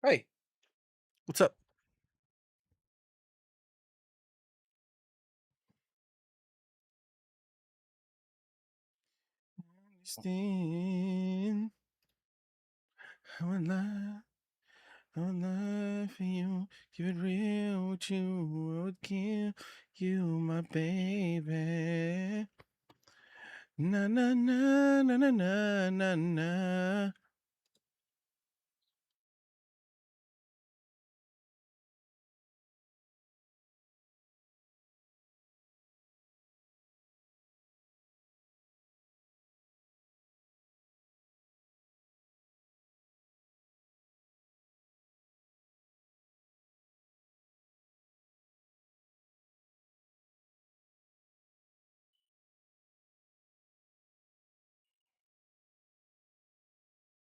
Hey, what's up? Understand how I would lie for you, keep it real with you. I would give you my baby. Na na na na na na na na.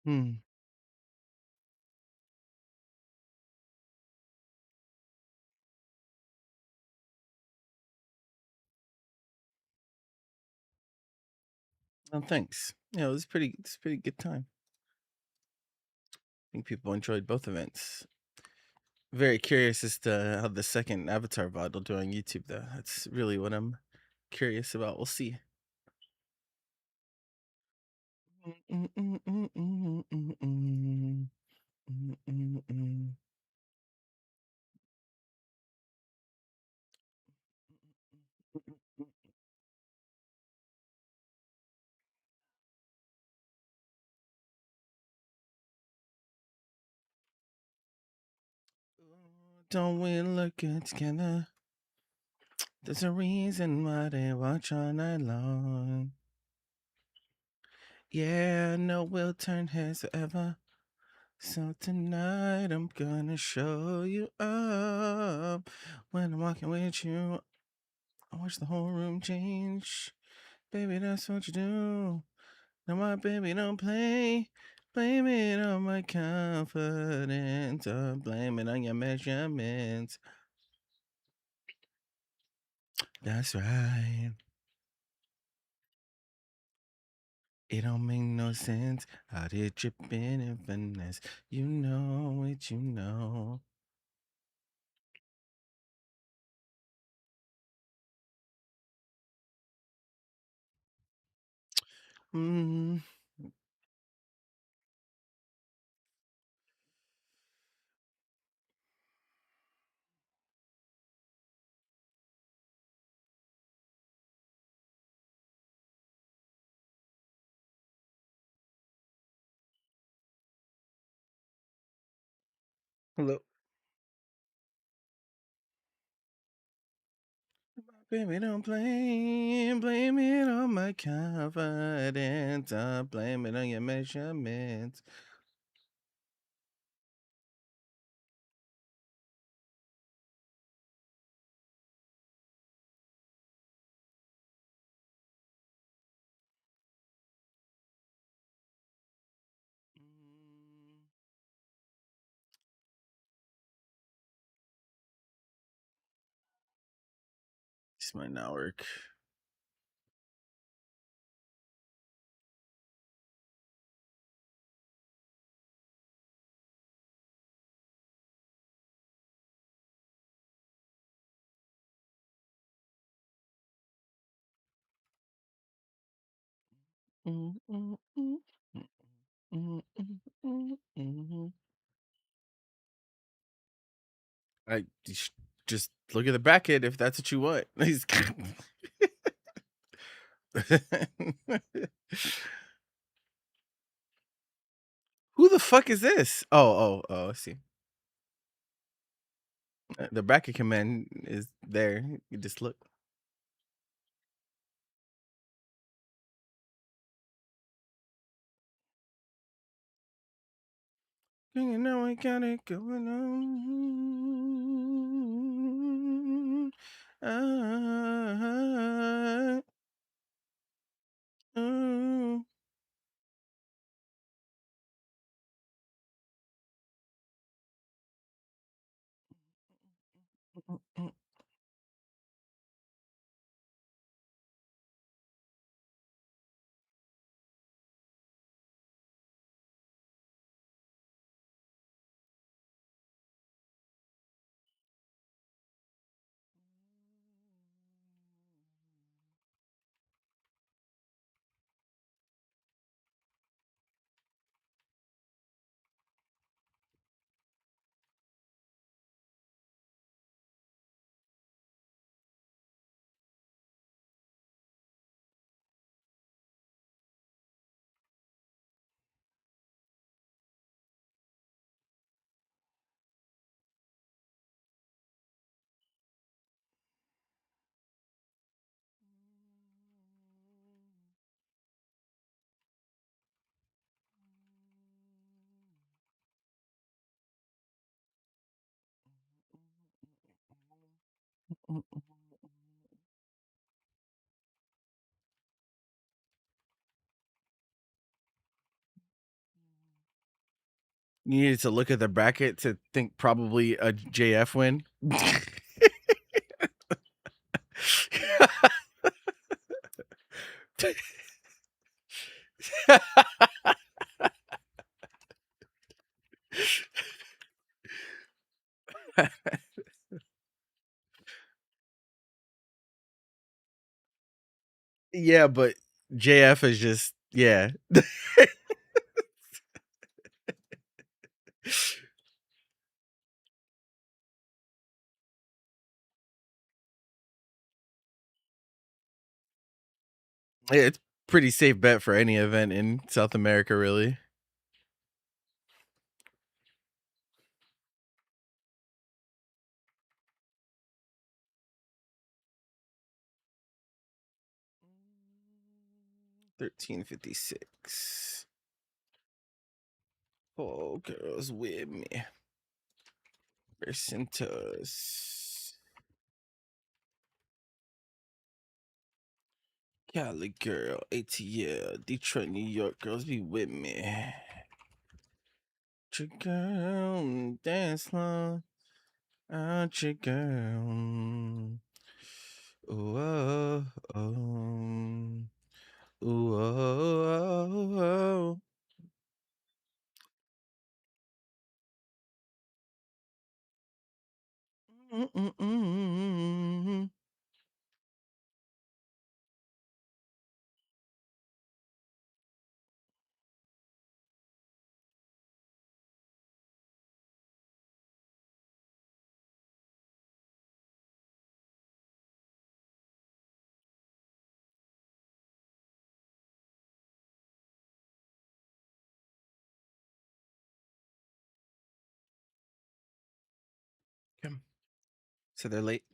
Hmm. Oh, thanks. Yeah, it was pretty. It's a pretty good time. I think people enjoyed both events. Very curious as to how the second Avatar VOD will do on YouTube, though. That's really what I'm curious about. We'll see. Mm, mm, mm, mm, mm, mm, mm. Don't we look good together? There's a reason why they watch all night long. Yeah, no, we'll turn heads forever. So tonight I'm gonna show you up. When I'm walking with you, I watch the whole room change. Baby, that's what you do. Now my baby don't play. Blame it on my confidence, or blame it on your measurements. That's right. It don't make no sense. How did tripping and finesse? You know it, you know. Mm. Hello. Baby, don't blame it on my confidence. Blame it on your measurements. Mm. This might not work. Mm, mm, mm, mm, mm, mm, mm. I just look at the bracket if that's what you want. Who the fuck is this? Oh, I see. The bracket command is there. You just look. You know we got it going on. Ah, ooh. You needed to look at the bracket to think probably a JF win. Yeah, but JF is just yeah. Yeah, it's pretty safe bet for any event in South America, really. $13.56. Oh, girls with me. Percentos. Cali girl, ATL, Detroit, New York girls be with me. Girl, dance long. Out your girl. Ooh, oh, oh. Ooh, oh, oh, oh. Come. So they're late?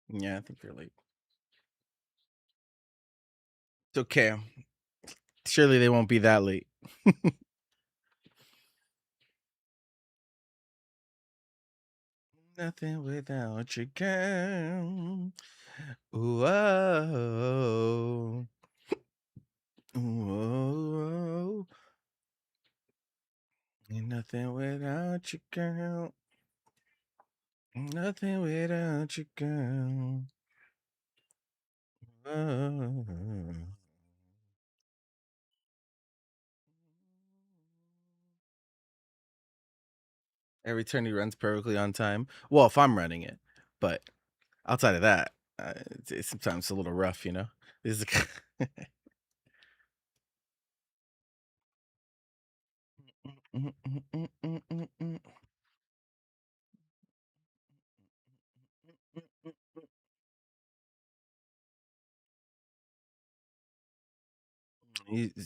Yeah, I think they're late. It's okay. Surely they won't be that late. Nothing without you, girl. Ooh, oh, ooh, oh, ain't nothing without you, girl. Nothing without you, girl. Oh. Every turn he runs perfectly on time. Well, if I'm running it, but outside of that, it's sometimes a little rough, you know. This is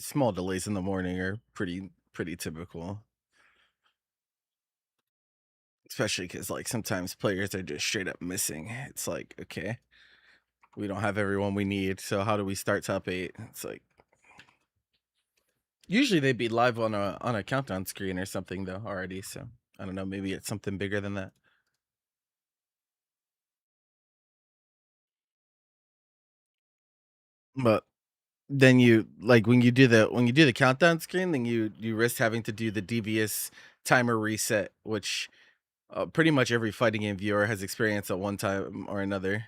small delays in the morning are pretty typical, especially because like sometimes players are just straight up missing. It's like okay, we don't have everyone we need, so how do we start top 8? It's like usually they'd be live on a countdown screen or something though already. So I don't know, maybe it's something bigger than that. But then you like when you do the countdown screen, then you risk having to do the devious timer reset, which pretty much every fighting game viewer has experienced at one time or another.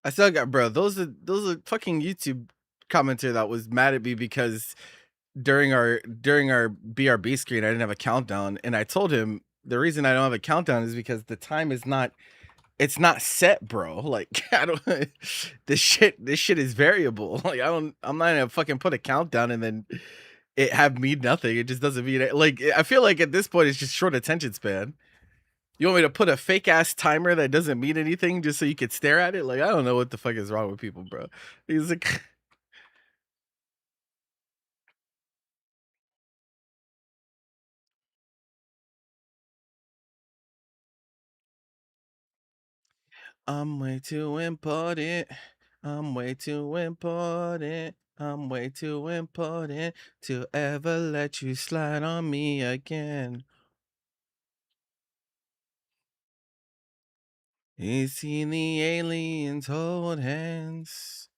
I still got bro. Those are fucking YouTube commenter that was mad at me because during our BRB screen I didn't have a countdown, and I told him the reason I don't have a countdown is because the time is not it's not set, bro. Like I don't this shit is variable. Like I'm not gonna fucking put a countdown and then it have mean nothing. It just doesn't mean it. Like I feel like at this point it's just short attention span. You want me to put a fake ass timer that doesn't mean anything just so you could stare at it? Like I don't know what the fuck is wrong with people, bro. He's like I'm way too important. I'm way too important. I'm way too important to ever let you slide on me again. You see the aliens hold hands.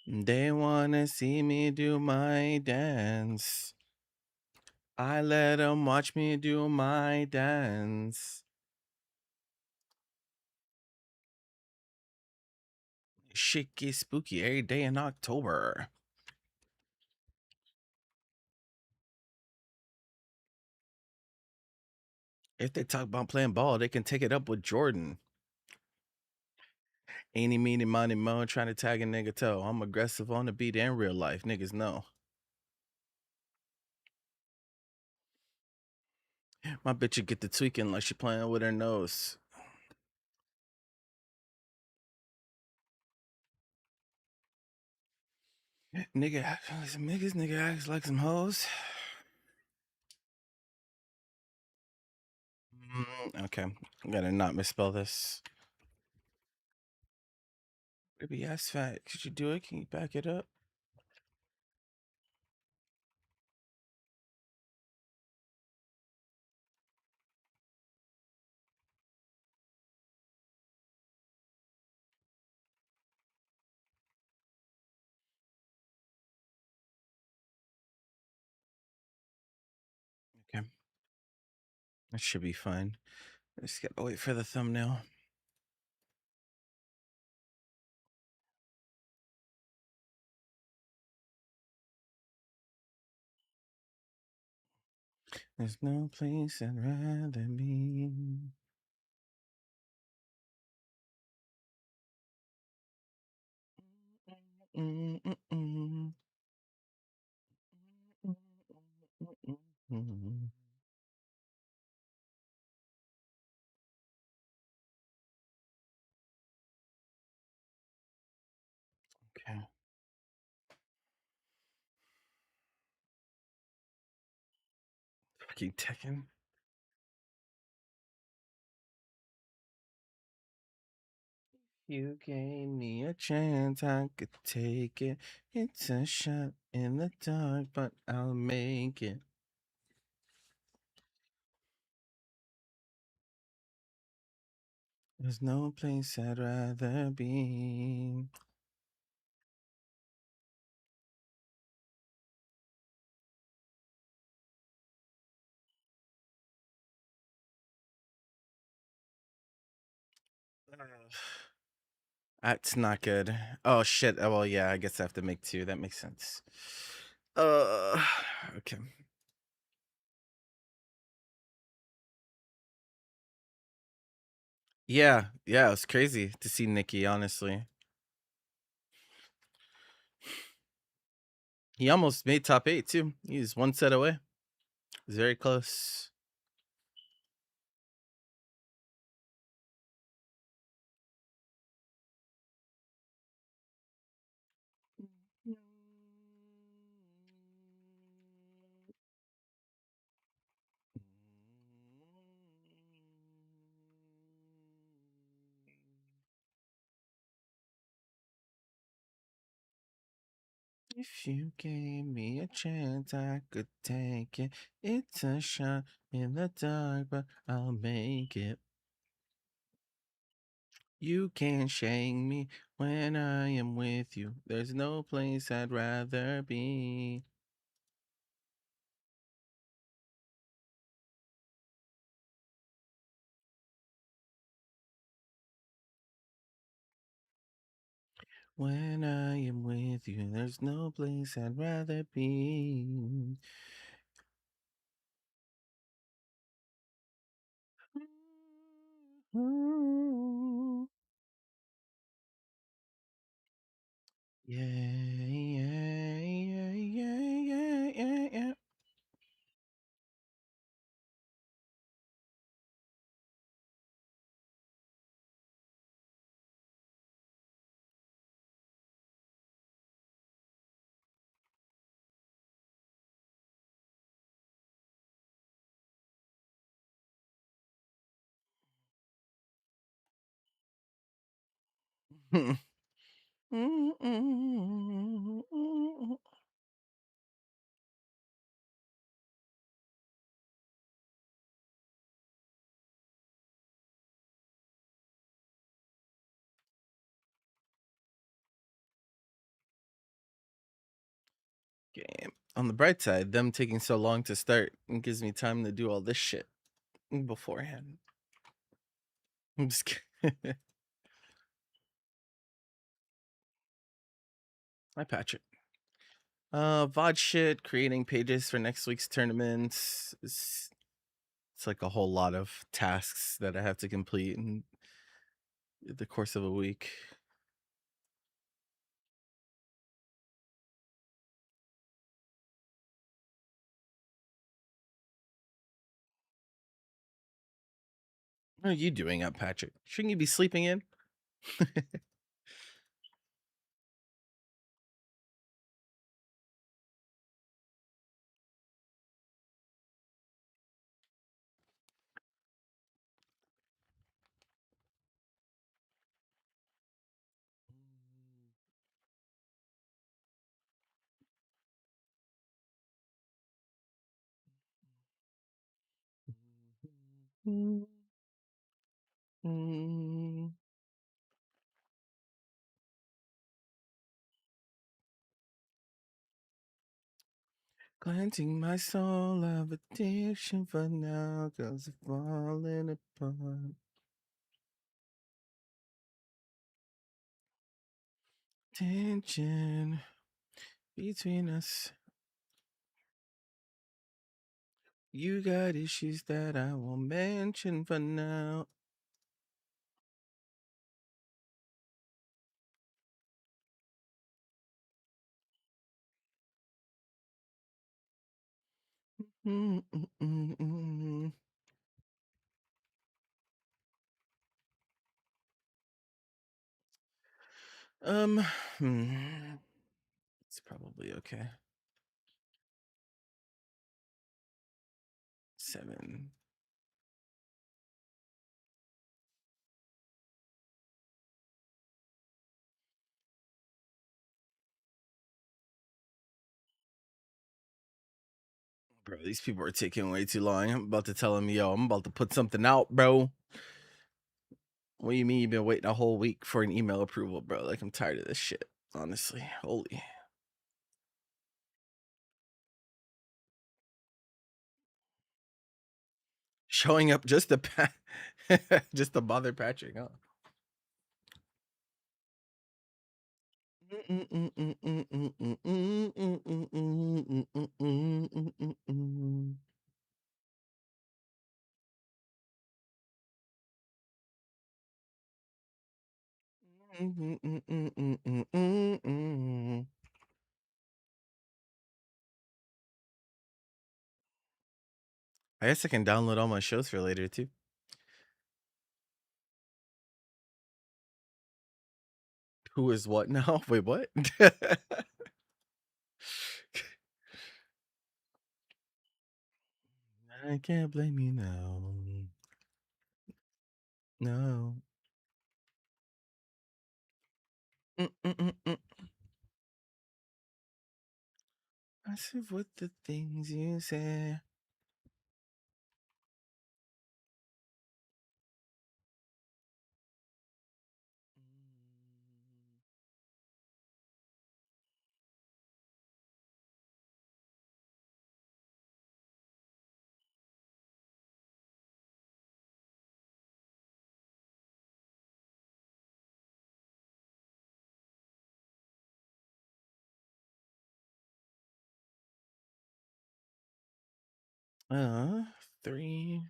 They wanna see me do my dance. I let them watch me do my dance. Shit gets spooky every day in October. If they talk about playing ball, they can take it up with Jordan. Any, meeny, miny, mo, trying to tag a nigga toe. I'm aggressive on the beat and real life. Niggas know. My bitch would get the tweaking like she playing with her nose. Nigga, some niggas, nigga acts like some hoes. Okay, I gotta not misspell this. Baby ass fat. Could you do it? Can you back it up? Okay, that should be fine. I just gotta wait for the thumbnail. There's no place I'd rather be. Mm-mm-mm. Mm-mm-mm. Okay. Fucking Tekken. You gave me a chance, I could take it. It's a shot in the dark, but I'll make it. There's no place I'd rather be. That's not good. Oh shit. Oh well, yeah. I guess I have to make two. That makes sense. Uh, okay. Yeah, yeah. It's crazy to see Nikki. Honestly, he almost made top 8 too. He's one set away. He's very close. If you gave me a chance, I could take it. It's a shot in the dark, but I'll make it. You can't shake me when I am with you. There's no place I'd rather be. When I am with you, there's no place I'd rather be. Ooh. Yeah, yeah, yeah, yeah, yeah, yeah, yeah. Game. On the bright side, them taking so long to start gives me time to do all this shit beforehand. I'm just kidding. Hi, Patrick. VOD shit, creating pages for next week's tournaments. It's like a whole lot of tasks that I have to complete in the course of a week. What are you doing up, Patrick? Shouldn't you be sleeping in? Cleansing my soul of addiction for now, 'cause it's falling apart. Tension between us. You got issues that I won't mention for now. Mm-mm-mm-mm. Um, hmm, it's probably okay. 7. Bro, these people are taking way too long. I'm about to tell them, yo, I'm about to put something out, bro. What do you mean you've been waiting a whole week for an email approval, bro? Like, I'm tired of this shit, honestly. Holy. Showing up just to just to bother Patrick, huh? I guess I can download all my shows for later too. Who is what now? Wait, what? I can't blame you now. No. I said what the things you say. Uh, 3.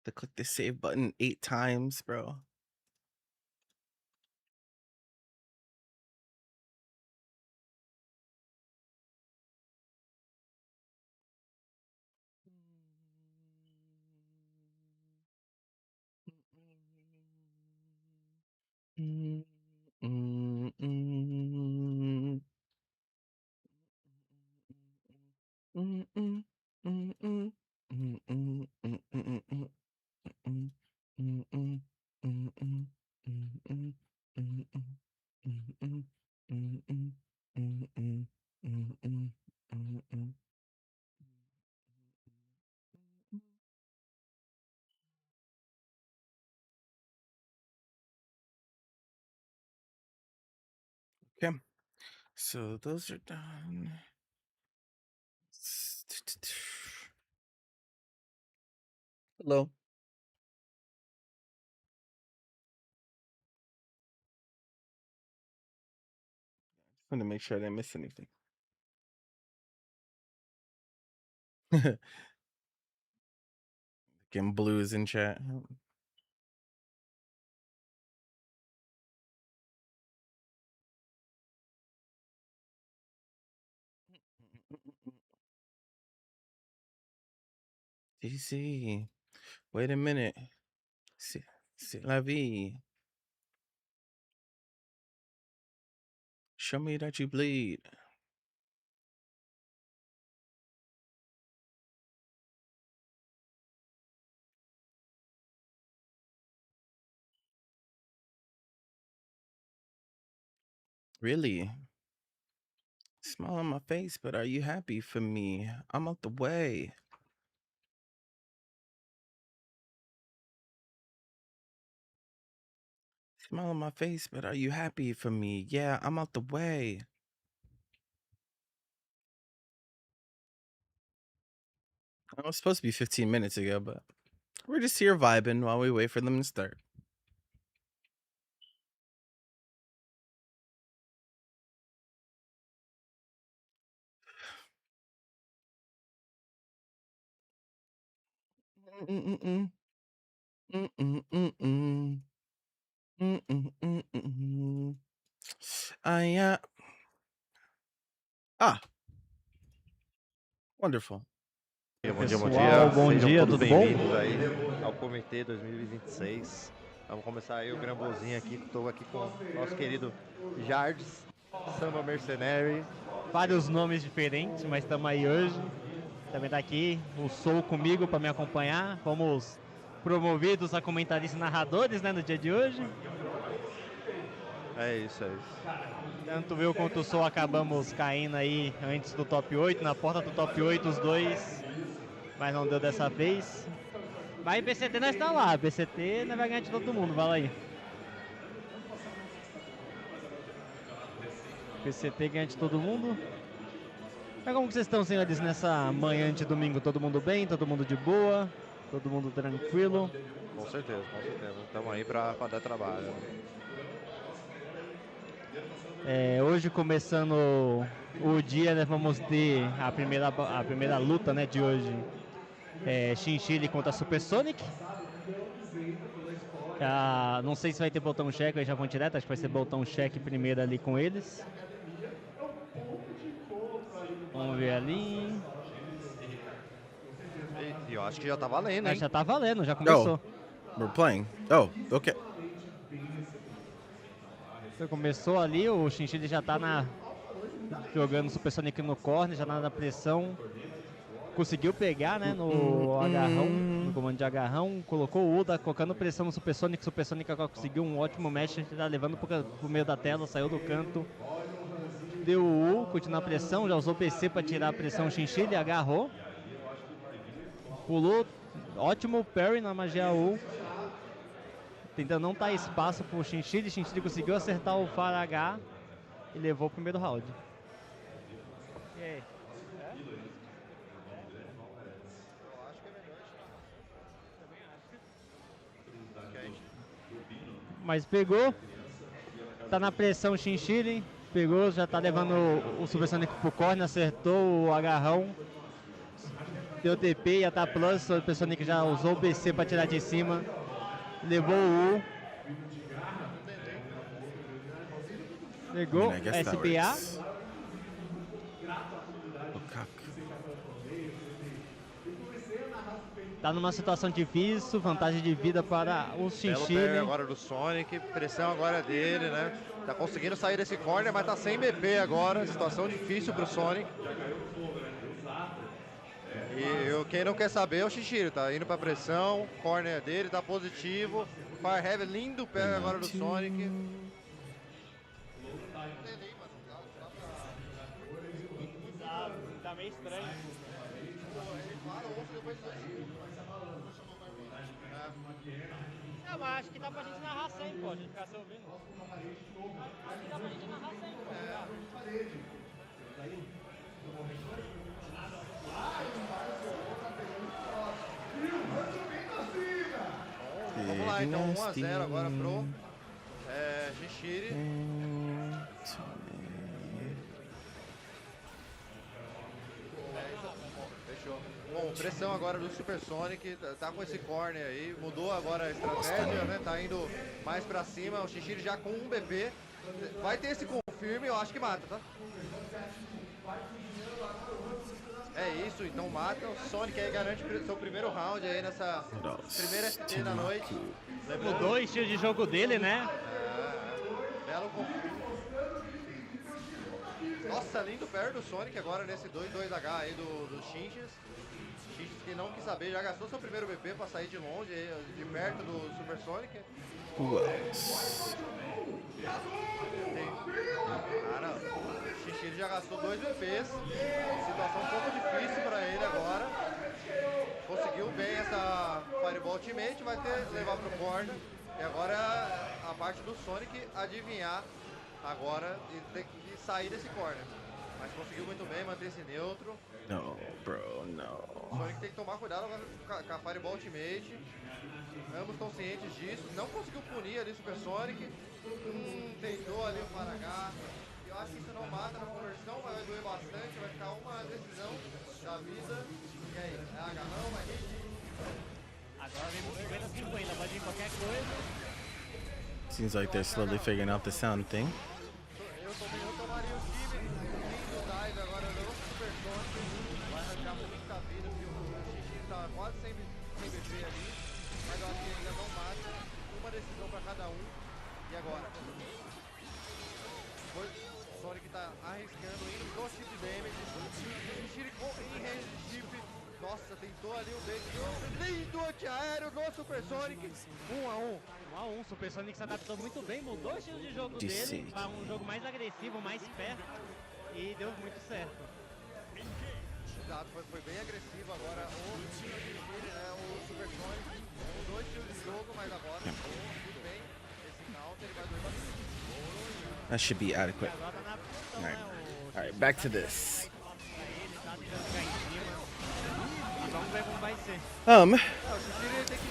To click the save button 8 times, bro. Okay, so those are done. Hello. Just want to make sure I didn't miss anything. Getting blues in chat. DC. Wait a minute. C'est la vie. Show me that you bleed. Really? Smile on my face, but are you happy for me? I'm out the way. Smile on my face, but are you happy for me? Yeah, I'm out the way. I was supposed to be 15 minutes ago, but we're just here vibing while we wait for them to start. Mm-mm-mm. Mm-mm-mm-mm. Mm-mm-mm-mm. Wonderful. Bom dia, Bom Sejam dia, todos tudo bom? bem-vindos aí ao Comitê 2026. Vamos começar aí o Grambozinho aqui, estou aqui com o nosso querido Jardes, Samba Mercenary. Vários nomes diferentes, mas estamos aí hoje. Também tá aqui o Soul comigo para me acompanhar. Fomos promovidos a comentaristas e narradores, né, no dia de hoje. É isso, é isso. Tanto eu quanto o Soul acabamos caindo aí antes do top 8, na porta do top 8 os dois, mas não deu dessa vez. Mas PCT nós está lá, PCT nós vai ganhar de todo mundo, vai lá aí. PCT ganha de todo mundo. Mas como que vocês estão, senhores, nessa manhã de domingo? Todo mundo bem? Todo mundo de boa? Todo mundo tranquilo? Com certeza, com certeza. Estamos aí para dar trabalho. Hoje, começando o dia, né, vamos ter a primeira luta, né, de hoje. Chinchille contra Supersonic. Não sei se vai ter botão cheque, aí já vão direto, acho que vai ser botão cheque primeiro ali com eles. Vamos ver ali. E eu acho que já tá valendo, hein? Já tá valendo, já começou. Oh, we're playing. Oh, okay. Começou ali, o Chinchille já tá jogando Supersonic no corner, já tá na pressão. Conseguiu pegar, né, no agarrão, no comando de agarrão, colocou o Uda, colocando pressão no Supersonic. Supersonic agora conseguiu um ótimo match, tá levando pro meio da tela, saiu do canto. Deu o U, continua a pressão, já usou o PC para tirar a pressão. Chinchille agarrou. Pulou, ótimo parry na magia U. Tentando não dar espaço pro Chinchille. Chinchille conseguiu acertar o Faragá e levou o primeiro round. E aí? Mas pegou. Tá na pressão o Chinchille. Pegou, já tá levando o Supersonic pro corner, acertou o agarrão. Deu TP e a Plus, o Supersonic já usou o BC para tirar de cima. Levou o U. Pegou SBA. Tá numa situação difícil, vantagem de vida para o Chinchille. Agora do Sonic, pressão agora dele, né? Tá conseguindo sair desse corner, mas tá sem BP agora, situação difícil pro Sonic. E quem não quer saber é o Chinchille, tá indo pra pressão, corner dele tá positivo. Fire Heavy, lindo pé agora do Sonic. meio estranho. É, mas acho que dá pra gente narrar sem, pô, a gente ficar se ouvindo. Acho que dá pra gente narrar sem, pô. Tá? Vamos lá, então 1 a 0 agora pro Gishiri. Fechou. Bom, pressão agora do Supersonic, tá com esse corner aí, mudou agora a estratégia, né? Tá indo mais pra cima, o Gishiri já com um BP. Vai ter esse confirme, eu acho que mata, tá? É isso, então mata. O Sonic aí garante seu primeiro round aí nessa primeira FT da noite. Mudou o estilo de jogo dele, né? Belo confirme. Nossa, lindo parry do Sonic agora nesse 2-2H aí do Shinches. Shinches que não quis saber, já gastou seu primeiro BP pra sair de longe, de perto do Super Sonic. Cara, o Shinches já gastou 2 BPs. Situação um pouco difícil pra ele agora. Conseguiu bem essa Fireball Ultimate, vai ter que levar pro corner. E agora a parte do Sonic adivinhar agora e ter que sair desse corner. Mas conseguiu muito bem manter esse neutro. No, bro, no. O Sonic tem que tomar cuidado com a Fireball Ultimate. Ambos estão cientes disso. Não conseguiu punir ali o Super Sonic. Tentou ali o Paragá. Eu acho que isso não mata na conversão, mas vai doer bastante. Vai ficar uma decisão da vida. E aí? É agarrão, vai hit? Agora vem muito bem na 50, pode ir qualquer coisa. Seems like they're slowly figuring out the sound thing. Eu tomaria o time. Lindo dive agora no Super Sonic. Vai arrancar muita vida, porque o Xixi tá quase sem BP ali. Mas eu acho que ainda não mata. Uma decisão pra cada um. E agora? O Sonic tá arriscando, indo no chip damage. Xixi em range de chip. Nossa, tentou ali o bait. Lindo anti-aéreo no Super Sonic. 1 a 1. 1 a 1, o Super Sonic se adaptou muito bem, mudou o estilo de jogo dele para um jogo mais agressivo, mais perto. E deu muito certo. Exato, foi bem agressivo agora o Super Sonic. Mudou o estilo de jogo, mas agora muito bem. Esse counter ele vai doer bastante. That should be adequate. Alright, back to this.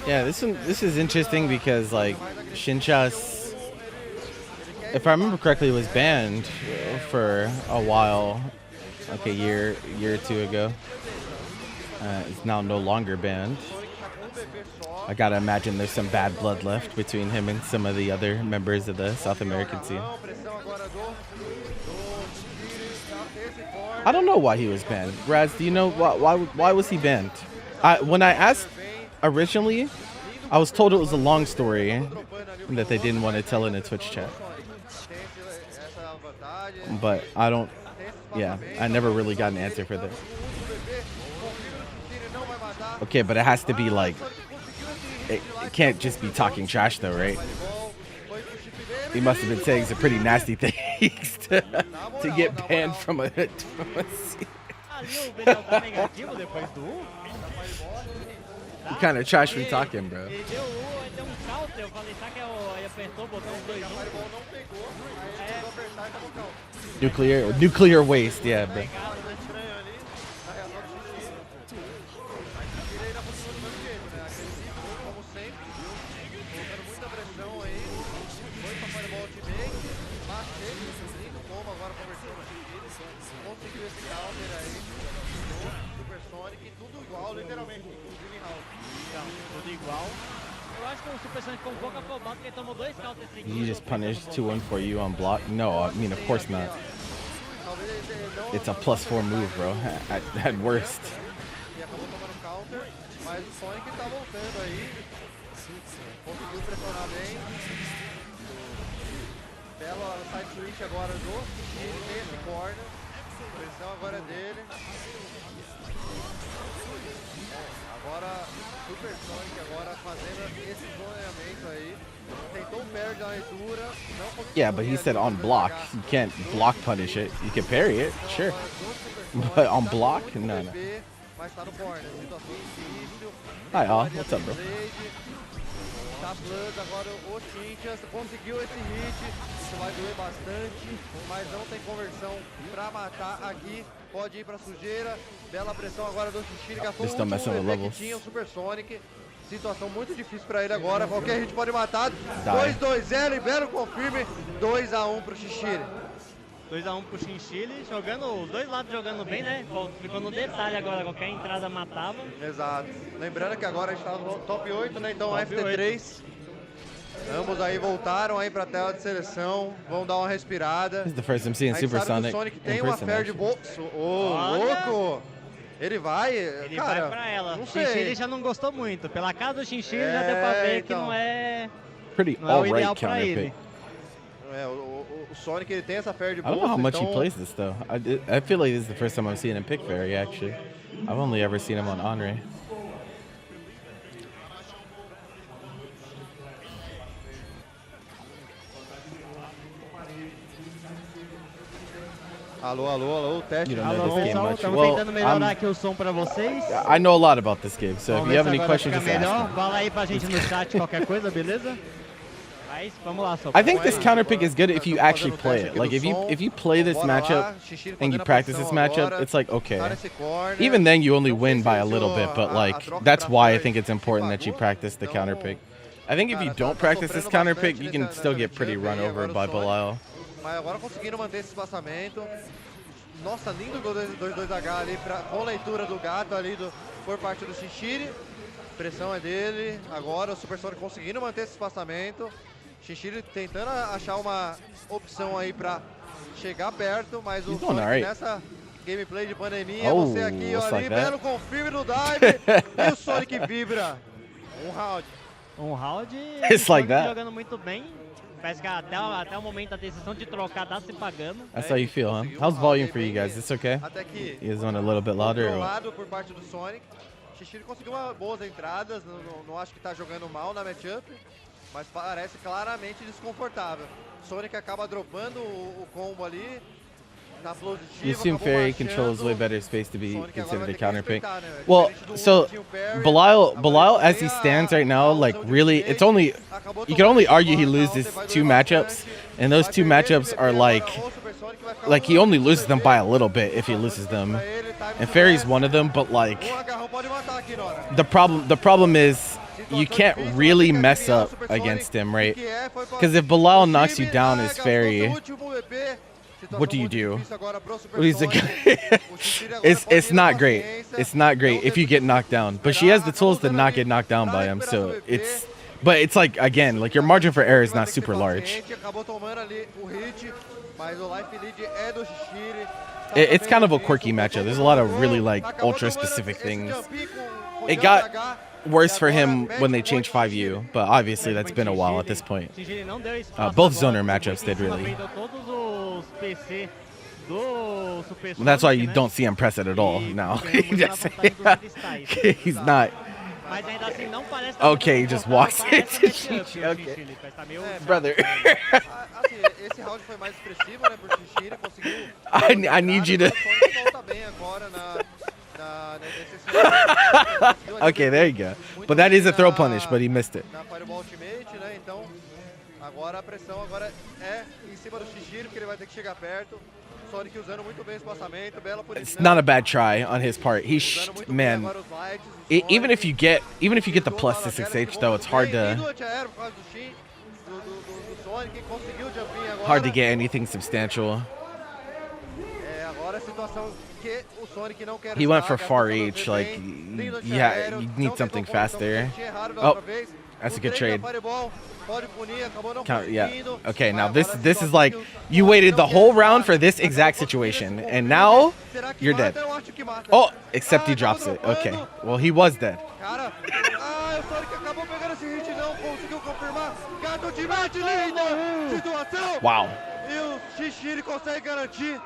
Yeah, this is interesting because like Shinchas, if I remember correctly, was banned for a while, like a year or two ago. It's now no longer banned. I gotta imagine there's some bad blood left between him and some of the other members of the South American scene. I don't know why he was banned. Raz, do you know why was he banned? When I asked originally, I was told it was a long story and that they didn't want to tell in a Twitch chat. But I don't, yeah, I never really got an answer for that. Okay, but it has to be like, it can't just be talking trash though, right? He must have been saying some pretty nasty things to get banned from a scene. You kind of trash me talking, bro. Nuclear waste, yeah, bro. You just punished 2-1 for you on block? No, I mean, of course not. It's a +4 move, bro, at worst. Bela side switch agora do esse corner. Pressão agora dele. Agora Super Sonic agora fazendo esse zoneamento aí. Tentou um parry da leitura. Yeah, but he said on block. You can't block punish it. You can parry it, sure. Super But on block? No, no. Mas tá no corner. Situação difícil. Hi, all. What's up, bro? Tá plus, agora o Chinchas conseguiu esse hit. Isso vai doer bastante, mas não tem conversão pra matar aqui. Pode ir pra sujeira. Bela pressão agora do Shishiri. Gastou o Eles tão messing with último levels. que tinha, o Super Sonic. Situação muito difícil pra ele agora. Qualquer hit pode matar. Die. 2-2-0 e belo confirme. 2-1 pro Shishiri. 2-1 pro Chinchile, jogando, os dois lados jogando bem, né? Ficou no detalhe agora, qualquer entrada matava. Exato. Lembrando que agora a gente tá no top 8, né? Então Top FT3. Ambos aí voltaram aí pra tela de seleção. Vão dar uma respirada. This is the first I'm seeing A gente sabe que o Supersonic Sonic in tem uma person, fé de actually. bolso. Ô, Olha! louco! Ele vai, Ele cara, vai pra ela. não O sei. Chinchile já não gostou muito. Pela cara do Chinchile já deu pra ver que então. não é Pretty o ideal alright pra counter ele. pick. É, o Sonic ele tem essa fé de I bolso. don't know how much então, he plays this though. I feel like this is the first time I've seen him pick Fairy actually. I've only ever seen him on Henri. Alô, alô, alô, teste. You don't know Alô, this game pessoal, much. estamos Well, tentando melhorar I'm- aqui o som pra vocês. I know a lot about this game, so if Vamos you ver have se any agora questions, fica just ask melhor. me. Fala aí pra gente no chat qualquer coisa, beleza? Mas vamos lá, só. I think this counter pick is good if you actually play it. Like if you play this matchup and you practice this matchup, it's like okay. Even then you only win by a little bit, but like that's why I think it's important that you practice the counter pick. I think if you don't practice this counter pick, you can still get pretty run over by Belial. Mas agora conseguiram manter esse espaçamento. Nossa, lindo gol 2-2H ali com leitura do gato ali por parte do Shishiri. Pressão é dele. Agora o Super Sonic conseguindo manter esse espaçamento. Shishiri tentando achar uma opção aí pra chegar perto, mas o He's doing Sonic alright. nessa gameplay de pandemia, Oh, você aqui, looks ó, like ali, that. belo confirme no dive e o Sonic vibra. Um round. Um round. It's like that. Jogando muito bem. Parece que até o momento a decisão de trocar tá se pagando. That's how you feel, huh? How's volume for you guys? It's okay? Até que You guys want a little bit louder or what? controlado por parte do Sonic. Shishiri conseguiu boas entradas, não acho que tá jogando mal na matchup, mas parece claramente desconfortável. Sonic acaba dropando o combo ali, tá positivo, You assume acabou Fairy marchando. controls way better space to be Sonic agora considered vai a ter que counter pick. respeitar, né? Well, Diferente do so Team Parry, Belial, agora as he tem stands a right now, like opção de really, direita, it's only acabou you can only tomando argue he bola, loses vai two doer matchups, bastante. and those Vai two perder matchups ele, are agora like o Super Sonic vai ficar like he com only o loses them bebê. by a little bit if he loses them. Pra ele, time And to Fairy's rest. one of them, but like Agarrão pode matar aqui, Nora. the problem is you can't really mess up against him, right? Because if Belial knocks you down as Fairy, what do you do? He's a it's not great. It's not great if you get knocked down. But she has the tools to not get knocked down by him, so but it's like again, like your margin for error is not super large. It's kind of a quirky matchup. There's a lot of really like ultra specific things. It got worse for him when they changed 5U, but obviously that's been a while at this point. Chinchile não deu espaço Both agora, zoner matchups did em cima, really. vendeu todos os PC do Super Well, that's why Sonic, you né? don't see him press it at all now. E ganhou muito na vantagem dos cristais. He's not. Mas ainda assim não parece tá Okay, muito he just confortável walks com essa into matchup, Chinchile, o okay. Chinchile, parece tá meio- Brother. Assim, esse round foi mais expressivo, né, por Shishiri, conseguiu... I need you to. O Sonic volta bem agora nesse Okay, there you go. But that is a throw punish, but he missed it. Na Fireball Ultimate, né, então agora a pressão agora é em cima do Shishiri, porque ele vai ter que chegar perto. Sonic usando muito bem o espaçamento, bela punição. It's not a bad try on his part. Usando muito bem Man, agora os lights, o even if Sonic. you get the plus to 6H though, it's hard Bem, to do anti-aero por causa do Shin, do Sonic, conseguiu o jumping agora. hard to get anything substantial. É, agora a situação que o Sonic não quer He went estar, for gastou far todas reach, as like bem, lindo yeah, anti-aero, you não need tem something conversão, faster. tinha errado da Oh, outra vez. that's a O good trade trade. da Fireball pode punir, acabou não Yeah. conseguindo. Okay, now Mas this agora a is situação like que o you Sonic waited the não quer whole estar, round for this acabou exact conseguindo esse situation, confirme. and now Será que you're mata? dead. Eu acho que mata. Oh, except he acabou drops it. dropando. Okay, well he was dead. Cara, o Sonic acabou pegando esse hit, não conseguiu confirmar. Gato ultimate, linda situação. Wow, E o Shishiri consegue garantir.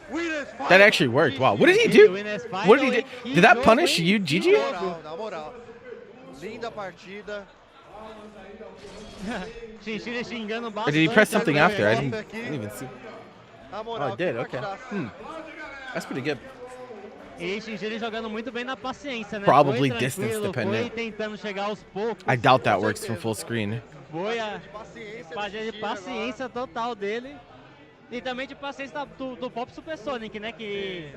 Winners that final. actually worked. Wow, what did he do? What did he do? Did that punish you, Gigi? Na moral. Linda partida. Chinchile xingando Or bastante. did he press something agora. after? I didn't even see. Na Oh, moral. I did. que Okay. partidaça. That's pretty good. E Shinjiri jogando muito bem na paciência, né? Probably foi distance tranquilo, foi dependent. tentando chegar aos poucos. I doubt that works from full screen. Foi a De paciência, página de paciência total dele. E também de paciência do Pop Supersonic, né? Que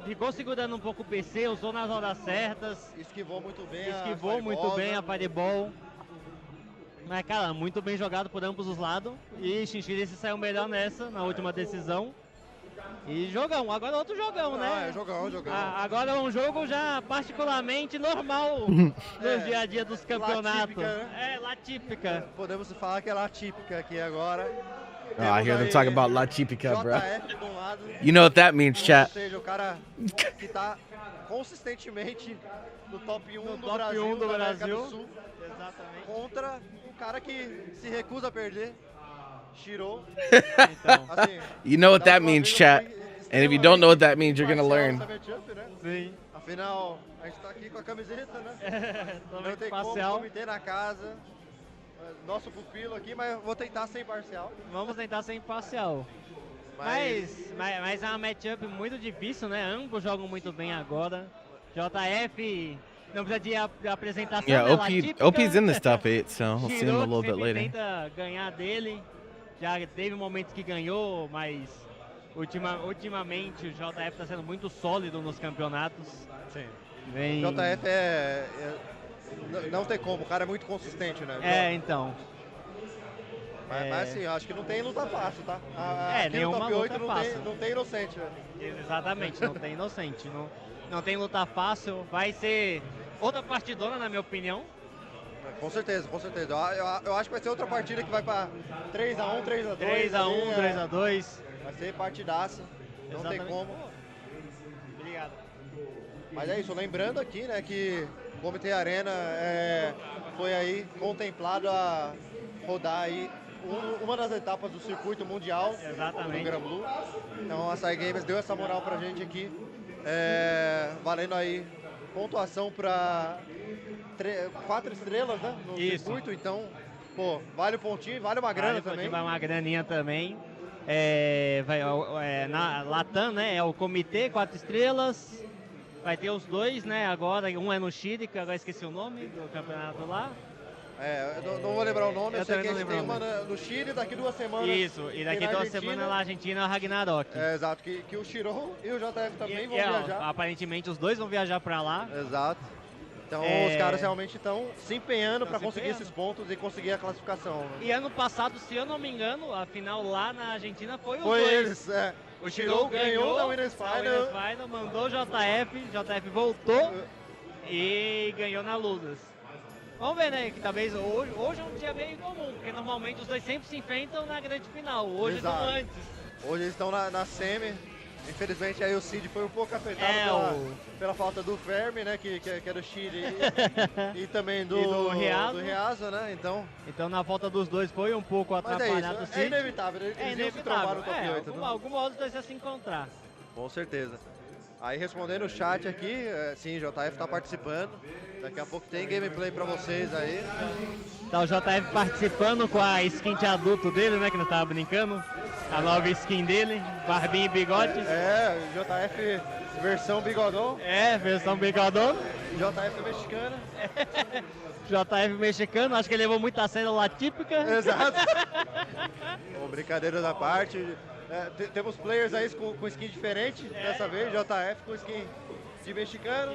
ficou segurando um pouco o PC, usou nas horas certas. Esquivou muito bem a Fireball. Mas, cara, muito bem jogado por ambos os lados. E Shinjiri se saiu melhor nessa, na última decisão. E jogão, agora outro jogão, né? É, jogão. Agora é um jogo já particularmente normal no dia a dia dos campeonatos. Típica, né? É, lá típica. Podemos falar que é lá típica aqui agora. I hear them talking about La Típica, bro. JF de um lado, You know what that means, ou chat. seja, o cara que tá consistentemente no top 1 No do top Brasil, 1 do da América Brasil. do Sul, Exatamente. contra um cara que se recusa a perder, Shiro. Então, Assim, You know what da that última means, vez eu chat. fui And if you don't know what that means, you're gonna parcial learn. nessa matchup, né? sim. Afinal, a gente tá aqui com a camiseta, né? Não Totalmente tem parcial. como comitê na casa. Nosso pupilo aqui, mas vou tentar ser imparcial. Vamos tentar ser imparcial. Mas é uma matchup muito difícil, né? Ambos jogam muito bem agora. JF não precisa de apresentação, Yeah, né? Lá típica. OP's in this top 8, so we'll see him a Shiro little bit sempre later. tenta ganhar dele. Já teve momentos que ganhou, mas ultimamente o JF está sendo muito sólido nos campeonatos. Sim. Vem... JF não tem como, o cara é muito consistente, né? É, então. Mas assim, eu acho que não tem luta fácil, tá? Aqui no nenhuma top 8 luta fácil. não tem inocente, né? Exatamente, não tem inocente. Não tem luta fácil. Vai ser outra partidona, na minha opinião. Com certeza, com certeza. Eu acho que vai ser outra partida que vai pra 3x1, 3x2. 3x1, 3x2. Vai ser partidaça, não tem Exatamente. como. Obrigado. Mas é isso, lembrando aqui, né, que o Komite Arena foi aí contemplado a rodar aí uma das etapas do circuito mundial Exatamente. do Gran Blue. Então a Sai Games deu essa moral pra gente aqui, valendo aí pontuação pra 4 estrelas, né, no Isso. circuito. Então, pô, vale o pontinho, vale uma grana também. Vai uma graninha também. Na Latam, né? É o Comitê, 4 estrelas. Vai ter os dois, né? Agora, um é no Chile, que agora esqueci o nome do campeonato lá. Eu não vou lembrar o nome, eu sei que a também gente não tem lembro uma no Chile, daqui 2 semanas. Isso, e daqui tem na 2 Argentina. semanas na Argentina é o Ragnarok. Exato, que o Shiro e o JF também vão viajar. Aparentemente os dois vão viajar pra lá. Exato. Então os caras realmente estão se empenhando para conseguir esses pontos e conseguir a classificação. Né? E ano passado, se eu não me engano, a final lá na Argentina foi os Foi dois. eles, O Shiro ganhou da Winners Final. mandou o JF voltou e ganhou na Ludas. Vamos ver, né, que talvez hoje é um dia meio comum, porque normalmente os dois sempre se enfrentam na grande final, hoje Exato. não antes. Hoje eles estão na semi. Infelizmente aí o Cid foi um pouco afetado pela falta do Fermi, né, que é do Chile e também do Riazo, né, Então na volta dos dois foi um pouco atrapalhado o Cid. É inevitável, eles iam se trombar no top 8. Alguma hora os dois iam se encontrar. Com certeza. Aí respondendo o chat aqui, sim, o JF tá participando, daqui a pouco tem gameplay pra vocês aí. Tá o JF participando com a skin de adulto dele, né, que não tava brincando. A nova skin dele, barbinha e bigode. JF versão bigodão. Versão bigodão. JF mexicana. JF mexicano, acho que ele levou muito a sério lá típica. Exato. Brincadeiras à parte. Temos players aí com skin diferente dessa vez. JF com skin de mexicano.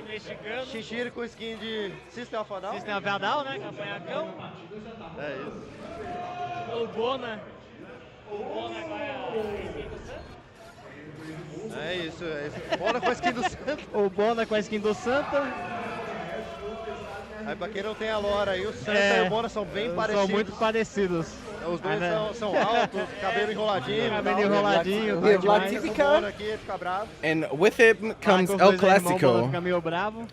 Shinjiri com skin de System of a Down. System of a Down, né? Capanhacão. É isso. O Bona agora é isso. Bona com a skin do Santa. O Bona com a skin do Santa. Aí pra quem não tem a lore aí, o Santa e o Bona são bem parecidos. São muito parecidos. Os dois são altos, cabelo enroladinho. La Típica. Aqui, fica bravo. And with it comes El Clásico. Fica meio bravo.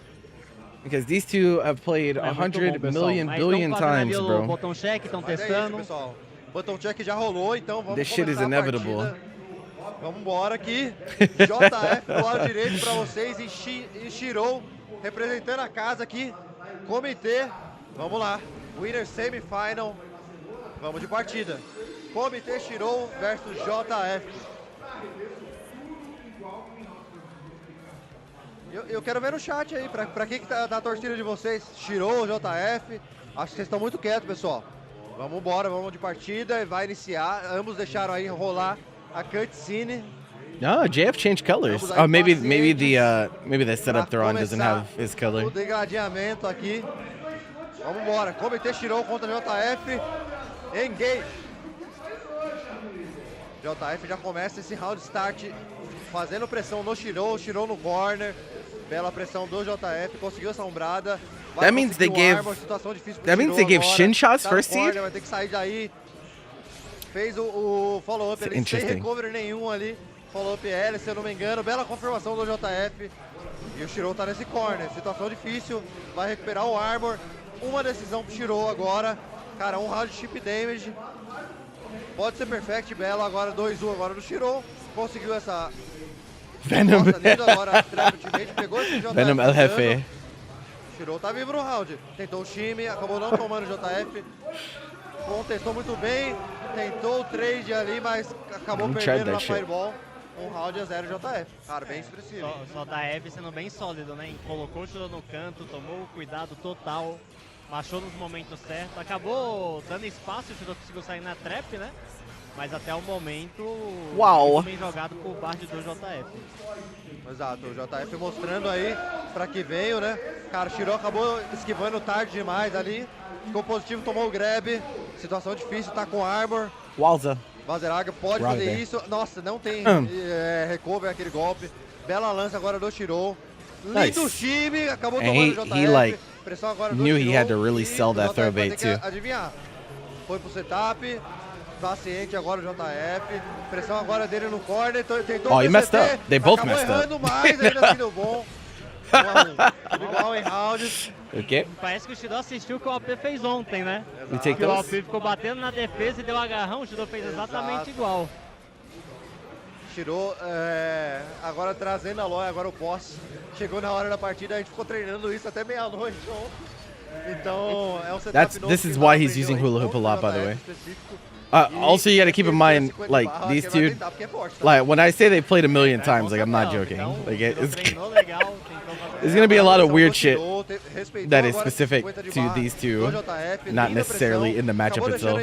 Because these two have played 100 million billion times, bro. O botão check, estão testando. É isso, pessoal. O botão check já rolou, então vamos This shit is começar a inevitable. partida. Vamos embora aqui. JF do lado direito pra vocês e Shiro representando a casa aqui. Comitê. Vamos lá. Winner Semifinal. Vamos de partida. Komite Shiro versus JF. Eu quero ver no chat aí, pra quem que tá a torcida de vocês? Shiro, JF? Acho que vocês estão muito quietos, pessoal. Vamos embora, vamos de partida, vai iniciar. Ambos deixaram aí rolar a cutscene. No, JF changed colors. Vamos aí, Oh, maybe the pra setup they're on doesn't começar have his color. o degradeamento aqui. Vamos embora. Komite Shiro contra JF. Engage. JF já começa esse round start fazendo pressão no Shiro, Shiro no corner. Bela pressão do JF, conseguiu essa ombrada. That means they gave. That means they gave Shin shots first seed. Vai ter que sair daí. Fez o follow-up ali sem recovery nenhum ali. Follow-up L, se eu não me engano. Bela confirmação do JF. E o Shiro tá nesse corner. Situação difícil. Vai recuperar o armor. Uma decisão pro Shiro agora. Cara, um round de chip damage. Pode ser perfect, Bela. Agora 2-1 agora do Shiro. Conseguiu essa... Venom. Nossa, agora, pegou esse JF. Venom El Jefe. Shiro tá vivo no round. Tentou o time, acabou não tomando o JF. Contestou muito bem. Tentou o trade ali, mas acabou perdendo na Fireball. Um round a 0 JF. Cara, bem expressivo. Só da F sendo bem sólido, né? Colocou o Shiro no canto, tomou o cuidado total. Achou nos momentos certos. Acabou dando espaço, o Shiro conseguiu sair na trap, né? Mas até o momento, Uau. bem jogado por parte do JF. Exato, o JF mostrando aí pra que veio, né? Cara, o Shiro acabou esquivando tarde demais ali. Ficou positivo, tomou o grab. Situação difícil, tá com armor. Walza. Vazeraga pode fazer isso. Nossa, não tem recover aquele golpe. Bela lança agora do Shiro. Nice. Lindo time, acabou tomando o JF. He like pressão agora do knew Shiro. he had to really sell that throw bait too. Adivinhar. Foi pro setup. Paciente agora o JF. Pressão agora dele no corner. Tentou Oh, he messed up. They both messed up. Errando mais, ainda assim deu bom. Tudo igual em rounds. Okay. Parece que o Shiro assistiu o que o AP fez ontem, né? We take Que o AP those. ficou batendo na defesa e deu agarrão, o Shiro fez exatamente igual. Shiro agora trazendo a Loi, agora o boss. Chegou na hora da partida, a gente ficou treinando isso até meia-noite ontem. Então é um setup novo. This is why he's using hula hoop a lot, by the way. Also, you got to keep in mind, like these two. Like when I say they played a million times, like I'm not joking. Like there's gonna be a lot of weird shit that is specific to these two, not necessarily in the matchup itself.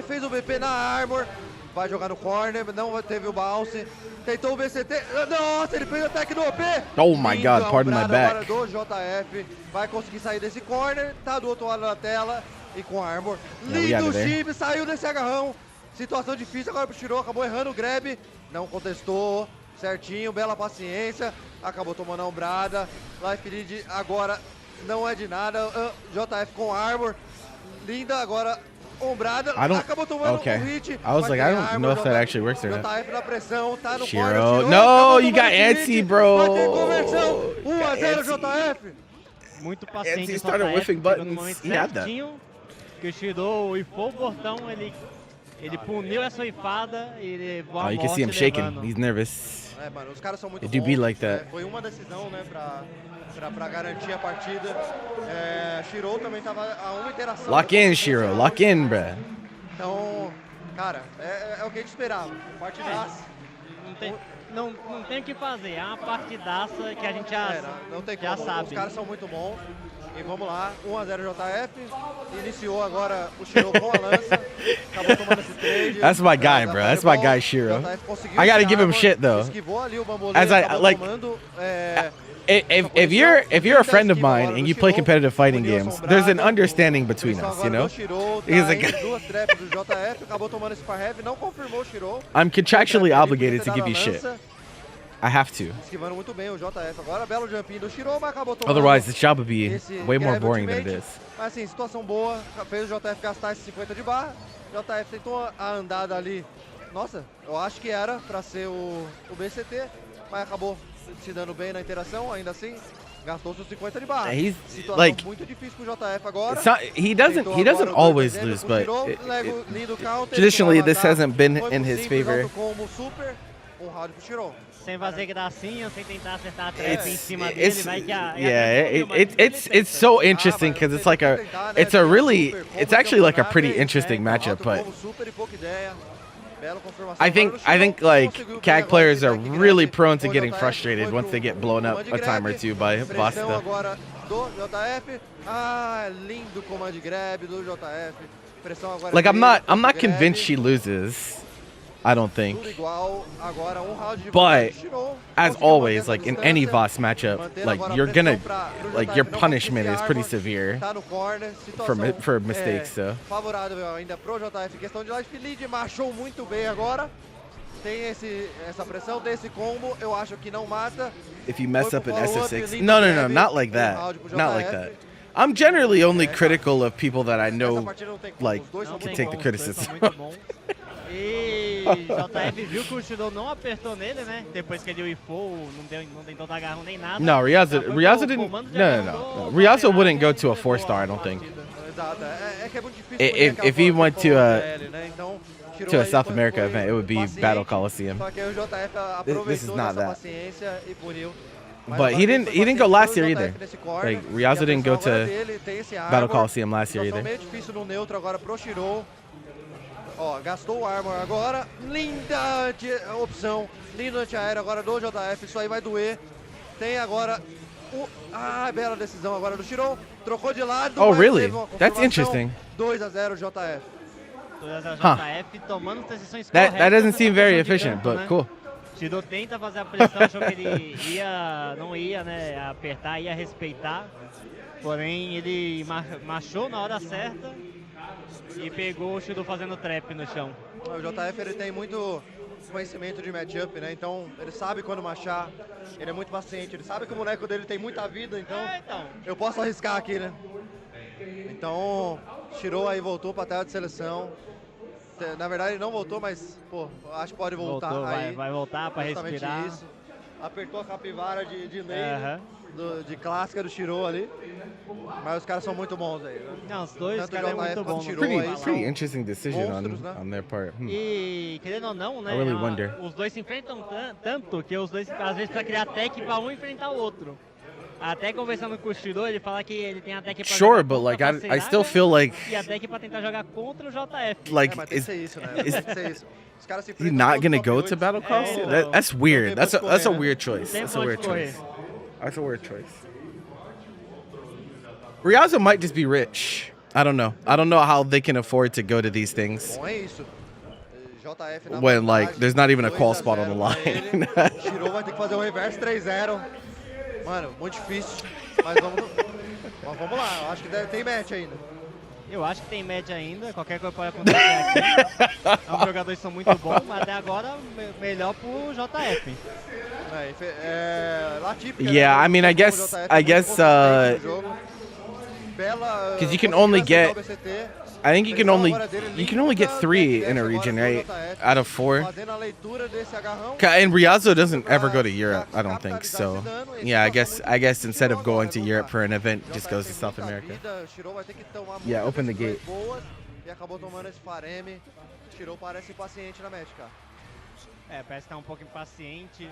Fez o BP na Armor. Vai jogar no corner, não teve o bounce. Tentou o BCT. Nossa, ele fez o attack no OP. Oh my god, pardon my back. Agora do JF. Vai conseguir sair desse corner. Tá do outro lado da tela. E com a Armor. Lindo chip, saiu desse agarrão. Situação difícil agora pro Shiro. Acabou errando o grab. Não contestou. Certinho, bela paciência. Acabou tomando a ombrada. Life lead agora não é de nada. JF com Armor. Linda agora. Ombrada, acabou tomando um hit. I was like, I don't know if that actually works or not. JF na pressão, tá no Shiro, no, you got antsy, bro. Vai ter conversão. 1-0 JF. Muito paciente. Antsy started whiffing buttons. No momento He had that. certinho, que o Shiro whiffou o portão, ele puniu essa whiffada e ele voou a Oh, you can see him shaking. He's nervous. Mano, os caras são muito It do be like that. Foi uma decisão, né, pra garantir a partida. Shiro também tava a uma interação. Lock in, Shiro. Lock in, bruh. Então, cara, é o que a gente esperava. Partidaça. Não tem o que fazer. É uma partidaça que a gente já sabe. Os caras são muito bons. E vamos lá, 1-0 JF. Iniciou agora o Shiro com a lança. Acabou tomando esse trade. That's my guy, bro. That's my guy, Shiro. I gotta give him shit though. Esquivou ali o bambolê, As I like. If you're a friend of mine and you play competitive fighting games, there's an understanding between us, you know? Because like, I'm contractually obligated to give you shit. I have to. Otherwise, this job would be way more boring than it is. Mas assim, situação boa, fez o JF gastar esses 50 de barra. JF tentou a andada ali. Nossa, eu acho que era pra ser o BCT, mas acabou se dando bem na interação, ainda assim. Gastou seus 50 de barra. He's situação like muito difícil pro JF agora. he doesn't always lose, but traditionally this hasn't been in his favor. Sem fazer gracinha, sem tentar acertar a trap em cima dele, vai que it's so interesting because it's like it's actually like a pretty interesting matchup, but Bela confirmação I agora think do Shiro. like Conseguiu bem CAG agora players esse are deck really grab. prone to O getting JF frustrated foi once they pro get blown up command a time or grab. two by Pressão Vasta. agora do JF. Ah, lindo command grab do JF. Pressão agora Like dele, I'm not grab. convinced she loses. I don't think. Tudo igual. Agora round de But vantagem do Shiro. as Conseguiu always, manter like essa in any distância. Voss matchup, Mantendo like agora a you're pressão gonna pro like JF your não punishment conseguir is pretty armor. severe Tá no corner, situação for mistakes. So favorável ainda pro JF. Questão de life lead, marchou muito bem agora. Tem essa pressão, tem esse combo, eu acho que não mata. if you mess Foi up pro an follow-up, SS6, lindo no, grab, not like that, round pro not like JF. that. I'm generally only critical of people that I Essa know partida não tem como, like os dois são Não muito tem take the bons. como, os dois criticism. são muito bons. E JF viu que o Shiro não apertou nele, né? Depois que ele wifou, não tentou dar agarrão nem nada. No, Já foi Ryaza pro didn't. comando de No, agarrão do Ryaza Operário wouldn't go e to a levou 4-star. I a don't think. partida. Exato, é que é muito difícil If he went to a to to a South America event, it would be Battle Coliseum. Só que aí o JF aproveitou This is not dessa that. paciência e puniu. Mas But agora he tem didn't go paciência last do year JF either. nesse corner, Like, e Ryaza a didn't pressão go agora to dele, tem esse Battle armor. Coliseum last year Situação either. meio difícil no neutro agora pro Shiro. Ó, gastou o armor agora. Linda opção. Lindo antiaéreo agora do JF. Isso aí vai doer. Tem agora o... Ah, bela decisão agora do Shiro. Trocou de lado. Oh, mas really? teve uma That's confirmação. interesting. 2-0 JF. JF tomando as decisões That corretas doesn't seem nessa very questão de efficient, campo, but né? cool. Shiro tenta fazer a pressão, achou que ele não ia, né, apertar, ia respeitar. Porém, ele marchou na hora certa e pegou o Shiro fazendo trap no chão. O JF ele tem muito conhecimento de matchup, né? Então ele sabe quando marchar, ele é muito paciente, ele sabe que o boneco dele tem muita vida, então eu posso arriscar aqui, né? Então, Shiro aí voltou pra tela de seleção. Na verdade ele não voltou, mas pô, acho que pode voltar. Voltou, aí. vai voltar pra Justamente respirar. isso. Apertou a capivara de lei, Aham. de clássica do Shiro ali. Mas os caras são muito bons aí, né? Não, os dois Tanto caras é JF muito quanto bom. Shiro não tem o aí que são falar. Pretty interesting decision monstros, né? on their part. E, querendo ou não, né, I really wonder. os dois se enfrentam tanto que os dois, às vezes, pra criar tech pra um enfrentar o outro. Até conversando com o Shiro, ele fala que ele tem a tech pra Sure, jogar but contra like a I Passeiraga still feel like e a tech pra tentar jogar contra o JF. like Mas tem que is ser isso, né? is- Tem que ser isso. Os caras se he enfrentam not todos gonna top go 8. to Battle Coliseum? no. That's weird. That's a Tem weird choice. Tem That's a pra weird onde correr. choice. That's a weird choice. Ryaza might just be rich. I don't know. I don't know how they can afford to go to these things Bom, é isso. JF na when like vantagem, there's not even a 2 qual spot on the 0 pra line. ele. Shiro vai ter que fazer um reverse 3-0. Mano, muito difícil. Mas vamos lá, eu acho que tem match ainda. Eu acho que tem média ainda, qualquer coisa pode acontecer aqui. Os jogadores são muito bons, mas até agora melhor pro JF. Lá típica, Yeah, né? I mean, I guess- O JF I muito guess, consistente no jogo. Bela, 'cause you can conseguiu only acertar get- o BCT. I think you can Pressão only agora dele, get linda, 3 back in a dash region, agora right? pro JF, Out of 4. fazendo a leitura desse agarrão. And Ryaza doesn't ever go to Europe, I don't think. So, yeah, I guess instead of going to Europe for an event, just goes to South America. Yeah, open the gate. E acabou tomando esse fareme. Shiro parece impaciente na match, cara. Parece que tá um pouco impaciente.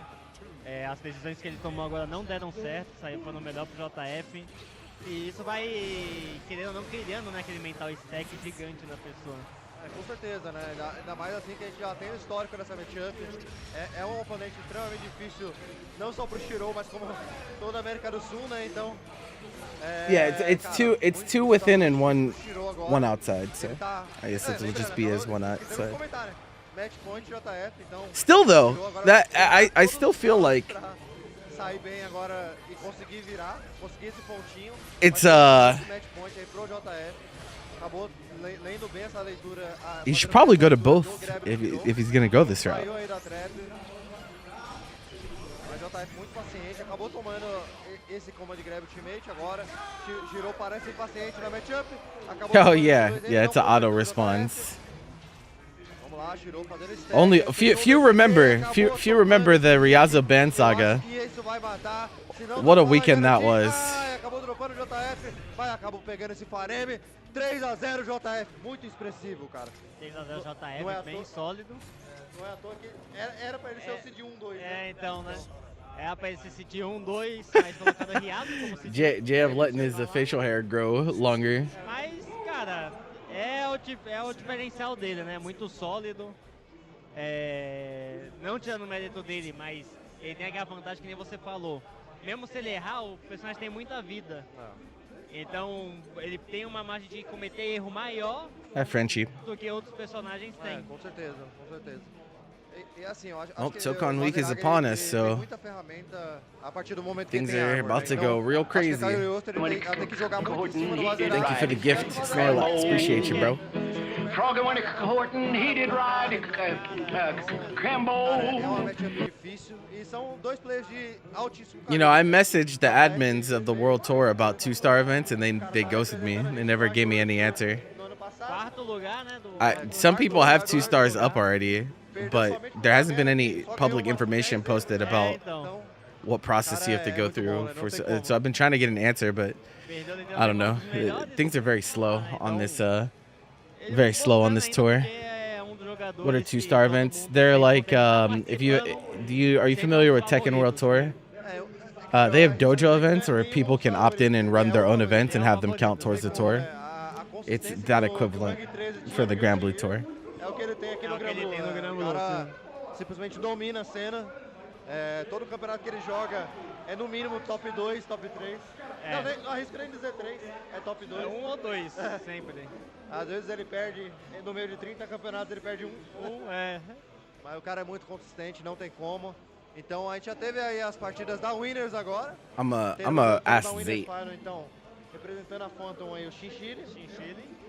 As decisões que ele tomou agora não deram certo, foram melhor pro JF. E isso vai, querendo ou não, criando, né, aquele mental stack gigante da pessoa. Com certeza, né? Ainda mais assim que a gente já tem o histórico dessa matchup. É um oponente extremamente difícil, não só pro Shiro, mas como toda a América do Sul, né? Então. Yeah, it's cara, it's muito two within difícil and one pro Shiro agora. one outside. So Ele tá- I guess it'll lembrando, just be as one temos que outside. comentar, né? Match point JF, então. Still though, Shiro agora that tem I todo still feel mundo like pra sair bem agora e conseguir virar, conseguir esse pontinho. It's, Mas esse match point aí pro JF. Acabou lendo bem essa leitura. he should fazendo probably go to leitura do both grab do if Shiro. if he's gonna go this route. Saiu aí da trap. Mas JF muito paciente, acabou tomando esse combo de grab ultimate agora. Girou, parece impaciente na matchup. Acabou Oh tomando yeah, os dois dele, yeah, não it's an conseguiu auto o response. Vamos lá, girou fazendo stack. Only Tentou few defender, remember acabou few remember the tomando. Ryaza ban Eu acho saga. que isso vai matar. Se não What a dropar, vai weekend that garantir. was. Ai, acabou dropando o JF. Vai, acabou pegando esse fareme. 3-0 JF, muito expressivo, cara. 6x0 JF, Não é à bem toa. sólido. Não é à toa que era pra ele ser o Cid 1-2, né? Então, né? Pra ele se sentir 1-2, mas colocado riado como se JF letting his facial hair grow longer. Mas, cara, é o diferencial dele, né? Muito sólido. Não tirando o mérito dele, mas ele tem aquela vantagem que nem você falou. Mesmo se ele errar, o personagem tem muita vida. Então, ele tem uma margem de cometer erro maior Frenchie. do que outros personagens têm. Com certeza, com certeza. E assim, eu acho Oh, que Tokon o Week is Azerag, upon ele us, tem so muita ferramenta a partir do momento que ele things tem are armor, about né? to go real Acho que o crazy. Khalil vai ter que jogar muito em cima do Azerag. Thank you for the gift, Snorlax. Appreciate you, bro. Froggy went to Horton, he did ride Crambo. É uma matchup difícil e são dois players de altíssimo You know, I messaged the admins of the World Tour about 2-star events, and they ghosted me. They never gave me any answer. No ano passado, Quarto lugar, né? Some people have 2 stars up already, but there hasn't been any public information posted about Então, what process you have to go through. So I've been trying to get an answer, but perdeu ele I don't know. Things are very slow on this. Very slow on this tour. What are 2-star events? They're like if you are you familiar with Tekken World Tour? They have dojo events where people can opt in and run their own events and have them count towards the tour. It's that equivalent for the Grand Blue Tour. É o que ele tem aqui no Gran Blue. O cara simplesmente domina a cena. Todo campeonato que ele joga é no mínimo top 2, top 3. Não arrisco nem dizer 3, é top 2. 1 ou 2, sempre. Às vezes ele perde, no meio de 30 campeonatos ele perde um. Mas o cara é muito consistente, não tem como. Então a gente já teve aí as partidas da Winners agora. I'm a ask Zate. Então, representando a Phantom aí o Shinshiri.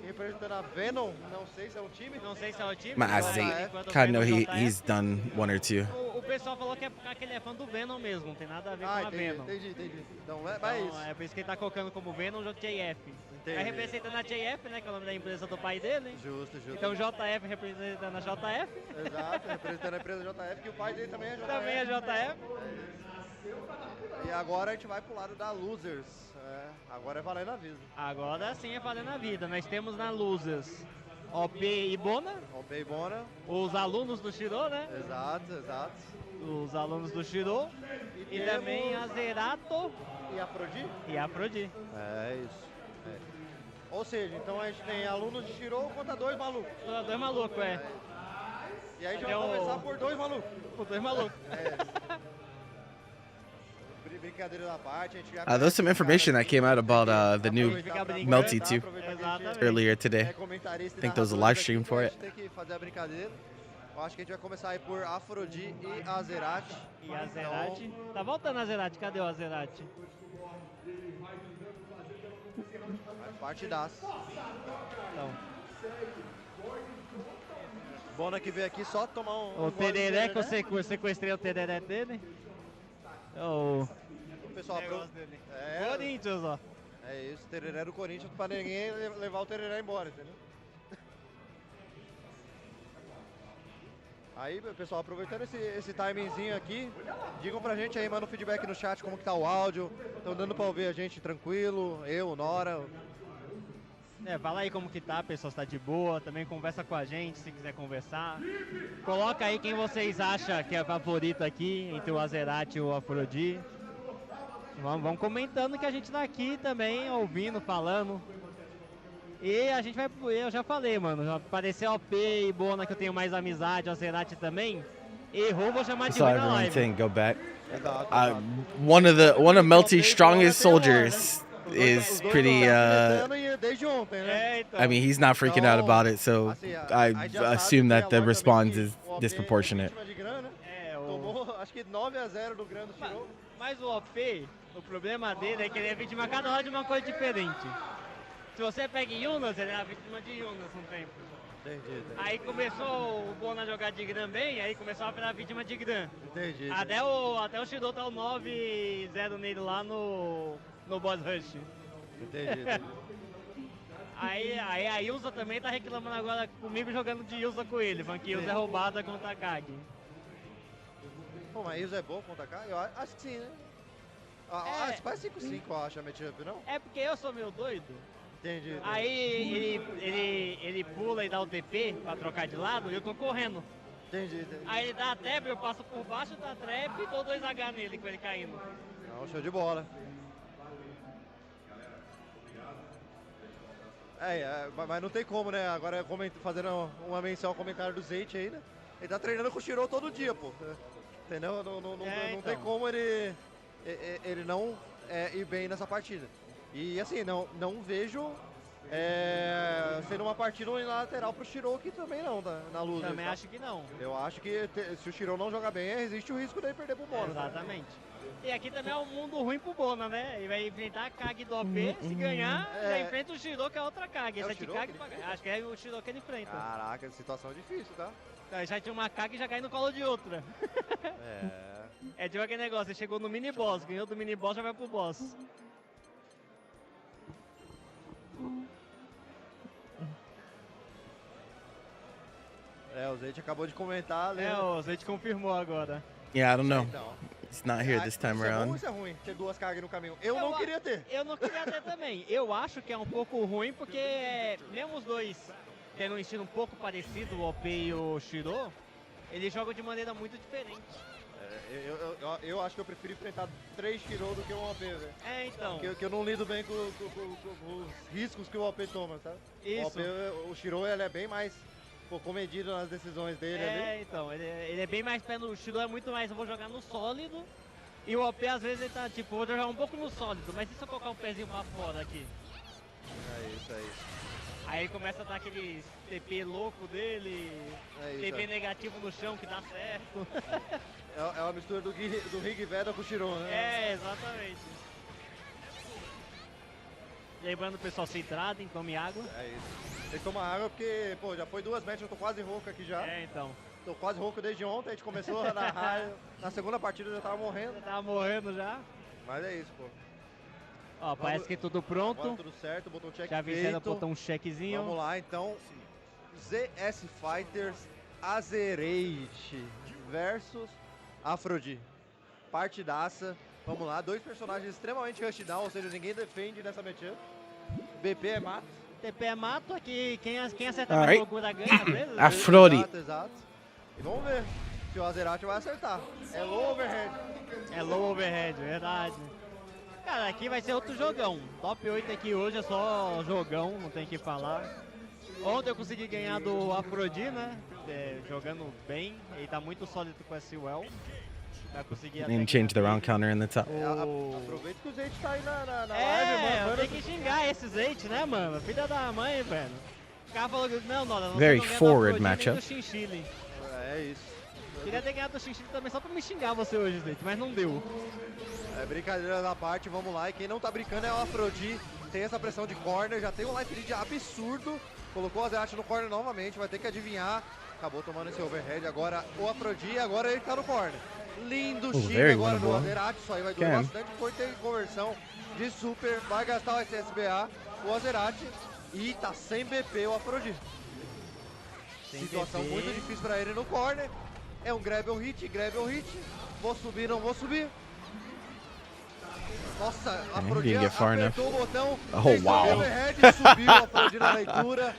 E representando a Venom, não sei se é um time. Não sei se é o time. I'm a ask Zate. God, no, he's done 1 or 2. O pessoal falou que é porque ele é fã do Venom mesmo, não tem nada a ver com a Venom. Entendi. Então é isso. É por isso que ele tá colocando como Venom o JF. Aí representando a JF, né, que é o nome da empresa do pai dele. Justo. Então JF representando a JF. Exato, representando a empresa JF, que o pai dele também é JF. Também é JF. E agora a gente vai pro lado da Losers. Agora é valendo a vida. Agora sim é valendo a vida. Nós temos na Losers OP e Bona. OP e Bona. Os alunos do Shiro, né? Exato. Os alunos do Shiro. E também a Zerato. E a Prodi. É isso. Ou seja, então a gente tem alunos de Shiro contra 2 malucos. 2 malucos, E aí a gente vai começar por 2 malucos. Por 2 malucos. Brincadeira da parte, a gente já There's some information that came out about the new Melty too earlier today. I think there was a live stream for it. Tem que fazer a brincadeira. Eu acho que a gente vai começar aí por Afrodi e Azerati. Tá voltando a Azerati, cadê o Azerati? Partidaço. Então. Bona que veio aqui só tomar um. O Tereré, que eu sequestrei o Tereré dele. O pessoal dele. Corinthians, ó. É isso, Tereré do Corinthians pra ninguém levar o Tereré embora, entendeu? Aí, pessoal, aproveitando esse timingzinho aqui, digam pra gente aí, manda um feedback no chat como que tá o áudio. Estão dando pra ouvir a gente tranquilo, eu, Nora. Fala aí como que tá, pessoal, se tá de boa, também conversa com a gente, se quiser conversar. Coloca aí quem vocês acham que é favorito aqui, entre o Azerati e o Afrodi. Vamos comentando que a gente tá aqui também, ouvindo, falando. E a gente vai, eu já falei, mano, apareceu OP e Bona, que eu tenho mais amizade, o Azerati também. Errou, vou chamar de Saw ruim na everyone live. saying go back. One of Melty's strongest soldiers is pretty Desde ontem, né? I mean, he's not freaking out about it, so I assume that the response is disproportionate. Tomou, acho que 9-0 do Grande Shiro. Mas o OP, o problema dele é que ele é vítima cada hora de uma coisa diferente. Se você pega Yunas, ele era vítima de Yunas um tempo. Entendi. Aí começou o Bona a jogar de Gran bem, aí começou a virar vítima de Gran. Entendi. Até o Shiro tá o 9-0 nele lá no Boss Rush. Entendi. Aí a Ilza também tá reclamando agora comigo jogando de Ilza com ele, falando que Ilza é roubada com o Takagi. Pô, mas Ilza é bom com o Takagi? Eu acho que sim, né? Quase 5-5 eu acho a matchup, não? É porque eu sou meio doido. Entendi. Aí ele pula e dá o TP pra trocar de lado e eu tô correndo. Entendi. Aí ele dá a trap, eu passo por baixo da trap e dou 2H nele com ele caindo. Não, show de bola. Mas não tem como, né? Agora fazendo uma menção ao comentário do Zate aí, né? Ele tá treinando com o Shiro todo dia, pô. Entendeu? Não tem então. como ele não ir bem nessa partida. E assim, não vejo sendo uma partida unilateral pro Shiro aqui também não, na luta. Também acho que não. Eu acho que se o Shiro não jogar bem, existe o risco dele perder pro Bona. Exatamente. E aqui também é um mundo ruim pro Bona, né? Ele vai enfrentar a Kag do OP, se ganhar, já enfrenta o Shiro, que é outra Kag. É o Esse aqui Shiro Kag, que acho que é o Shiro que ele enfrenta. Caraca, situação difícil, tá? Então, já tinha uma Kag e já cai no colo de outra. É tipo aquele negócio, você chegou no mini boss, ganhou do mini boss, já vai pro boss. O Zete acabou de comentar. O Zete confirmou agora. Yeah, I don't know. Então, It's not here this time isso é bom ou around. isso é ruim? Ter duas cargas no caminho. Eu não queria ter. Eu não queria ter também. Eu acho que é um pouco ruim, porque mesmo os dois tendo um estilo um pouco parecido, o OP e o Shiro, eles jogam de maneira muito diferente. Eu acho que eu prefiro enfrentar 3 Shiro do que um OP, velho. Então. Que eu não lido bem com os riscos que o OP toma, sabe? Isso. O Shiro ele é bem mais comedido nas decisões dele ali. Então, ele é bem mais pé no Shiro, é muito mais, eu vou jogar no sólido. E o OP às vezes ele tá tipo, vou jogar um pouco no sólido, mas e se eu colocar um pezinho pra fora aqui? É isso aí. Aí ele começa a dar aquele TP louco dele, TP negativo no chão que dá certo. É uma mistura do Rig Veda com o Shiro, né? Exatamente. Lembrando o pessoal, se hidratem, tome água. É isso. Tem que tomar água porque, pô, já foi 2 matches, eu tô quase rouco aqui já. Então. Tô quase rouco desde ontem, a gente começou a narrar, na segunda partida eu já tava morrendo. Já tava morrendo já. Mas é isso, pô. Ó, parece que tudo pronto. Agora tudo certo, botou um check Já feito. Vicena botou um checkzinho. Vamos lá, então. ZS Fighters Azerate versus Afrodi. Partidaça. Vamos lá, 2 personagens extremamente rushdown, ou seja, ninguém defende nessa matchup. BP é mato. TP é mato, aqui quem acertar mais loucura ganha, beleza? Afrodi. Exato. E vamos ver se o Azerate vai acertar. É low overhead. É low overhead, verdade. Cara, aqui vai ser outro jogão. Top 8 aqui hoje é só jogão, não tem o que falar. Ontem eu consegui ganhar do Afrodi, né? Jogando bem, ele tá muito sólido com esse well. Vai conseguir até And change the round counter in the top. Aproveita que o Zete tá aí na live, mano. Eu tenho que xingar esse Zete, né, mano? Filha da mãe, velho. O cara falou que não, não Very não forward do matchup. Chinchille. É isso. Queria ter ganhado do Chinchille também só pra me xingar você hoje, Zete, mas não deu. É brincadeira da parte, vamos lá. E quem não tá brincando é o Afrodi. Tem essa pressão de corner, já tem um life lead absurdo. Colocou o Azerate no corner novamente, vai ter que adivinhar. Acabou tomando esse overhead, agora o Afrodi, agora ele tá no corner. Lindo Chile agora do Azerate, isso aí vai durar bastante, foi ter conversão de super, vai gastar o SSBA, o Azerate, e tá sem BP o Afrodi. Situação BP. muito difícil pra ele no corner, é um grab hit, vou subir, não vou subir. Nossa, a Afrodi apertou o botão, fez o overhead, subiu a Afrodi na leitura.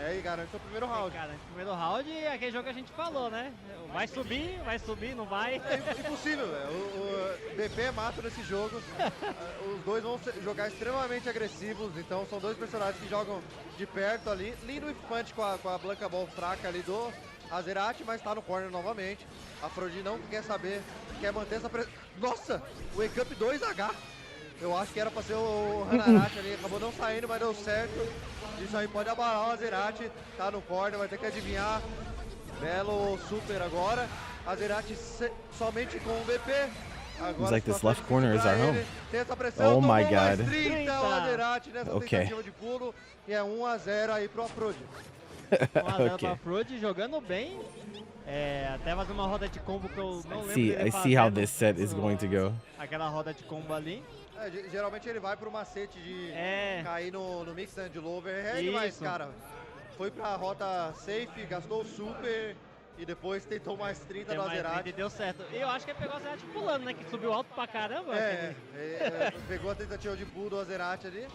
E garante o primeiro round. Garante o primeiro round e aquele jogo que a gente falou, né? Vai subir, não vai. É impossível, velho. O BP é mato nesse jogo. Os dois vão jogar extremamente agressivos, então são 2 personagens que jogam de perto ali. Lindo infante com a Blanca Ball fraca ali do Azerate, mas tá no corner novamente. A Afrodi não quer saber, quer manter essa pressão. Nossa, o E-Cup 2H. Eu acho que era pra ser o Hanarachi ali, acabou não saindo, mas deu certo. Isso aí pode abalar o Azerate, tá no corner, vai ter que adivinhar. Belo super agora. Azerate somente com o BP. Agora It's like this left corner is our home. Tem essa pressão, Oh my mais God. 30 o Azerate nessa tentativa de pulo. E é 1-0 aí pro Afrodi. 1-0 pro Afrodi, jogando bem. Até fazer uma roda de combo que eu não lembro dele I see how this set is going to go. Aquela roda de combo ali. Geralmente ele vai pro macete de cair no mix de low overhead, mas cara, foi pra rota safe, gastou o super e depois tentou mais 30 do Azerate. E deu certo. Eu acho que ele pegou o Azerate pulando, né? Que subiu alto pra caramba. Pegou a tentativa de pulo do Azerate ali.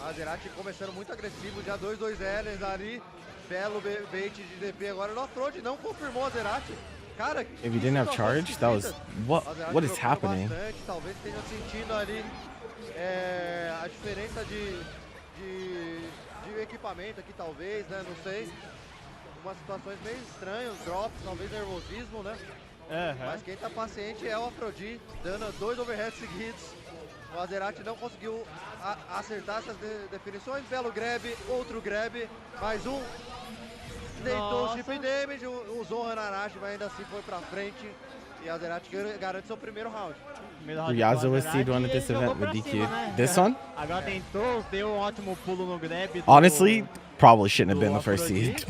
O Azerate começando muito agressivo, já 2-2Ls ali. Belo bait de DP agora no Afrodi, não confirmou o Azerate. Cara, If you didn't have charge, that was what is happening? Talvez esteja sentindo ali a diferença de equipamento aqui, talvez, né? Não sei. algumas situações meio estranhas, drops, talvez nervosismo, né? Mas quem tá paciente é o Afrodite, dando 2 overheads seguidos. O Azerati não conseguiu acertar essas definições. Belo grab, outro grab, mais um. Deitou o chip damage, usou o Hanarashi, mas ainda assim foi pra frente. E o Azerati garante seu primeiro round. Ryazo was seed 1 at this event with DQ. Né? This one? Agora tentou, deu um ótimo pulo no grab. Honestly, probably shouldn't have been the first seed.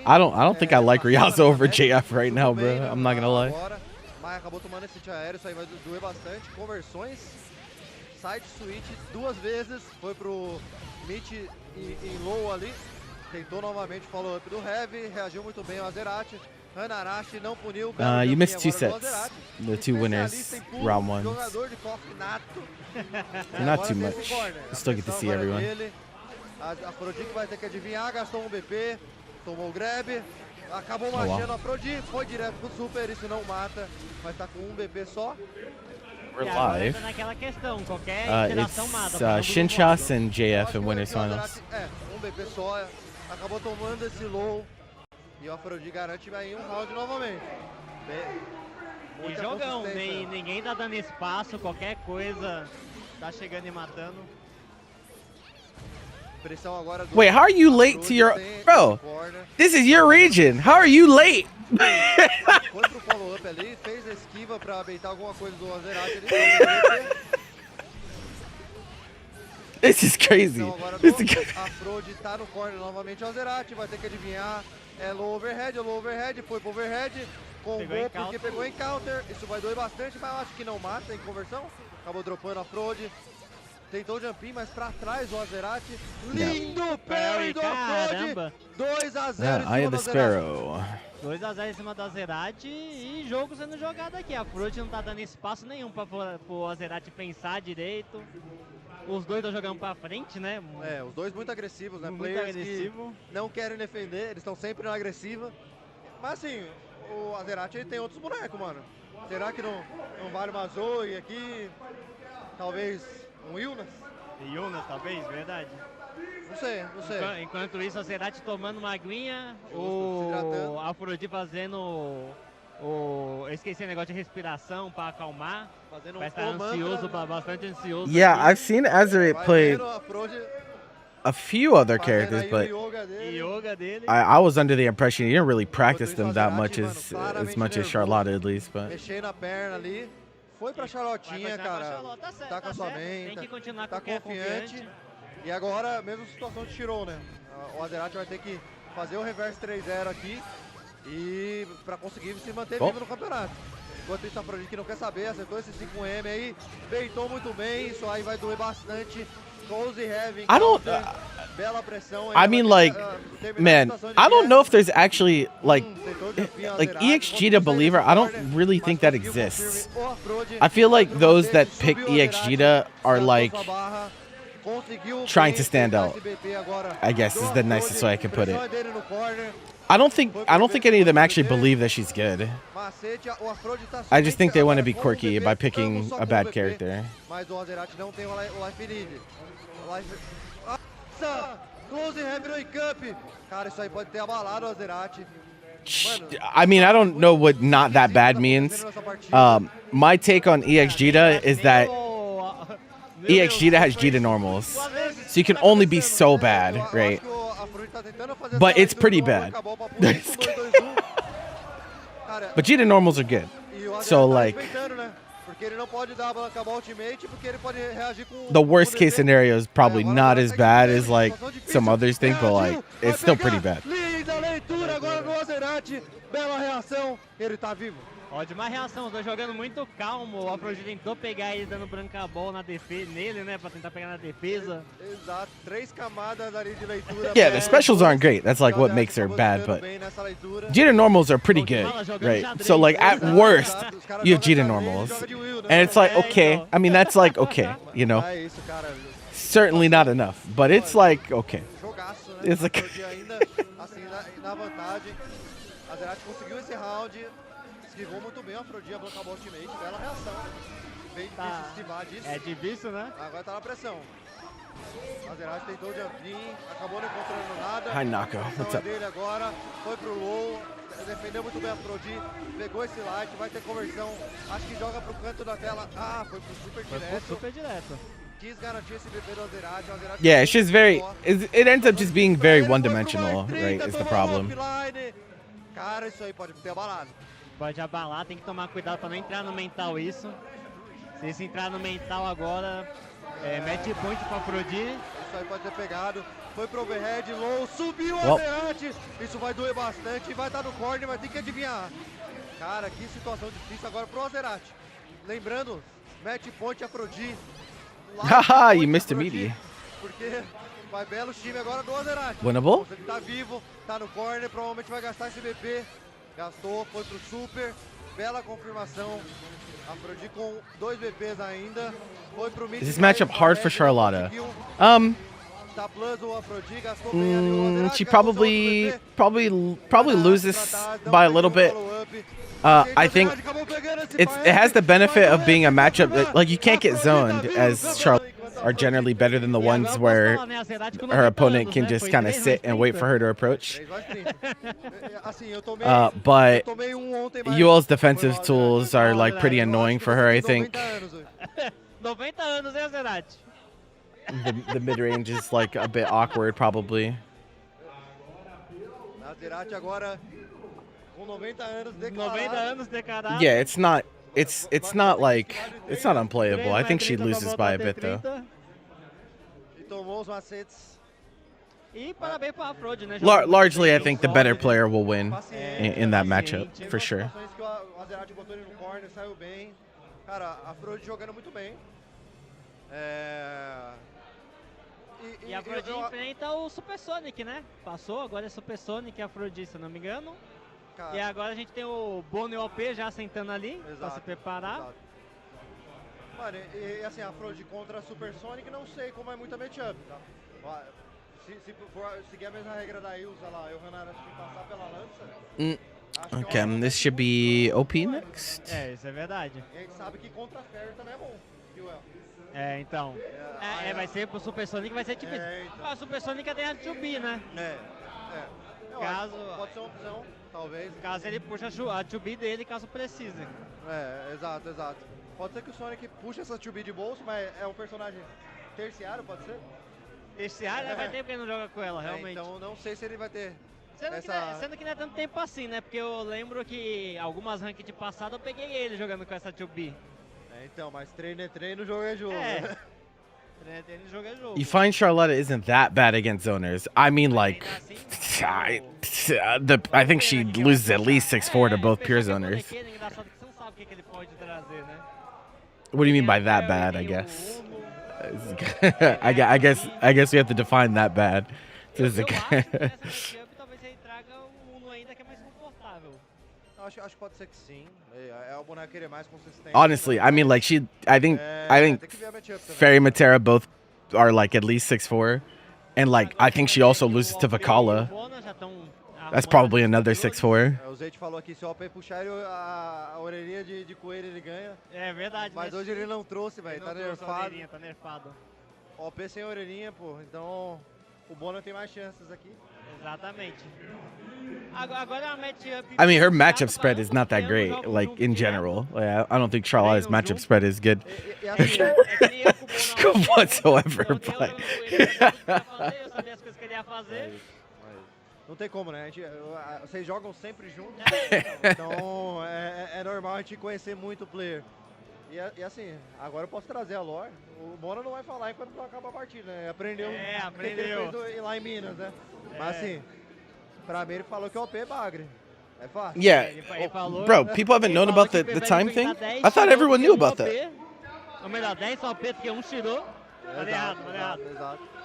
I don't think I like Ryazo over JF right now, bro. I'm not gonna lie. Mas acabou tomando esse hit aéreo, isso aí vai doer bastante. Conversões, side switch 2 vezes, foi pro mid e low ali. Tentou novamente follow up do Heavy, reagiu muito bem o Azerati. Hanarashi não puniu. You missed 2 sets. The 2 winners, round 1. Jogador de coffee nato. Not too much. Still get to see everyone. A Afrodite vai ter que adivinhar, gastou um BP, tomou o grab, acabou machando a Afrodite, foi direto pro super, isso não mata, mas tá com um BP só. We're live. Naquela questão, qualquer interação mata. It's Shinchas and JF in winners finals. Um BP só, acabou tomando esse low. E o Afrodite garante vai em um round novamente. E jogão, ninguém tá dando espaço, qualquer coisa tá chegando e matando. Pressão agora do Wait, how are you late to your... Bro, this is your region. How are you late? Foi pro follow-up ali, fez a esquiva pra beitar alguma coisa do Azerati ali. This is crazy. Então agora a Frode tá no corner novamente, o Azerati vai ter que adivinhar. É low overhead, foi pro overhead, combou porque pegou em counter, isso vai doer bastante, mas eu acho que não mata em conversão. Acabou dropando a Frode, tentou o jump in, mas pra trás o Azerati. Lindo parry do Frode, 2-0 I am the Sparrow. 2-0 em cima do Azerati e jogo sendo jogado aqui. A Frode não tá dando espaço nenhum pro Azerati pensar direito. Os dois estão jogando pra frente, né? Os dois muito agressivos, né? Muito Players agressivo. que não querem defender, eles estão sempre na agressiva. Mas assim, o Azerati ele tem outros bonecos, mano. Será que não vale uma Zoe aqui? Talvez um Ilnas? Ilnas, talvez, verdade. Não sei. Enquanto isso, o Azerati tomando uma aguinha, o Afrodite fazendo eu esqueci o negócio de respiração pra acalmar. Vai estar ansioso, bastante ansioso. Yeah, I've seen Azerate play a few other characters, but I was under the impression he didn't really practice them that much as much as Charlotte at least. But mexendo a perna ali, foi pra Charlotinha, cara. Tá com a sua mente, tá confiante. E agora, mesma situação de Shiro, né? O Azerati vai ter que fazer o reverse 3-0 aqui. E pra conseguir se manter vivo no campeonato. Enquanto isso, a Afrodite que não quer saber, acertou esse 5M aí, beitou muito bem, isso aí vai doer bastante. Close heavy. Bela pressão. I mean, like, man, I don't know if there's actually like EXG to Believer. I don't really think that exists. I feel like those that pick EXG to are like trying to stand out, I guess is the nicest way I can put it. I don't think any of them actually believe that she's good. I just think they want to be quirky by picking a bad character. I mean, I don't know what not that bad means. My take on EXGita is that EXGita has Gita normals. So you can only be so bad, right? But it's pretty bad. But Gita normals are good. So like, the worst case scenario is probably not as bad as like some others think, but like, it's still pretty bad. Ótima reação, os dois jogando muito calmo. O Afrodite tentou pegar ele dando branca ball na defesa nele, né? Pra tentar pegar na defesa. Exato, 3 camadas ali de leitura. Yeah, the specials aren't great. That's like what makes her bad, but Gita normals are pretty good, right? So like at worst, you have Gita normals. And it's like, okay. I mean, that's like, okay, you know? Certainly not enough, but it's like, okay. It's like... Esquivou muito bem a Afrodite, acabou o ultimate, bela reação. Bem difícil esquivar disso. É difícil, né? Agora tá na pressão. Azerati tentou o jumping, acabou não encontrando nada. Hi, Nako. A What's ação é up? dele agora, foi pro low, defendeu muito bem a Prodi, pegou esse light, vai ter conversão. Acho que joga pro canto da tela. Ah, foi pro super Foi direto. super direto. Quis garantir esse BP do Azerati. O Azerati Yeah, it's foi just very. só. It ends up just being very Ele foi pro one-dimensional, mais right? 30, Is the tomou problem. offline. Cara, isso aí pode ter abalado. Pode abalar, tem que tomar cuidado pra não entrar no mental isso. Se isso entrar no mental agora, match point pra Prodi. Isso aí pode ter pegado. Foi pro overhead, low, subiu o Well. Azerati. Isso vai doer bastante. Vai estar no corner, vai ter que adivinhar. Cara, que situação difícil agora pro Azerati. Lembrando, match point a Prodi. Haha, you missed a meaty. Porque vai belo time agora do Azerati. Winnable? Ele tá vivo, tá no corner, provavelmente vai gastar esse BP. Gastou, foi pro super. Bela confirmação. A Prodi com 2 BPs ainda. Foi pro mid. Is this matchup hard for Charlotta? Tá plus o Afrodi, gastou bem ali o Azerati, She gastou só outro probably BP. loses Pra trás, não by a pegou little o bit. follow-up. I think Acabou pegando esse it has the benefit of being a matchup that, like, you can't get zoned, as Charlotte are generally better than the ones where her opponent can just kind of sit and wait for her to approach. 3/30. Assim, eu tomei, But eu tomei ontem, mas Yuel's defensive foi mal, tools are like pretty annoying for her, I think. 90 anos hoje. 90 anos, hein, Azerati? The mid range is like a bit awkward, probably. Azerati agora com 90 anos 90 anos declarado. Yeah, it's not like it's not unplayable. I think she loses by a bit though. E tomou os macetes. E parabéns pra Afrodi, né? Largely, I think the better player will win in that matchup for sure. Ações que o Azerati botou ele no corner, saiu bem. Cara, a Frode jogando muito bem. E a Afrodi enfrenta o Supersonic, né? Passou, agora é Supersonic e a Afrodi, se eu não me engano. Cara, E agora a gente tem o Bono e o OP já sentando ali, pra exato, se preparar. exato. Mano, e assim, a Frode contra a Supersonic, não sei como é muita matchup, tá? Se for seguir a mesma regra da Ilza lá, e o Hanarashi passar pela lança... Okay, this should be OP next. É, isso é verdade. E a gente sabe que contra a Ferry também é bom, viu, El? É, então. Vai ser pro Supersonic, vai ser difícil. Então. A Supersonic tem a 2B, né? Eu Caso- acho que pode ser uma opção, talvez. Caso ele puxe a 2B dele, caso precise. Exato, exato. Pode ser que o Sonic puxe essa 2B de bolso, mas é um personagem terciário, pode ser? Esse área vai ter porque ele não joga com ela, realmente. Então não sei se ele vai ter Sendo que não é tanto tempo assim, né? Porque eu lembro que algumas ranked passadas eu peguei ele jogando com essa 2B. Então, mas treino é treino, jogo é jogo. Ele joga jogo. You find Charlotta isn't that bad against zoners. I mean, like, I think she loses at least 6-4 to both pure zoners. É engraçado que você não sabe o que ele pode trazer, né? What do you mean by that bad? I guess. I guess we have to define that bad. Eu acho que nessa matchup talvez ele traga um Uno ainda que é mais confortável. Acho que pode ser que sim. É o boneco que ele é mais consistente. Honestly, I mean, like, I think tem que ver a matchup também. Fairy and Matera both are like at least 6-4, and like I think she also loses to Vakala. That's probably another 6-4. O Zete falou aqui, se o OP puxar ele, a orelhinha de coelho ele ganha. É verdade, Mas né? hoje ele não trouxe, velho. Tá nerfado. Tá nerfado. OP sem orelhinha, pô. Então o Bono tem mais chances aqui. Exatamente. Agora a matchup. I mean, her matchup spread is not that great, like in general. Like, I don't think Charlotta's matchup spread is good E assim, whatsoever. But Eu sabia as coisas que ele ia fazer. não tem como, né? Vocês jogam sempre juntos, então é normal a gente conhecer muito o player. E assim, agora eu posso trazer a lore. O Bono não vai falar enquanto não acaba a partida, né? Aprendeu. o que ele fez lá em Minas, né? Mas assim, pra mim ele falou que o OP é bagre. É fácil. yeah, bro, people haven't known about the time thing. I thought everyone knew about that. Ou melhor, 10 OP porque um tirou. Tá errado. Exato.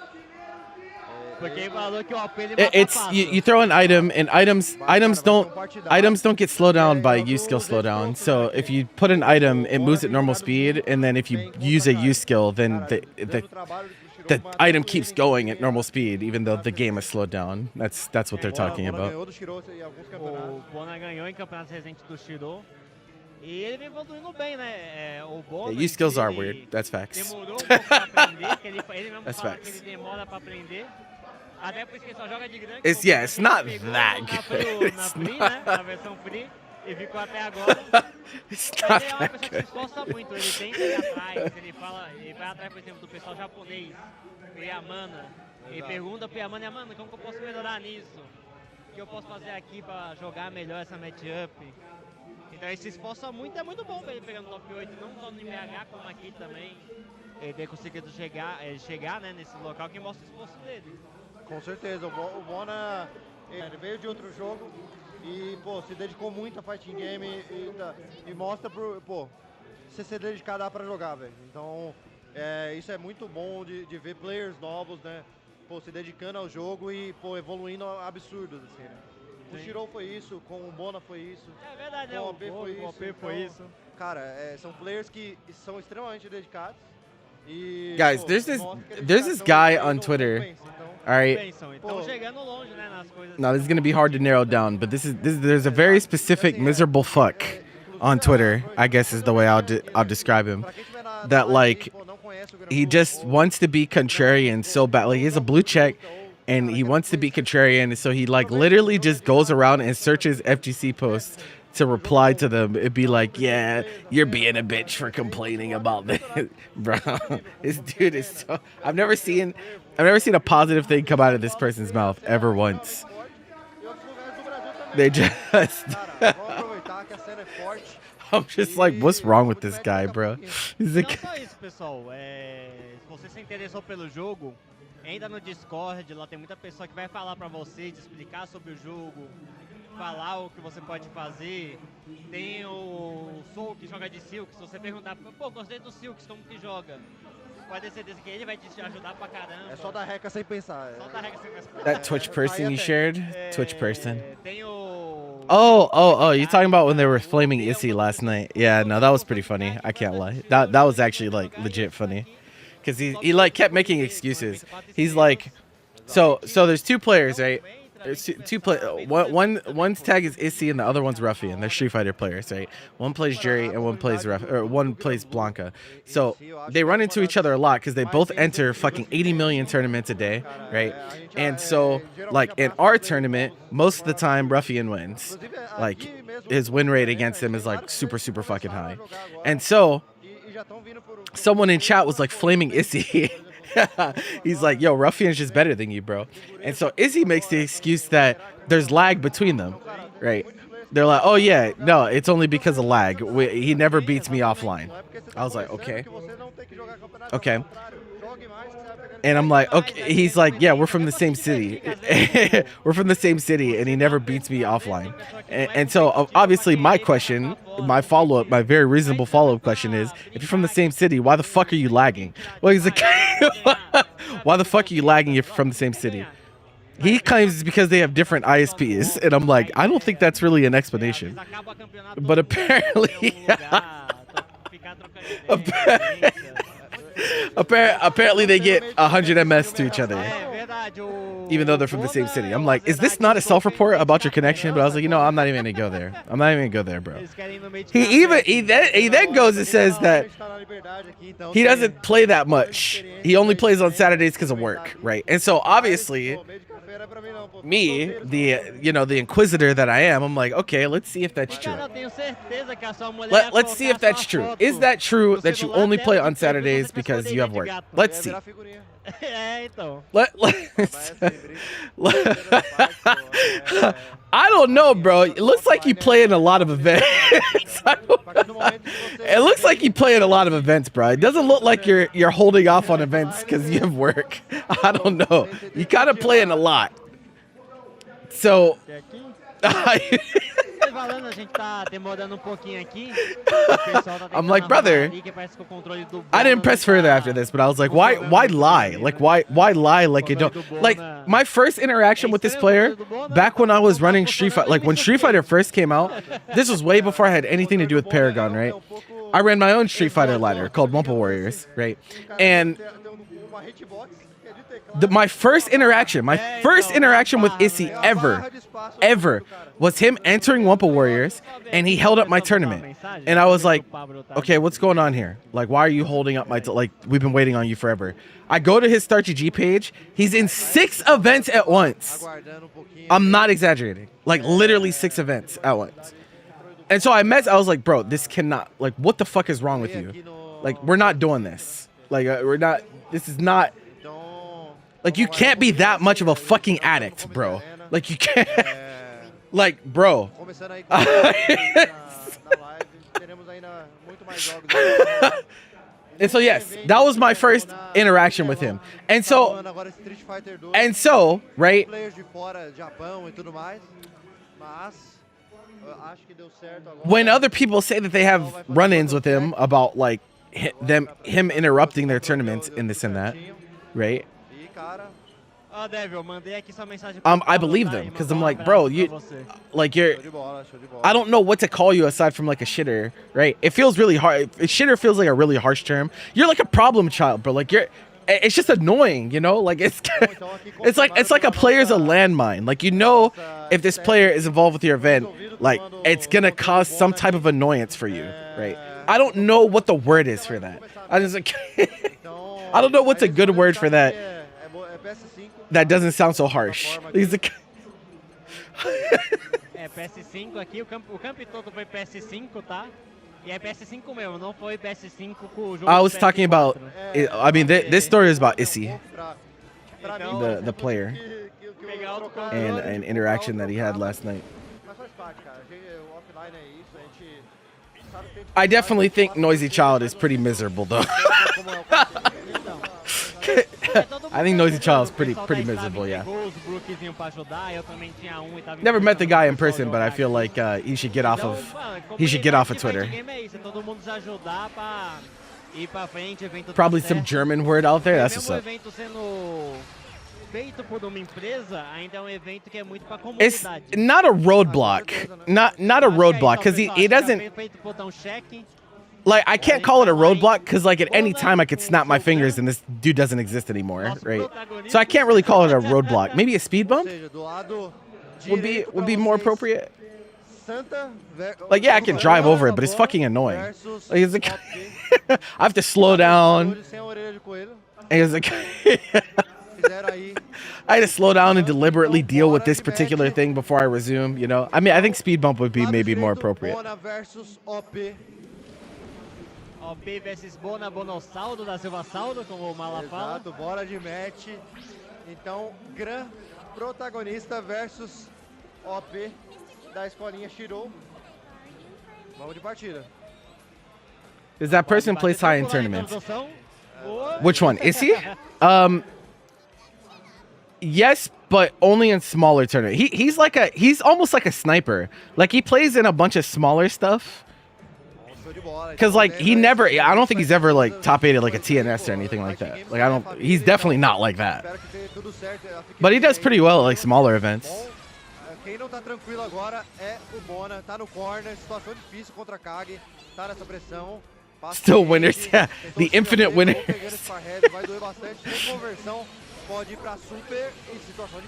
Porque ele falou que o OP ele mata It's fácil. you throw an item, and items don't get slowed down by use skill slowdown. So if you put an item, it moves at normal speed, and then if you use a use skill, then the item keeps going at normal speed, even though the game is slowed down. That's what they're talking about. Ganhou do Shiro em alguns campeonatos. O Bona ganhou em campeonatos recentes do Shiro. E ele vem evoluindo bem, né? O Bona, Yeah, you skills are ele weird. That's facts. demorou pouco pra aprender, que ele mesmo That's fala que facts. ele demora pra aprender. Até porque ele só joga de grande. It's yeah, it's not that Na good. free, né? Na versão free. E ficou até agora. It's Mas not ele é uma that pessoa que se good. esforça muito. Ele tenta ir atrás. Ele vai atrás, por exemplo, do pessoal japonês, o Yamana. E pergunta pro Yamana, Yamana, como que eu posso melhorar nisso? O que eu posso fazer aqui pra jogar melhor essa matchup? Então ele se esforça muito, é muito bom ver ele pegando top 8, não só no IBH, como aqui também. Ele ter conseguido chegar né, nesse local que mostra o esforço dele. Com certeza, o Bona, ele veio de outro jogo e, pô, se dedicou muito a fighting game e mostra pro, pô, você ser dedicado pra jogar, velho. Então, isso é muito bom de ver players novos, né, pô, se dedicando ao jogo e, pô, evoluindo absurdos, assim, né. Com o Shiro foi isso, com o Bona foi isso. É verdade, com né? o AP foi isso. O AP foi então, isso. Cara, são players que são extremamente dedicados. E, Guys, pô, there's this mostra que a guy dedicação on não Twitter. compensa, então. All right. Pensam, então chegando longe, né, nas coisas. Now this is gonna be hard to narrow down, but there's a very specific miserable fuck on Twitter. I guess is the way I'll describe him. That like he just wants to be contrarian so bad. Like he has a blue check, and he wants to be contrarian, so he like literally just goes around and searches FGC posts to reply to them. It'd be like, yeah, you're being a bitch for complaining about this, bro. This dude is so. I've never seen a positive thing come out of this person's mouth ever once. They just. I'm just like, what's wrong with this guy, bro? He's Não like, só isso, pessoal. Se você se interessou pelo jogo, entra no Discord, lá tem muita pessoa que vai falar pra você, te explicar sobre o jogo, falar o que você pode fazer. Tem o Soul que joga de Silks, se você perguntar, pô, gostei do Silks, como que joga? Pode ter certeza que ele vai te ajudar pra caramba. É só dar reca sem pensar. Só dar regra sem pensar. that Twitch person you shared? Twitch person. Tem o... Oh, you're talking about when they were flaming Issy last night. Yeah, no, that was pretty funny. I can't lie. That was actually like legit funny. Cause he like kept making excuses. He's like, so there's two players, right? There's two one's tag is Issy and the other one's Ruffian. They're Street Fighter players, right? One plays Jerry and one plays one plays Blanca. So they run into each other a lot because they both enter fucking 80 million tournaments a day, right? And so like in our tournament, most of the time Ruffian wins. Like his win rate against him is like super fucking high. And so someone in chat was like flaming Issy. He's like, yo, Ruffian's just better than you, bro. And so Izzy makes the excuse that there's lag between them, right? They're like, oh yeah, no, it's only because of lag. He never beats me offline. I was like, okay. And I'm like, okay. He's like, yeah, we're from the same city. We're from the same city, and he never beats me offline. And so obviously my question, my follow-up, my very reasonable follow-up question is, if you're from the same city, why the fuck are you lagging? Well, he's like, why the fuck are you lagging if you're from the same city? He claims it's because they have different ISPs, and I'm like, I don't think that's really an explanation. But apparently, apparently they get 100 MS to each other, even though they're from the same city. I'm like, is this not a self-report about your connection? But I was like, you know, I'm not even gonna go there. I'm not even gonna go there, bro. He then goes and says that he doesn't play that much. He only plays on Saturdays because of work, right? And so obviously, me, the inquisitor that I am, I'm like, okay, let's see if that's true. Let's see if that's true. Is that true that you only play on Saturdays because you have work? Let's see. I don't know, bro. It looks like you play in a lot of events. It looks like you play in a lot of events, bro. It doesn't look like you're holding off on events because you have work. I don't know. You kind of play in a lot. So I'm like, brother, I didn't press further after this, but I was like, why lie? Like, why lie? Like, you don't like my first interaction with this player back when I was running Street Fighter, like when Street Fighter first came out. This was way before I had anything to do with Paragon, right? I ran my own Street Fighter ladder called Wumpa Warriors, right? And my first interaction with Issy ever was him entering Wumpa Warriors, and he held up my tournament, and I was like, okay, what's going on here? Like, why are you holding up my like? We've been waiting on you forever. I go to his Start GG page. He's in 6 events at once. I'm not exaggerating. Like literally 6 events at once. And so I was like, bro, this cannot. Like, what the fuck is wrong with you? Like, we're not doing this. Like, we're not. This is not. Like, you can't be that much of a fucking addict, bro. Like, you can't. Like, bro. And so, yes, that was my first interaction with him. And so, right? When other people say that they have run-ins with him about, like, him interrupting their tournaments and this and that, right? I believe them because I'm like, bro, you're. I don't know what to call you aside from like a shitter, right? It feels really hard. Shitter feels like a really harsh term. You're like a problem child, bro. Like it's just annoying, you know? Like it's like a player's a landmine. Like, you know, if this player is involved with your event, like it's gonna cause some type of annoyance for you, right? I don't know what the word is for that. I don't know what's a good word for that. That doesn't sound so harsh. He's like PS5 aqui, o campo todo foi PS5, tá? E é PS5 mesmo, não foi PS5 com o jogo. I was talking about, I mean, this story is about Issy, the player, and an interaction that he had last night. I definitely think Noisy Child is pretty miserable, though. I think Noisy Child's pretty miserable, yeah. Never met the guy in person, but I feel like he should get off of Twitter. Probably some German word out there. That's what's up. It's not a roadblock. Not a roadblock, because he doesn't. Like, I can't call it a roadblock because, like, at any time I could snap my fingers and this dude doesn't exist anymore, right? So I can't really call it a roadblock. Maybe a speed bump would be more appropriate. Like, yeah, I can drive over it, but it's fucking annoying. Like, it's like I have to slow down. And it's like I had to slow down and deliberately deal with this particular thing before I resume. You know, I mean, I think speed bump would be maybe more appropriate. OP versus Bona, Bonossaldo, da Silva Saldo, como o Mala fala. Exato, bora de match. Então, Gran protagonista versus OP da escolinha Shirou. Vamos de partida. Does that person place high in tournaments? Which one? Is he? Yes, but only in smaller tournaments. He's almost like a sniper. Like, he plays in a bunch of smaller stuff. Because, like, I don't think he's ever, like, top 8 at, like, a TNS or anything like that. Like, he's definitely not like that. But he does pretty well at, like, smaller events. Quem não tá tranquilo agora é o Bona, tá no corner, situação difícil contra a Kage, tá nessa pressão. Still winners, yeah. The infinite winners.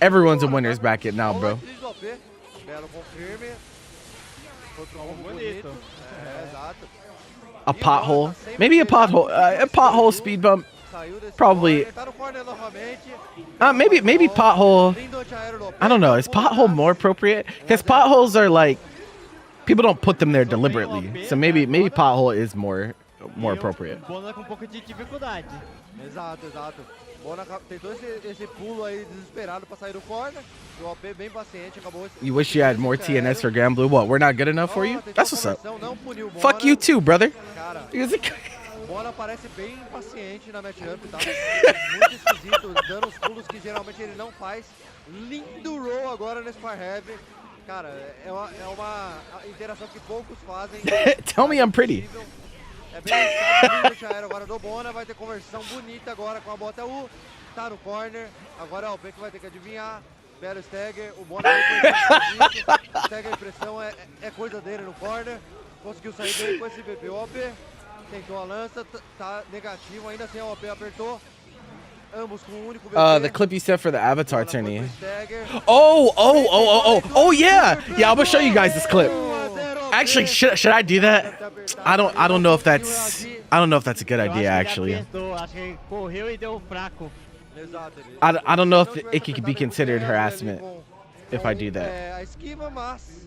Everyone's a winner's bracket now, bro. A pothole, maybe a pothole speed bump, probably. Maybe pothole. I don't know. Is pothole more appropriate? Because potholes are like, people don't put them there deliberately. So maybe pothole is more appropriate. Exato, exato. Bona tentou esse pulo aí desesperado pra sair do corner. O OP bem paciente, acabou. You wish you had more TNS for Gamblu. What? We're not good enough for you? That's what's up. Fuck you too, brother. Bona parece bem paciente na matchup, tá? Muito esquisito, dando os pulos que geralmente ele não faz. Lindo roll agora nesse Fire Heavy. Cara, é uma interação que poucos fazem. Tell me I'm pretty. É bem arriscado, já era agora do Bona, vai ter conversão bonita agora com a bota U, tá no corner, agora é o OP que vai ter que adivinhar, belo Stagger, o Bona vai ter que Stagger pressão é coisa dele no corner, conseguiu sair bem com esse VP, o OP tentou a lança, tá negativo, ainda assim o OP apertou, Ambos com um único BP. The clip you said for the Avatar Bola foi tourney. pro Stagger. Oh yeah. Yeah, I'm gonna show you guys this clip. Actually, should I do that? I don't know if that's a good Eu acho que idea ele actually. apertou, acho que ele correu e deu fraco. Exato, ele- I don't know if Ele não it tivesse could be apertado considered o Stagger ali harassment com- if I do that. A esquiva, mas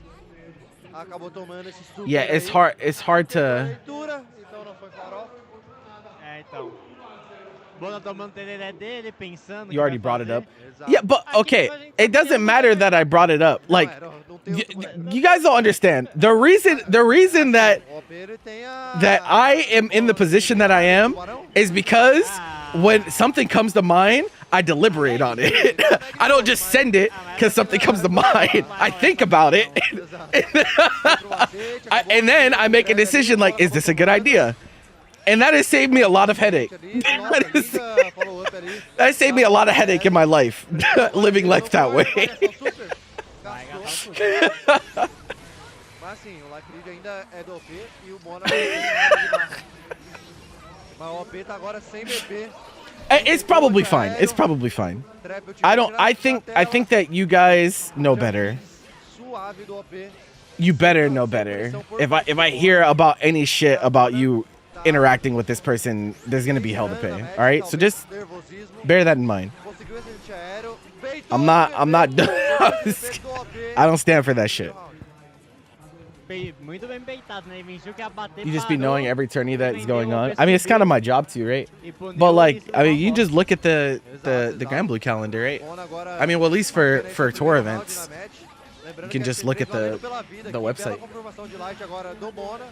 acabou tomando esse super Yeah, it's aí. hard. It's hard to. Leitura, então não foi farofa. É, então. Bona tomando o tereré dele, pensando. You already brought it up. Exato. Yeah, but okay. It doesn't matter that I brought it up. Like, Não tem outro- you guys don't understand. The reason that O OP, ele tem a- that I am in the position that I am is because when something comes to mind, I deliberate on it. I don't just send it because something comes to mind. I think about it, and then I make a decision like, is this a good idea? And that has saved me a lot of headache. Nossa, linda follow-up ali. That has saved me a lot of headache in my life, living life that way. Vai gastar o super. Mas assim, o Lacrid ainda é do OP e o Bona não tem nada de baixo. Mas o OP tá agora sem BP. It's probably fine. It's probably fine. Trap, o time I don't. tirando I think that you guys know better. Suave do OP. You better know better. If I hear about any shit about you interacting with this person, there's gonna be hell to pay. All right, so just Nervosismo. bear that in mind. Conseguiu esse aéreo. Peitou I'm o not BP, done. peitou o OP. I don't stand for that shit. Muito bem beitado, né? Ele fingiu que ia bater, You just be parou, knowing every tourney that's vendeu going o on. OP, I mean, it's kind of subiu my job too, right? e puniu But like, e I mean, you levou a just look at the Exato. Grand Blue calendar, right? Bona agora I mean, well, at least for diferente do tour primeiro round events. na match. Lembrando you can que just é look at valendo the pela vida the aqui, website. bela confirmação de light agora do Bona.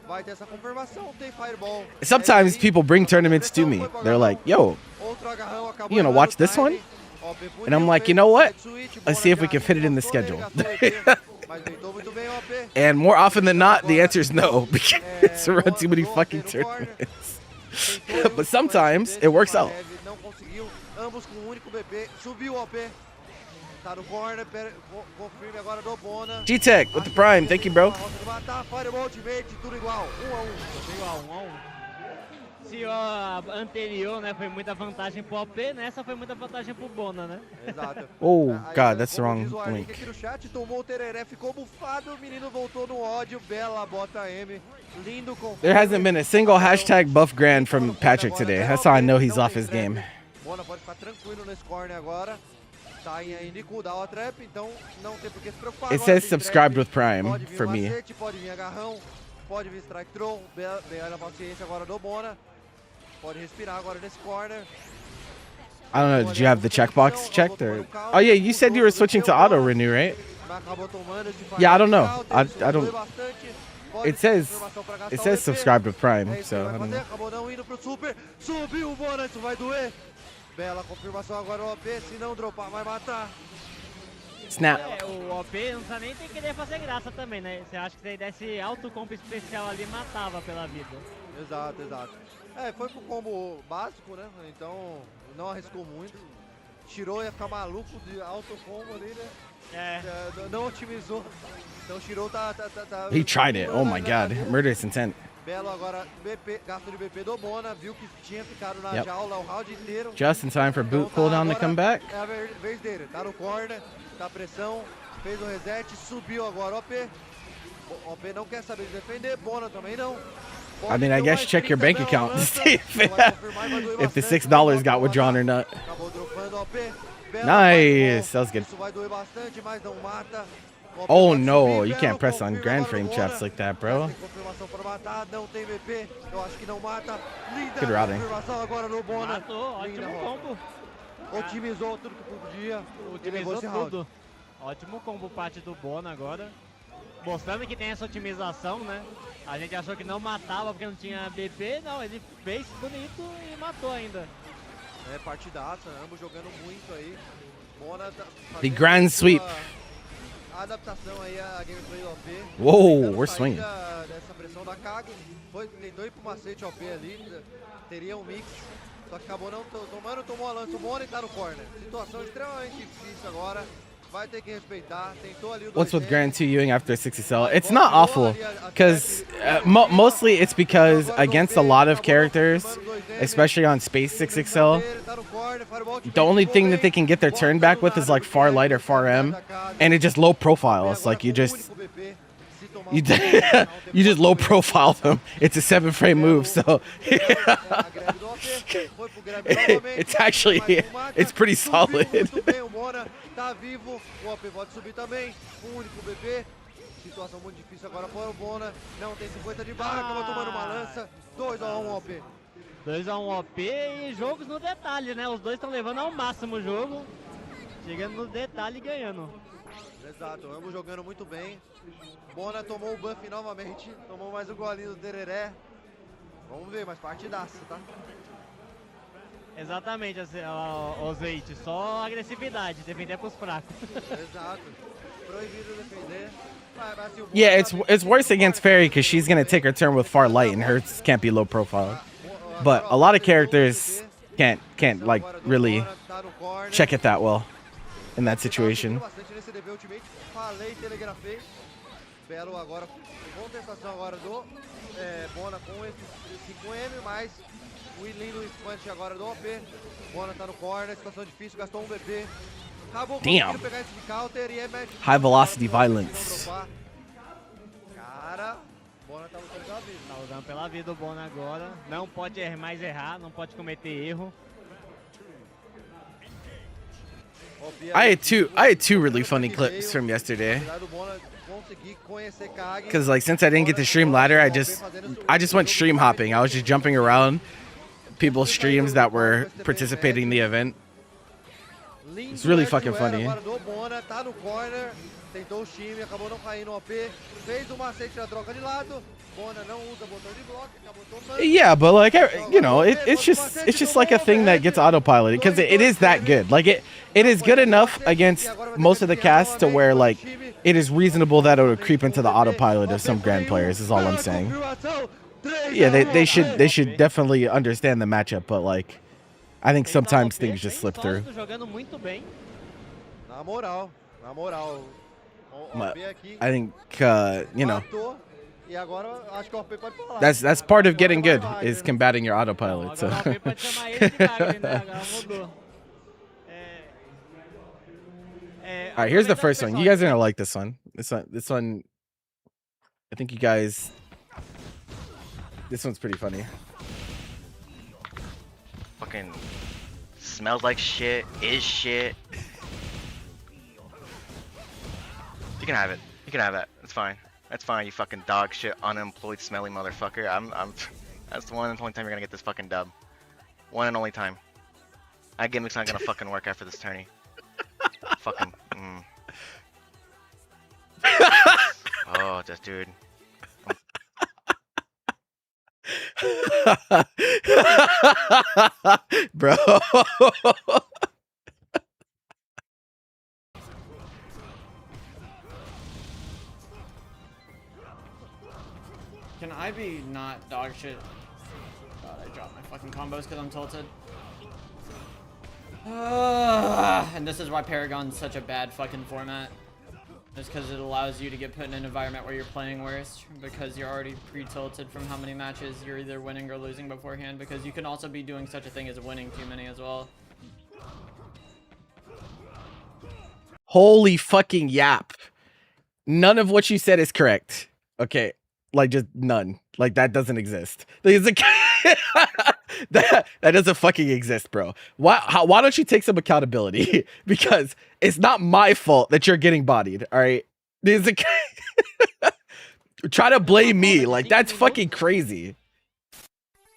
Vai ter essa confirmação, tem Fireball. Sometimes É, people bring tournaments to me. They're like, "Yo, outro agarrão, acabou you gonna errando watch o this timing. one?" OP puniu, And I'm like, fez "You know what? side switch, Let's Bona see if we já can fit it in the encostou schedule." nele, gastou EP, mas deitou muito bem o OP. And more often than not, the answer is no because I run too many Bona fucking usou no corner. tournaments. Tentou But o sometimes SP, it works uma out. heavy, não conseguiu, ambos com um único BP, subiu o OP. Tá no corner, confirme agora do Bona. G-Tech with the Prime, thank you, bro. Matar, Fireball Ultimate, tudo igual, 1 a 1. Igual 1 a 1. Se a anterior, né, foi muita vantagem pro OP, nessa foi muita vantagem pro Bona, né? Exato. Oh, Aí, God, that's the como wrong diz o Arlink link. aqui no chat, tomou o tereré, ficou bufado, o menino voltou no ódio, bela bota M, lindo com. There hasn't been a single hashtag buff grand from Patrick today. That's how I know he's off his game. Bona pode ficar tranquilo nesse corner agora. Tá ainda em cooldown a trap, então não tem por que se preocupar. It Agora says tem subscribed trap, with Prime pode vir for me. macete, pode vir agarrão, pode vir strike throw, bela paciência agora do Bona. Pode respirar agora nesse corner. I don't know, did you have the checkbox checked or? Oh yeah, you said you were switching to auto renew, right? Mas acabou tomando esse Yeah, I don't know. counter, I ele don't- sofreu bastante. Pode It ter says confirmação pra gastar it o says BP. subscribed with É Prime, isso que so ele I vai don't fazer, know. acabou não indo pro super. Subiu o Bona, isso vai doer. Bela confirmação agora o OP, se não dropar vai matar. Snap. É, o OP não precisa nem ter querer fazer graça também, né? Você acha que se ele desse autocompo especial ali, matava pela vida. Exato, exato. É, foi pro combo básico, né? Então não arriscou muito. Tirou, ia ficar maluco de auto combo ali, né? É. Não otimizou. Então tirou, tá. He tried it. Oh my God, murderous intent. Belo agora, BP, gasto de BP do Bona, viu que tinha ficado na Yep. jaula o round inteiro. Just in time for Então boot tá cooldown to agora, come back. É a vez dele, tá no corner, tá pressão, fez o reset, subiu agora o OP. O OP não quer saber de defender, Bona também não. I mean, I guess check your bank account to see if the $6 got withdrawn or not. Acabou dropando o OP. Nice, that was good. Isso vai doer bastante, mas não mata. O OP Oh pode no, subir, you Belo can't press on confirma grand agora frame no traps Bona. like that, bro. Tem confirmação para matar, não tem VP, eu acho que não mata. Linda Good routing. confirmação agora no Bona. Matou, Linda ótimo rota. combo. Otimizou tudo que podia. Utilizou esse round. tudo. Ótimo combo parte do Bona agora. Mostrando que tem essa otimização, né? A gente achou que não matava porque não tinha BP. Não, ele fez bonito e matou ainda. É, partidaça, ambos jogando muito aí. Bona tá The fazendo grand sua sweep. adaptação aí à gameplay do OP. Whoa, Tentando we're sair swinging. Dessa pressão da Kago. Tentou ir pro macete OP ali. Teria um mix. Só que acabou não tomando, tomou a lança. O Bona e tá no corner. Situação extremamente difícil agora. Vai ter que respeitar. Tentou ali o What's with 2N. Grand 2 Ewing after 60 cell? It's not awful, because mostly it's because against a lot of characters, especially on Space 6XL, the only thing that they can get their turn back with is like far light or far M, and it just low profile. It's like you just you just low profile them. It's a 7-frame move, so it's actually it's pretty solid. Situação muito difícil agora para o Bona. Não tem 50 de barra, acaba tomando uma lança. 2-1 OP. 2-1 OP e jogos no detalhe, né? Os dois estão levando ao máximo o jogo. Chegando no detalhe e ganhando. Exato, ambos jogando muito bem. Bona tomou o buff novamente. Tomou mais um golinho do Tereré. Vamos ver, mas partidaça, tá? Exatamente, Ozeite. Só agressividade, defender pros fracos. Exato. Proibido defender. Yeah, it's worse against Fairy because she's gonna take her turn with far light and hers can't be low profile. But a lot of characters can't like really check it that well in that situation. Belo agora, contestação agora do Bona com esse 5M, mas o lindo punch agora do OP. Bona tá no corner, situação difícil, gastou um BP. Damn. High velocity violence. Cara, Bona tá lutando pela vida. Tá lutando pela vida o Bona agora. Não pode mais errar, não pode cometer erro. I had two really funny clips from yesterday. Cause like since I didn't get to stream ladder, I just went stream hopping. I was just jumping around people's streams that were participating in the event. It's really fucking funny. Yeah, but like you know, it's just like a thing that gets autopiloted because it is that good. Like it is good enough against most of the cast to where like it is reasonable that it would creep into the autopilot of some grand players. Is all I'm saying. Yeah, they should definitely understand the matchup, but like I think sometimes things just slip through. I think you know. That's part of getting good is combating your autopilot. So. All right, here's the first one. You guys are gonna like this one. This one. I think you guys. This one's pretty funny. Fucking smells like shit. Is shit. You can have it. You can have that. It's fine. That's fine, you fucking dog shit, unemployed, smelly motherfucker. That's the one and only time you're gonna get this fucking dub. One and only time. That gimmick's not gonna fucking work after this tourney. Fucking. Oh, just dude. Bro. Can I be not dog shit? God, I dropped my fucking combos because I'm tilted. And this is why Paragon's such a bad fucking format. Just because it allows you to get put in an environment where you're playing worse because you're already pre-tilted from how many matches you're either winning or losing beforehand, because you can also be doing such a thing as winning too many as well. Holy fucking yap. None of what you said is correct. Okay. Like just none. Like that doesn't exist. That doesn't fucking exist, bro. Why don't you take some accountability? Because it's not my fault that you're getting bodied. All right. Try to blame me. Like that's fucking crazy.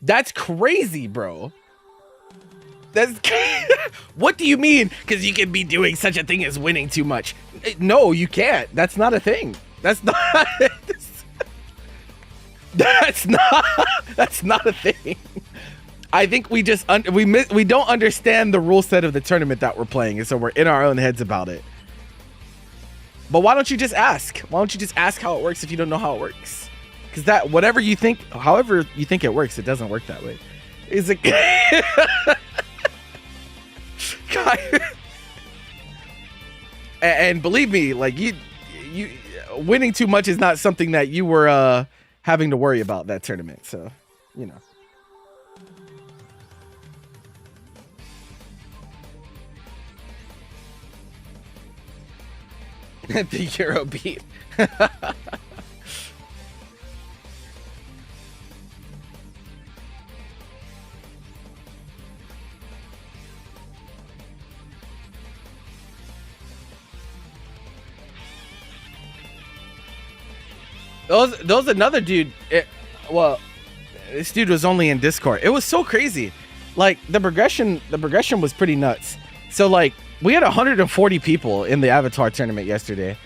That's crazy, bro. That's what do you mean? Because you can be doing such a thing as winning too much. No, you can't. That's not a thing. That's not. That's not a thing. I think we just we don't understand the rule set of the tournament that we're playing, and so we're in our own heads about it. But why don't you just ask? Why don't you just ask how it works if you don't know how it works? Because that however you think it works, it doesn't work that way. Is it? And believe me, like you winning too much is not something that you were having to worry about that tournament. So, you know. The Euro beat. Those another dude. Well, this dude was only in Discord. It was so crazy. Like the progression was pretty nuts. So like we had 140 people in the Avatar tournament yesterday.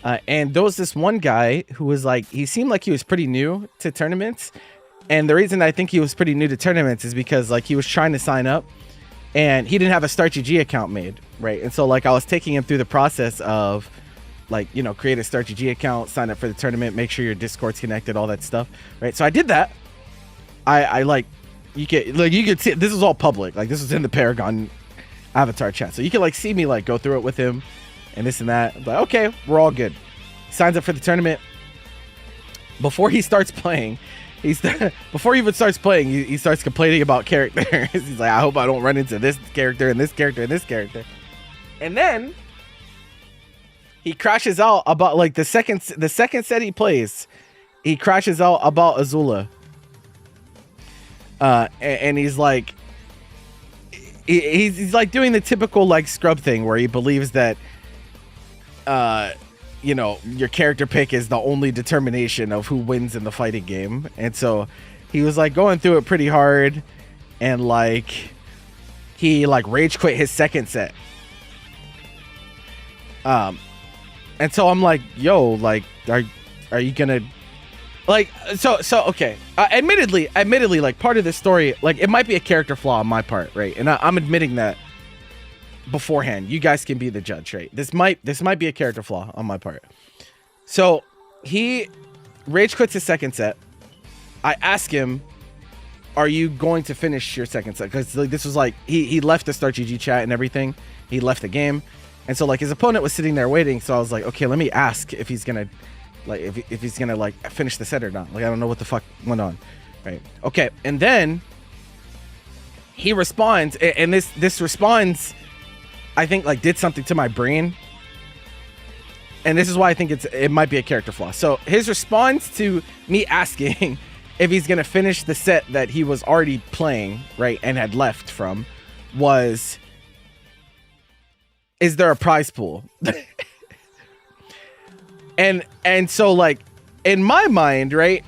And there was this one guy who was like, he seemed like he was pretty new to tournaments. And the reason I think he was pretty new to tournaments is because like he was trying to sign up and he didn't have a StartGG account made, right? And so like I was taking him through the process of like, you know, create a StartGG account, sign up for the tournament, make sure your Discord's connected, all that stuff, right? So I did that. I like, you could see, this is all public. Like this was in the Paragon Avatar chat. So you can like see me like go through it with him and this and that. But okay, we're all good. He signs up for the tournament. Before he starts playing, before he even starts playing, he starts complaining about characters. He's like, I hope I don't run into this character and this character and this character. And then he crashes out about like the second set he plays. He crashes out about Azula. And he's like, he's like doing the typical like scrub thing where he believes that, you know, your character pick is the only determination of who wins in the fighting game. And so he was like going through it pretty hard, and like he like rage quit his second set. And so I'm like, yo, like, are you gonna like, so okay. Admittedly, like part of this story, like it might be a character flaw on my part, right? And I'm admitting that beforehand. You guys can be the judge, right? This might be a character flaw on my part. So he rage quits his second set. I ask him, are you going to finish your second set? Because like this was like he left the StartGG chat and everything. He left the game. And so like his opponent was sitting there waiting. So I was like, okay, let me ask if he's gonna like if he's gonna like finish the set or not. Like I don't know what the fuck went on. Right. Okay. And then he responds, and this response I think like did something to my brain. And this is why I think it might be a character flaw. So his response to me asking if he's gonna finish the set that he was already playing, right, and had left from, was, is there a prize pool? and so like in my mind, right,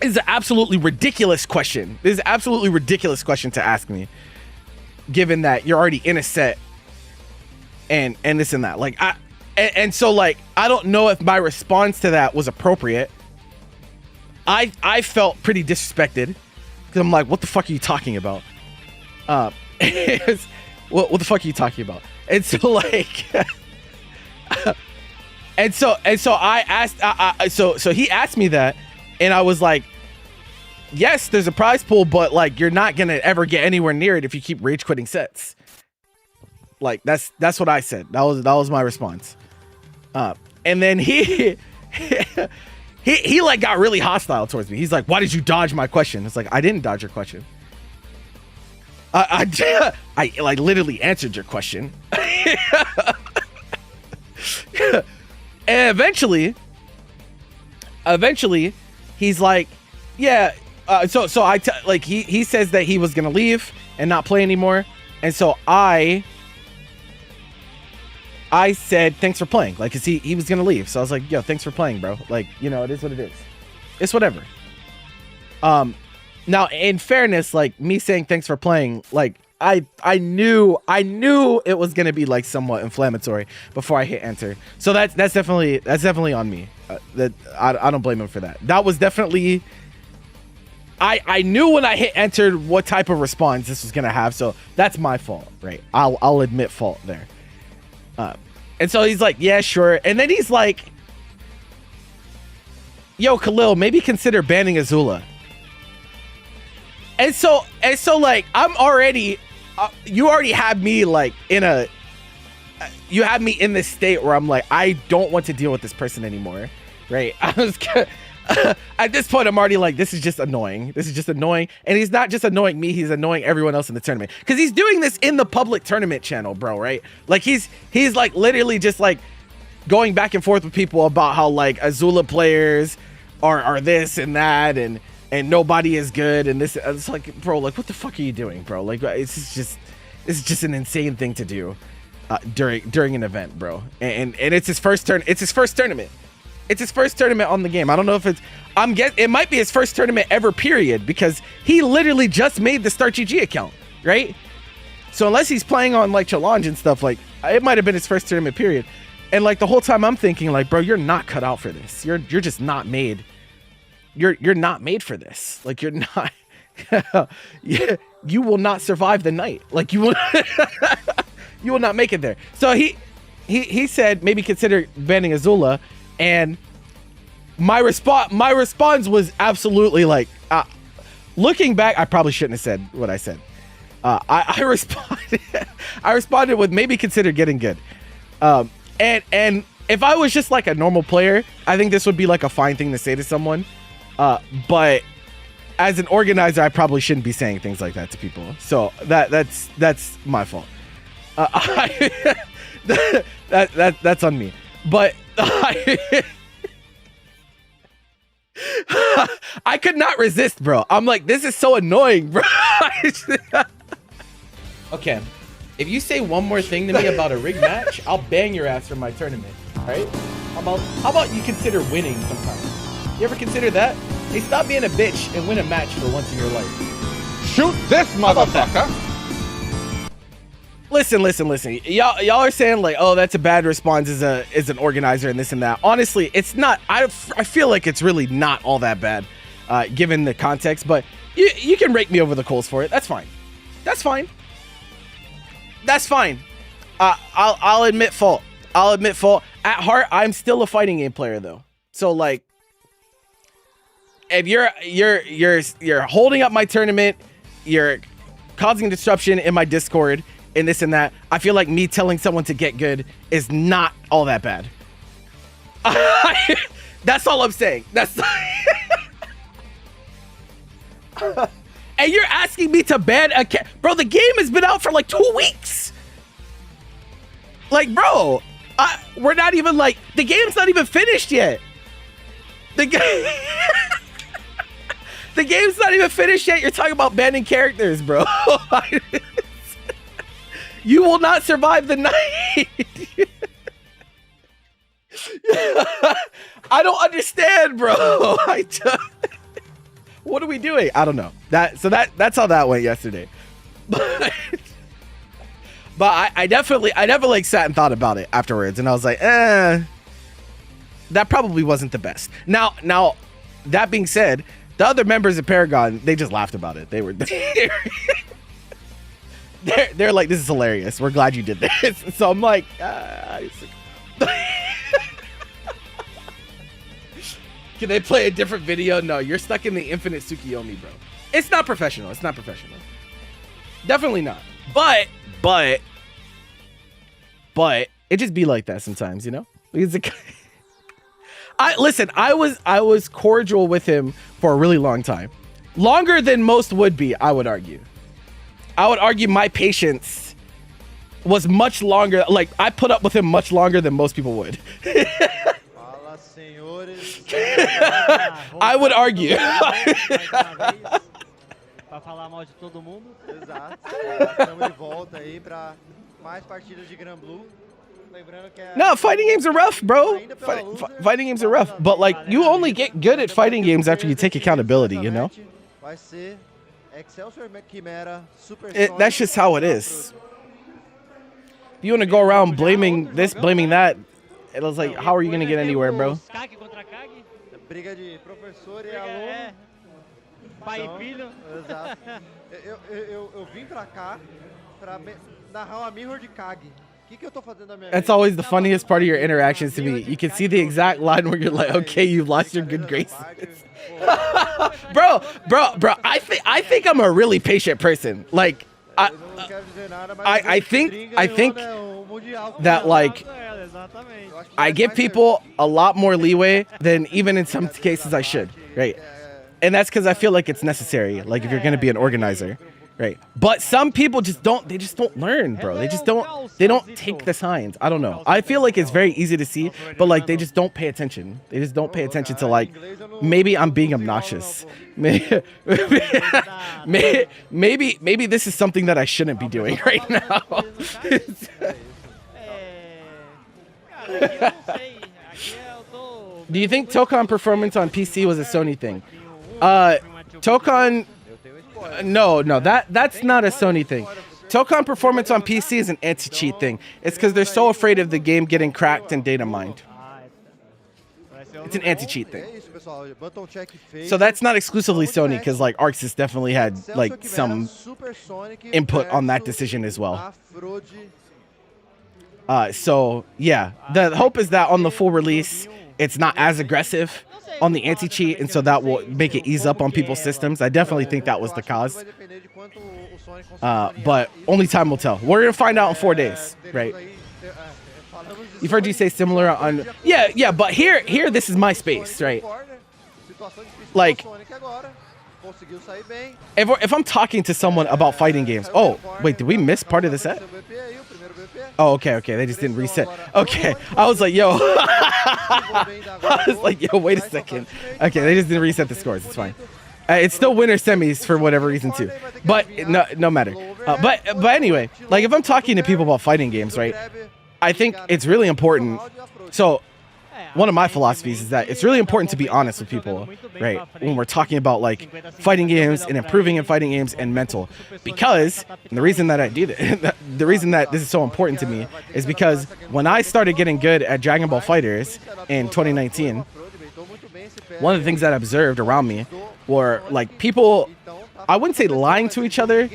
is an absolutely ridiculous question. This is an absolutely ridiculous question to ask me, given that you're already in a set and this and that. Like and so like I don't know if my response to that was appropriate. I felt pretty disrespected because I'm like, what the fuck are you talking about? What the fuck are you talking about? And so like and so I asked so he asked me that, and I was like, yes, there's a prize pool, but like you're not gonna ever get anywhere near it if you keep rage quitting sets. Like that's what I said. That was my response. And then he like got really hostile towards me. He's like, why did you dodge my question? It's like, I didn't dodge your question. I like literally answered your question. And eventually he's like, yeah, so like he says that he was gonna leave and not play anymore, and so I said thanks for playing, like, cause he was gonna leave. So I was like, yo, thanks for playing, bro. Like, you know, it is what it is. It's whatever. Now in fairness, like me saying thanks for playing, like I knew it was gonna be like somewhat inflammatory before I hit enter. So that's definitely on me. That I don't blame him for that. That was definitely, I knew when I hit enter what type of response this was gonna have. So that's my fault, right? I'll admit fault there. And so he's like, yeah, sure. And then he's like, yo, Khalil, maybe consider banning Azula. And so like, I'm already, you already have me like you have me in this state where I'm like, I don't want to deal with this person anymore, right? I was at this point, I'm already like, this is just annoying. This is just annoying. And he's not just annoying me, he's annoying everyone else in the tournament. Because he's doing this in the public tournament channel, bro, right? Like he's like literally just like going back and forth with people about how like Azula players are this and that and nobody is good and this. It's like, bro, like what the fuck are you doing, bro? Like it's just an insane thing to do during an event, bro. And it's his first turn. It's his first tournament. It's his first tournament on the game. I don't know if it might be his first tournament ever, period, because he literally just made the Start GG account, right? So unless he's playing on like challenge and stuff, like it might have been his first tournament, period. And like the whole time I'm thinking like, bro, you're not cut out for this. You're just not made. You're not made for this. Like you're not. You will not survive the night. Like you will. You will not make it there. So he said maybe consider banning Azula. And my response was absolutely like, looking back, I probably shouldn't have said what I said. I responded with maybe consider getting good. And if I was just like a normal player, I think this would be like a fine thing to say to someone. But as an organizer, I probably shouldn't be saying things like that to people. So that's my fault. That's on me. But I could not resist, bro. I'm like, this is so annoying, bro. Okay, if you say one more thing to me about a rig match, I'll bang your ass from my tournament. All right? How about you consider winning sometime? You ever consider that? Hey, stop being a bitch and win a match for once in your life. Shoot this motherfucker! Listen. Y'all are saying like, oh, that's a bad response as an organizer and this and that. Honestly, it's not. I feel like it's really not all that bad, given the context. But you can rake me over the coals for it. That's fine. That's fine. That's fine. I'll admit fault. I'll admit fault. At heart, I'm still a fighting game player though. So like, if you're holding up my tournament, you're causing disruption in my Discord. And this and that, I feel like me telling someone to get good is not all that bad. That's all I'm saying. That's and you're asking me to ban a cat, bro. The game has been out for like 2 weeks. Like, bro, we're not even like the game's not even finished yet. The game's not even finished yet. You're talking about banning characters, bro. You will not survive the night. I don't understand, bro. What are we doing? I don't know. That's how that went yesterday. But I definitely like sat and thought about it afterwards, and I was like, that probably wasn't the best. Now, that being said, the other members of Paragon, they just laughed about it. They were. They're like, this is hilarious. We're glad you did this. So I'm like, can they play a different video? No, you're stuck in the infinite Tsukiyomi, bro. It's not professional. It's not professional. Definitely not. But it just be like that sometimes, you know? I was cordial with him for a really long time. Longer than most would be, I would argue. I would argue my patience was much longer. Like, I put up with him much longer than most people would. I would argue. Pra falar mal de todo mundo. Exato. Estamos de volta aí pra mais partidas de Gran Blue. No, fighting games are rough, bro. Fighting games are rough. But, like, you only get good at fighting games after you take accountability, you know? That's just how it is. If you want to go around blaming this, blaming that, it was like, how are you going to get anywhere, bro? Briga de professor e aluno. Pai e filho. Exato. Eu vim pra cá pra narrar uma mirror de Kage. O que eu tô fazendo na minha vida? That's always the funniest part of your interactions to me. You can see the exact line where you're like, okay, you've lost your good graces. bro, I think I'm a really patient person. Like, I think that, like, I give people a lot more leeway than even in some cases I should, right? And that's because I feel like it's necessary, like, if you're going to be an organizer, right? But some people just don't. They just don't learn, bro. They just don't. They don't take the signs. I don't know. I feel like it's very easy to see, but like they just don't pay attention. They just don't pay attention to like maybe I'm being obnoxious. Maybe this is something that I shouldn't be doing right now. Do you think Tokon performance on PC was a Sony thing? Tokon, no, that's not a Sony thing. Tokon performance on PC is an anti-cheat thing. It's because they're so afraid of the game getting cracked and data mined. It's an anti-cheat thing. So that's not exclusively Sony, because like Arxis definitely had like some input on that decision as well. So yeah, the hope is that on the full release, it's not as aggressive on the anti-cheat, and so that will make it ease up on people's systems. I definitely think that was the cause. But only time will tell. We're gonna find out in 4 days, right? You've heard you say similar on, yeah, but here, this is my space, right? Like, if I'm talking to someone about fighting games, oh, wait, did we miss part of the set? Oh, okay, they just didn't reset. Okay, I was like, yo, wait a second. Okay, they just didn't reset the scores, it's fine. It's still winner semis for whatever reason too, but no matter. But anyway, like if I'm talking to people about fighting games, right, I think it's really important. So one of my philosophies is that it's really important to be honest with people, right, when we're talking about like fighting games and improving in fighting games and mental. Because and the reason that I do that, the reason that this is so important to me is because when I started getting good at Dragon Ball FighterZ in 2019, one of the things that I observed around me were like people, I wouldn't say lying to each other.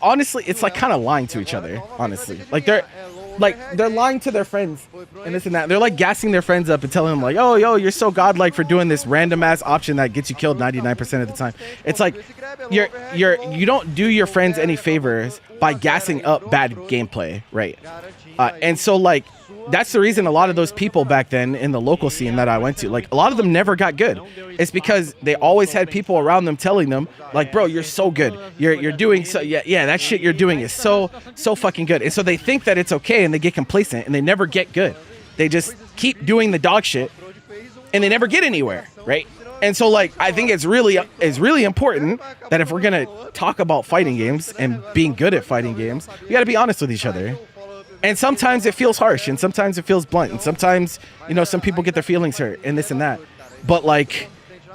Honestly, it's like kind of lying to each other, honestly. Like they're lying to their friends and this and that. They're like gassing their friends up and telling them like, oh, yo, you're so godlike for doing this random ass option that gets you killed 99% of the time. It's like you don't do your friends any favors by gassing up bad gameplay, right? And so like that's the reason a lot of those people back then in the local scene that I went to, like a lot of them never got good. It's because they always had people around them telling them like, bro, you're so good. You're doing so, yeah, that shit you're doing is so fucking good. And so they think that it's okay and they get complacent and they never get good. They just keep doing the dog shit and they never get anywhere, right? And so like I think it's really important that if we're gonna talk about fighting games and being good at fighting games, we gotta be honest with each other. And sometimes it feels harsh and sometimes it feels blunt and sometimes, you know, some people get their feelings hurt and this and that. But like,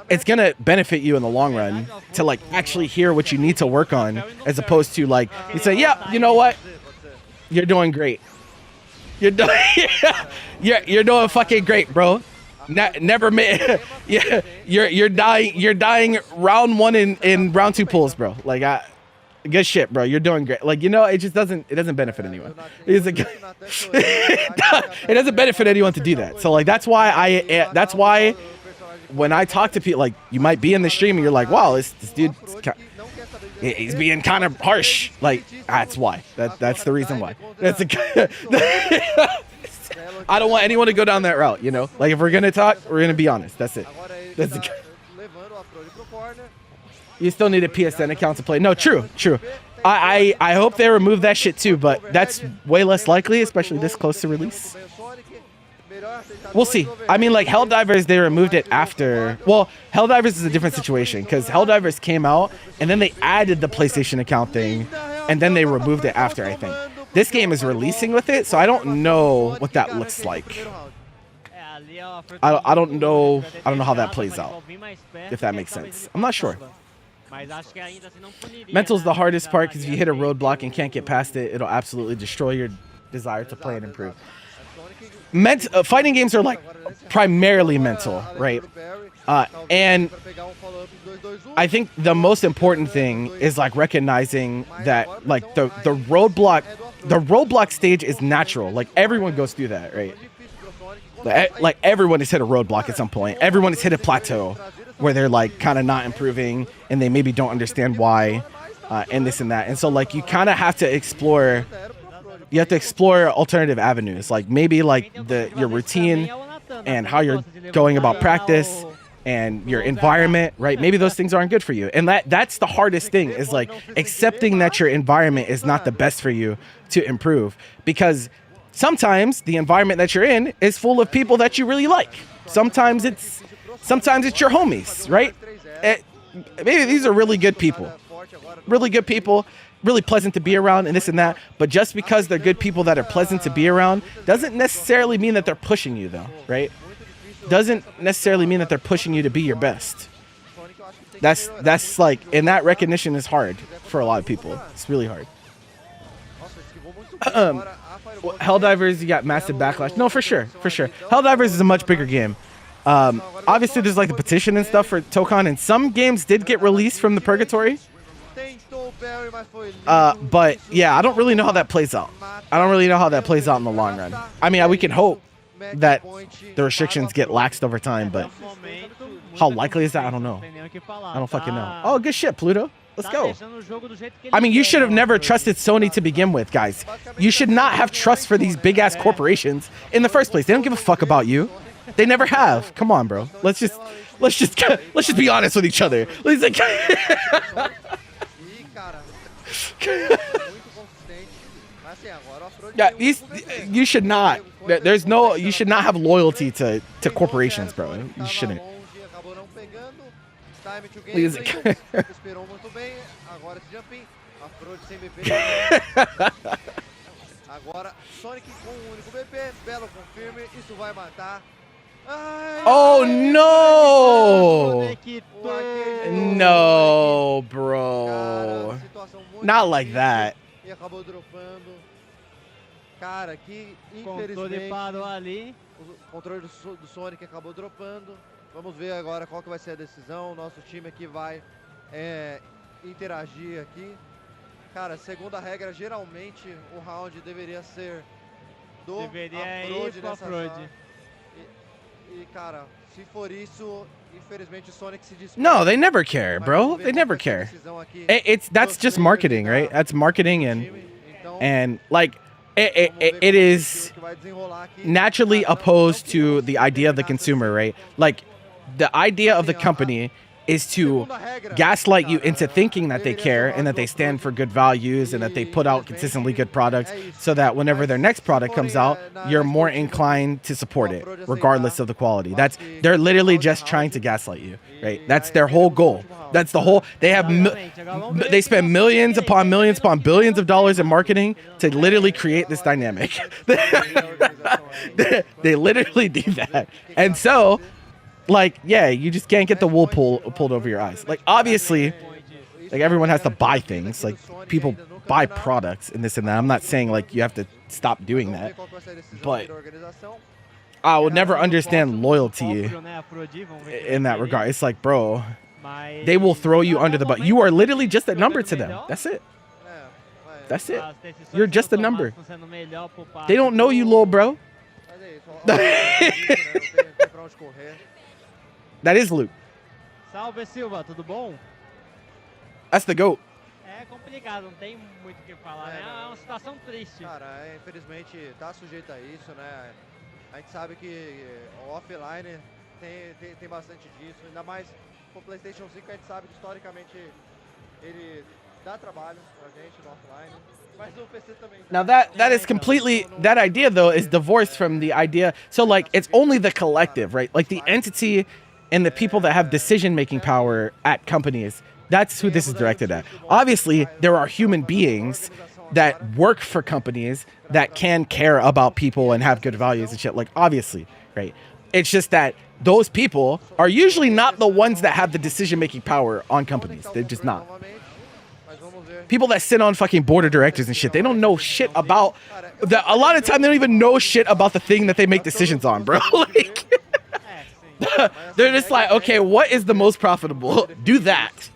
it's going to benefit you in the long run to like actually hear what you need to work on, as opposed to like, you say, yeah, you know what? You're doing great. You're doing fucking great, bro. Never made, yeah, you're dying round one in round two pulls, bro. Like good shit, bro. You're doing great. Like, you know, it doesn't benefit anyone. It doesn't benefit anyone to do that. So like that's why when I talk to people, like you might be in the stream and you're like, wow, this dude, he's being kind of harsh. Like that's why. That's the reason why. I don't want anyone to go down that route, you know? Like if we're gonna talk, we're gonna be honest. That's it. You still need a PSN account to play. No, true. I hope they remove that shit too, but that's way less likely, especially this close to release. We'll see. I mean, like Helldivers, they removed it after. Well, Helldivers is a different situation because Helldivers came out and then they added the PlayStation account thing, and then they removed it after. I think this game is releasing with it, so I don't know what that looks like. I don't know. I don't know how that plays out. If that makes sense, I'm not sure. Mental's the hardest part because if you hit a roadblock and can't get past it, it'll absolutely destroy your desire to play and improve. Fighting games are like primarily mental, right? And I think the most important thing is like recognizing that like the roadblock stage is natural. Like everyone goes through that, right? Like everyone has hit a roadblock at some point. Everyone has hit a plateau where they're like kind of not improving and they maybe don't understand why, and this and that. And so like you kind of have to explore. You have to explore alternative avenues, like maybe like your routine and how you're going about practice, and your environment, right? Maybe those things aren't good for you. And that's the hardest thing, is like accepting that your environment is not the best for you to improve, because sometimes the environment that you're in is full of people that you really like. Sometimes it's your homies, right? Maybe these are really good people, really pleasant to be around and this and that. But just because they're good people that are pleasant to be around doesn't necessarily mean that they're pushing you, though, right? Doesn't necessarily mean that they're pushing you to be your best. That's like, and that recognition is hard for a lot of people. It's really hard. Helldivers, you got massive backlash. No, for sure. Helldivers is a much bigger game. Obviously, there's like the petition and stuff for Tokon, and some games did get released from the Purgatory. But yeah, I don't really know how that plays out. I don't really know how that plays out in the long run. I mean, we can hope that the restrictions get laxed over time, but how likely is that? I don't know. I don't fucking know. Oh, good shit, Pluto. Let's go. I mean, you should have never trusted Sony to begin with, guys. You should not have trust for these big ass corporations in the first place. They don't give a fuck about you. They never have. Come on, bro. Let's just be honest with each other. Yeah, you should not. You should not have loyalty to corporations, bro. You shouldn't. Please. Oh no! No, bro. Not like that. Cara, que infelizmente o controle do Sonic acabou dropando. Vamos ver agora qual que vai ser a decisão. Nosso time aqui vai interagir aqui. Cara, segundo a regra, geralmente o round deveria ser do Afrod nessa chave. E cara, se for isso, infelizmente o Sonic se dispõe. No, they never care, bro. They never care. That's just marketing, right? That's marketing, and like it is naturally opposed to the idea of the consumer, right? Like the idea of the company is to gaslight you into thinking that they care and that they stand for good values and that they put out consistently good products, so that whenever their next product comes out, you're more inclined to support it regardless of the quality. They're literally just trying to gaslight you, right? That's their whole goal. That's the whole. They spend millions upon billions of dollars in marketing to literally create this dynamic. They literally do that. And so, like, yeah, you just can't get the wool pulled over your eyes. Like, obviously, like, everyone has to buy things. Like, people buy products and this and that. I'm not saying, like, you have to stop doing that. But I would never understand loyalty in that regard. It's like, bro, they will throw you under the bus. You are literally just a number to them. That's it. That's it. You're just a number. They don't know you, little bro. That is Luke. Salve, Silva, tudo bom? That's the GOAT. É complicado, não tem muito o que falar, né? É uma situação triste. Cara, infelizmente tá sujeito a isso, né? A gente sabe que o offline tem bastante disso, ainda mais com o PlayStation 5, a gente sabe que historicamente ele dá trabalho pra gente no offline. Mas no PC também. Now that is completely, that idea though is divorced from the idea. So like it's only the collective, right? Like the entity and the people that have decision-making power at companies. That's who this is directed at. Obviously, there are human beings that work for companies that can care about people and have good values and shit. Like, obviously, right? It's just that those people are usually not the ones that have the decision-making power on companies. They're just not. People that sit on fucking board of directors and shit, they don't know shit about... A lot of time, they don't even know shit about the thing that they make decisions on, bro. Like... They're just like, okay, what is the most profitable? Do that.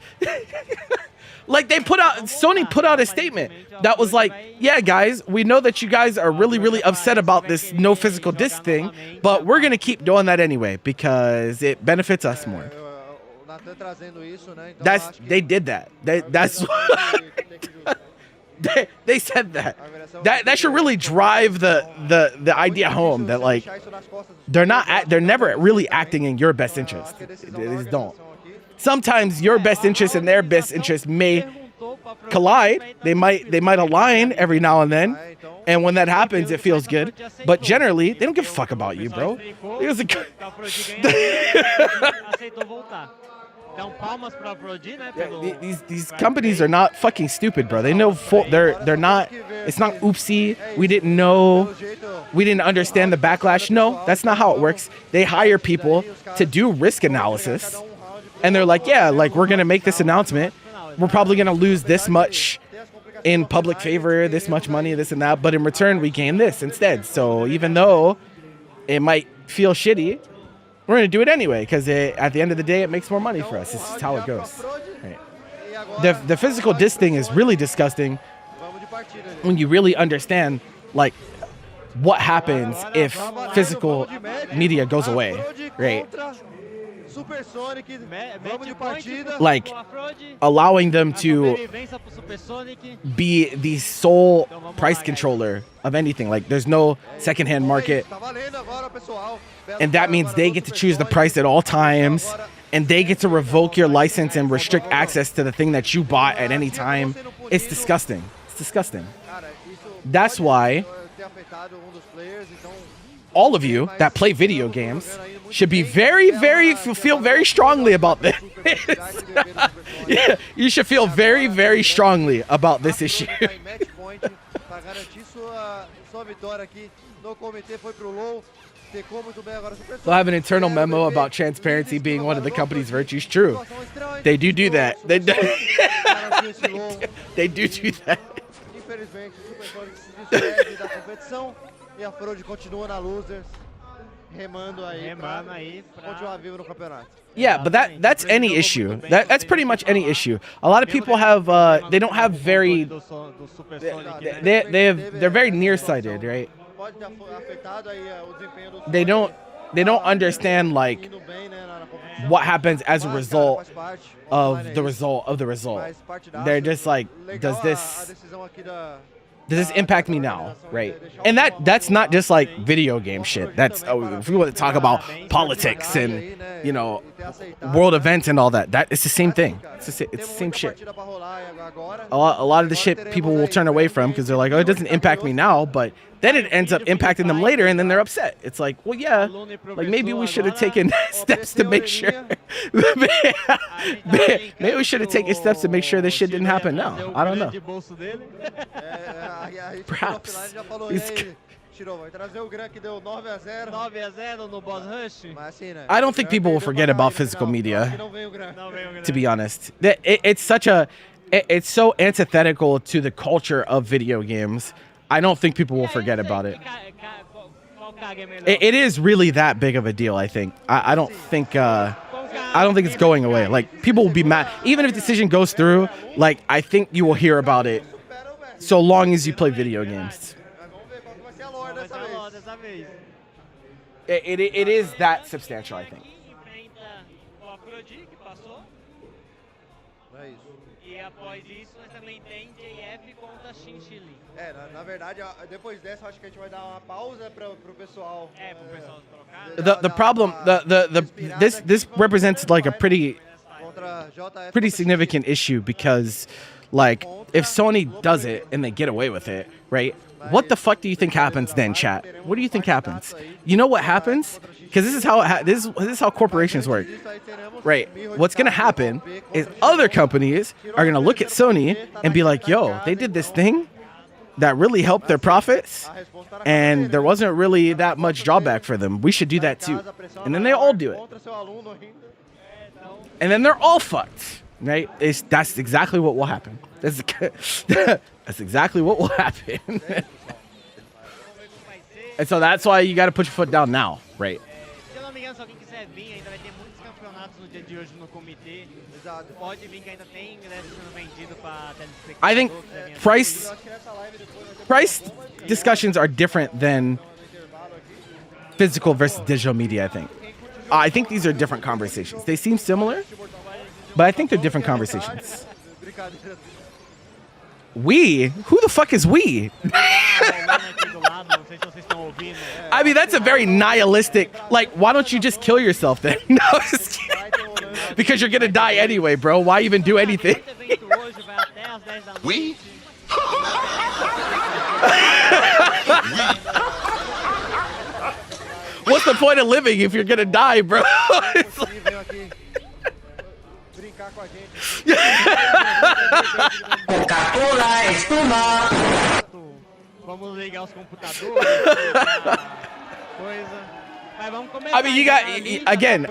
Like Sony put out a statement that was like, yeah, guys, we know that you guys are really, really upset about this no physical disc thing, but we're going to keep doing that anyway because it benefits us more. They did that. That's They said that. That should really drive the idea home that like they're never really acting in your best interest. They just don't. Sometimes your best interest and their best interest may collide. They might align every now and then, and when that happens, it feels good. But generally, they don't give a fuck about you, bro. These companies are not fucking stupid, bro. They know they're not. It's not oopsie. We didn't know. We didn't understand the backlash. No, that's not how it works. They hire people to do risk analysis, and they're like, yeah, like we're gonna make this announcement. We're probably gonna lose this much in public favor, this much money, this and that, but in return we gain this instead. So even though it might feel shitty, we're gonna do it anyway because at the end of the day it makes more money for us. This is how it goes. Right. The physical disc thing is really disgusting when you really understand like what happens if physical media goes away, right? Like allowing them to be the sole price controller of anything. Like there's no secondhand market, and that means they get to choose the price at all times, and they get to revoke your license and restrict access to the thing that you bought at any time. It's disgusting. It's disgusting. That's why all of you that play video games should be feel very strongly about this. Yeah, you should feel very, very strongly about this issue. They'll have an internal memo about transparency being one of the company's virtues. True. They do that. They do that. E a Frode continua na Losers, remando aí pra continuar vivo no campeonato. Yeah, but that's any issue. That's pretty much any issue. A lot of people have they don't have very they're very nearsighted, right? They don't understand like what happens as a result of the result. They're just like, does this impact me now, right? And that's not just like video game shit. That's if we want to talk about politics and world events and all that. It's the same thing. It's the same shit. A lot of the shit people will turn away from because they're like, oh, it doesn't impact me now, but then it ends up impacting them later, and then they're upset. It's like, well, yeah, like maybe we should have taken steps to make sure. Maybe we should have taken steps to make sure this shit didn't happen now. I don't know. Perhaps. I don't think people will forget about physical media, to be honest. It's so antithetical to the culture of video games. I don't think people will forget about it. It is really that big of a deal, I think. I don't think it's going away. Like, people will be mad. Even if the decision goes through, like, I think you will hear about it so long as you play video games. It is that substantial, I think. Na verdade, depois dessa, acho que a gente vai dar uma pausa pro pessoal. The problem, this represents like a pretty significant issue because, like, if Sony does it and they get away with it, right? What the fuck do you think happens then, chat? What do you think happens? You know what happens? Because this is how this is how corporations work, right? What's gonna happen is other companies are gonna look at Sony and be like, "Yo, they did this thing that really helped their profits, and there wasn't really that much drawback for them. We should do that too." And then they all do it, and then they're all fucked, right? That's exactly what will happen. That's exactly what will happen. And so that's why you got to put your foot down now, right? Se eu não me engano, se alguém quiser vir, ainda vai ter muitos campeonatos no dia de hoje no Komite. Pode vir que ainda tem ingresso sendo vendido para telespectadores. I think price discussions are different than physical versus digital media, I think these are different conversations. They seem similar, but I think they're different conversations. We? Who the fuck is we? I mean, that's a very nihilistic. Like, why don't you just kill yourself then? No, just kidding. Because you're gonna die anyway, bro. Why even do anything? We? What's the point of living if you're gonna die, bro? It's like- Veio aqui brincar com a gente. Vamos ligar os computadores. Coisa. Mas vamos começar. I mean, you got again.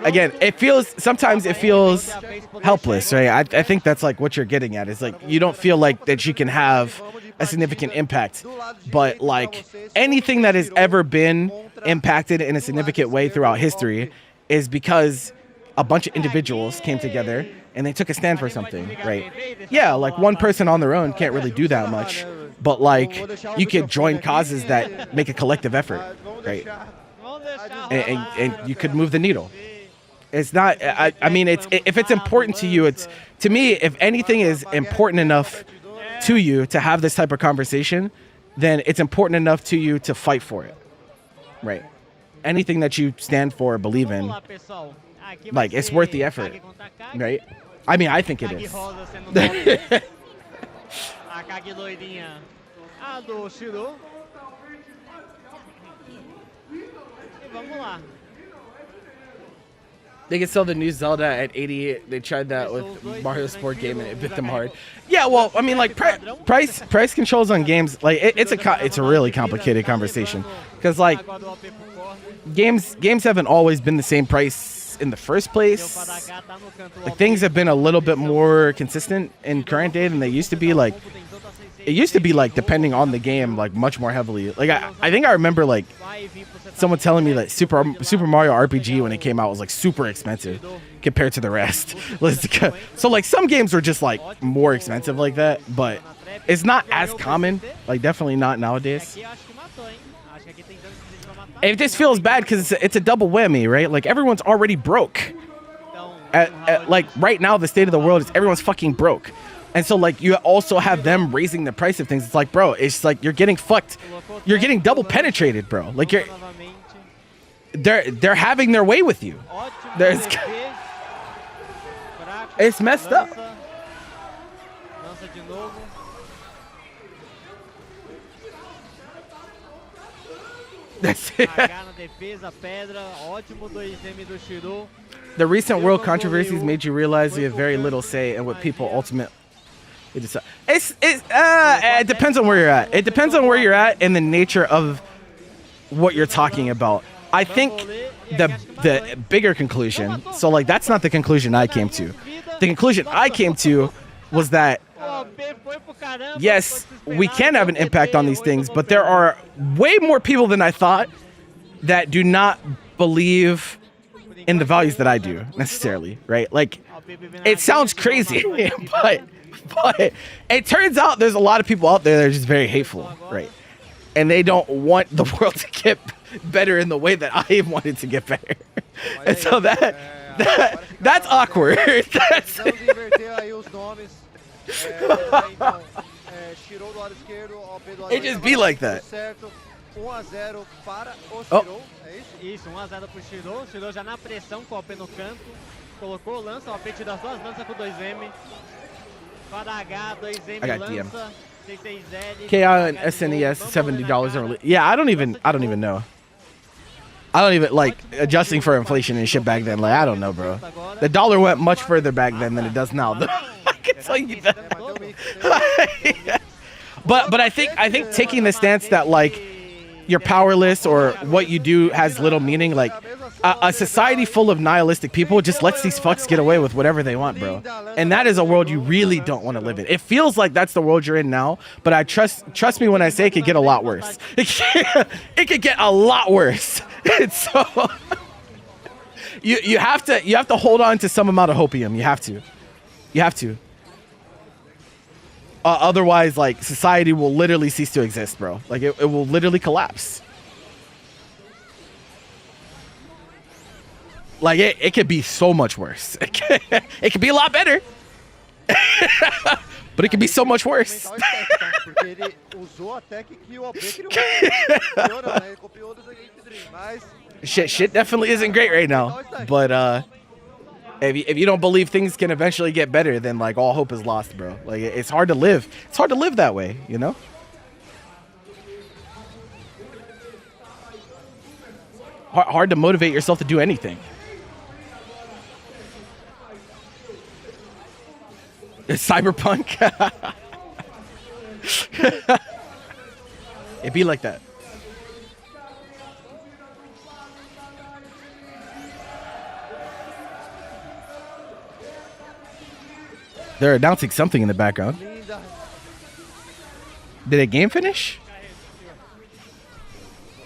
Sometimes it feels helpless, right? I think that's like what you're getting at. Is like you don't feel like that you can have a significant impact, but like anything that has ever been impacted in a significant way throughout history is because a bunch of individuals came together and they took a stand for something, right? Yeah, like one person on their own can't really do that much, but like you could join causes that make a collective effort, right? And you could move the needle. It's not. I mean, it's if it's important to you. It's to me. If anything is important enough to you to have this type of conversation, then it's important enough to you to fight for it, right? Anything that you stand for or believe in, like it's worth the effort, right? I mean, I think it is. A Kage loirinha. A do Shiro. E vamos lá. They can sell the new Zelda at 88. They tried that with Mario Sport game and it bit them hard. Yeah, well, I mean, like price controls on games, like it's a really complicated conversation because like games haven't always been the same price in the first place. Like things have been a little bit more consistent in current day than they used to be. Like it used to be like depending on the game, like much more heavily. Like I think I remember like someone telling me that Super Mario RPG when it came out was like super expensive compared to the rest. So like some games were just like more expensive like that, but it's not as common. Like definitely not nowadays. It just feels bad because it's a double whammy, right? Like everyone's already broke. Like right now, the state of the world is everyone's fucking broke. And so like you also have them raising the price of things. It's like, bro, it's like you're getting fucked. You're getting double penetrated, bro. Like they're having their way with you. It's messed up. That's it. The recent world controversies made you realize you have very little say in what people ultimately decide. It depends on where you're at. It depends on where you're at and the nature of what you're talking about. I think the bigger conclusion, so like that's not the conclusion I came to. The conclusion I came to was that yes, we can have an impact on these things, but there are way more people than I thought that do not believe in the values that I do necessarily, right? Like it sounds crazy, but it turns out there's a lot of people out there that are just very hateful, right? And they don't want the world to get better in the way that I want it to get better. And so that's awkward. That's it just be like that. Oh. Isso, 1-0 pro Shiro. Shiro já na pressão com o OP no canto. Colocou, lança, o OP tira as duas lanças com 2M. Para H, 2M lança. 66L. KI and SNES $70 early. Yeah, I don't even know. I don't even like adjusting for inflation and shit back then. Like I don't know, bro. The dollar went much further back then than it does now. I can tell you that. But I think taking the stance that like you're powerless or what you do has little meaning. Like a society full of nihilistic people just lets these fucks get away with whatever they want, bro. And that is a world you really don't want to live in. It feels like that's the world you're in now, but I trust me when I say it could get a lot worse. It could get a lot worse. And so you have to hold on to some amount of hopium. You have to. Otherwise, like society will literally cease to exist, bro. Like it will literally collapse. Like it could be so much worse. It could be a lot better. But it can be so much worse. Mental e tech, tá? Porque ele usou a tech que o OP criou. Criou não, né? Ele copiou do Game Dream, mas... Shit definitely isn't great right now. But if you don't believe things can eventually get better, then like all hope is lost, bro. Like it's hard to live. It's hard to live that way, you know? Hard to motivate yourself to do anything. It's Cyberpunk. It be like that. They're announcing something in the background. Linda. Did a game finish?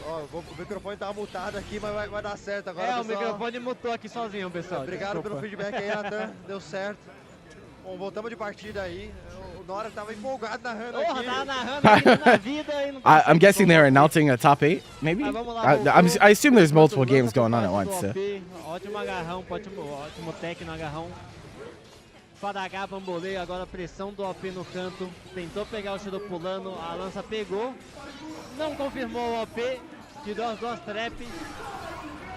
Ó, o microfone tá mutado aqui, mas vai dar certo agora, É, o pessoal. microfone mutou aqui sozinho, pessoal. Obrigado pelo Desculpa. feedback aí, Nathan. Deu certo. Bom, voltamos de partida aí. O Nora tava empolgado narrando Porra, aqui. tava narrando a vida na vida e não I'm guessing they're announcing a top 8, maybe? Ah, vamos lá, I assume there's multiple voltou. games going on at Lança once. do So. OP, ótimo agarrão, ótimo tech no agarrão. Fadagá, bamboleio, agora pressão do OP no canto. Tentou pegar o Shiro pulando, a lança pegou. Não confirmou o OP, tirou as duas traps.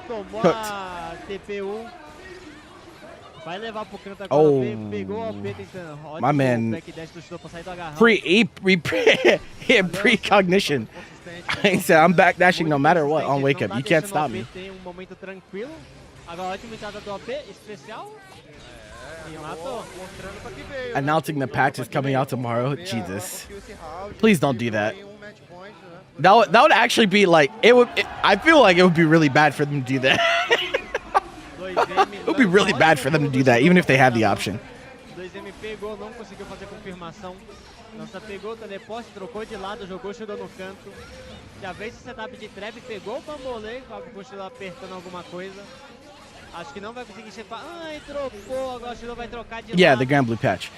Tomou a TP1. Vai levar pro canto agora o OP, pegou o OP tentando. Ótimo My man. backdash do Shiro pra sair do agarrão. He had precognition. He said, I'm backdashing no matter what on wake up. You can't stop me. Tem um momento tranquilo. Agora ótima entrada do OP, especial. E matou. Mostrando pra que veio, né? Announcing the patch is coming out tomorrow. Jesus. Conseguiu esse round, Please don't do that. em match point, né? That would actually be like, I feel like it would be really bad for them to do that. It would be really bad for them to do that, even if they had the option. 2M pegou, não conseguiu fazer confirmação. Lança pegou, teleporte, trocou de lado, jogou, chegou no canto. Já fez esse setup de trap, pegou o bambolê, com o Shiro apertando alguma coisa. Acho que não vai conseguir chefar. Ai, trocou, agora o Shiro vai trocar de Yeah, lado. the Grand Blue patch.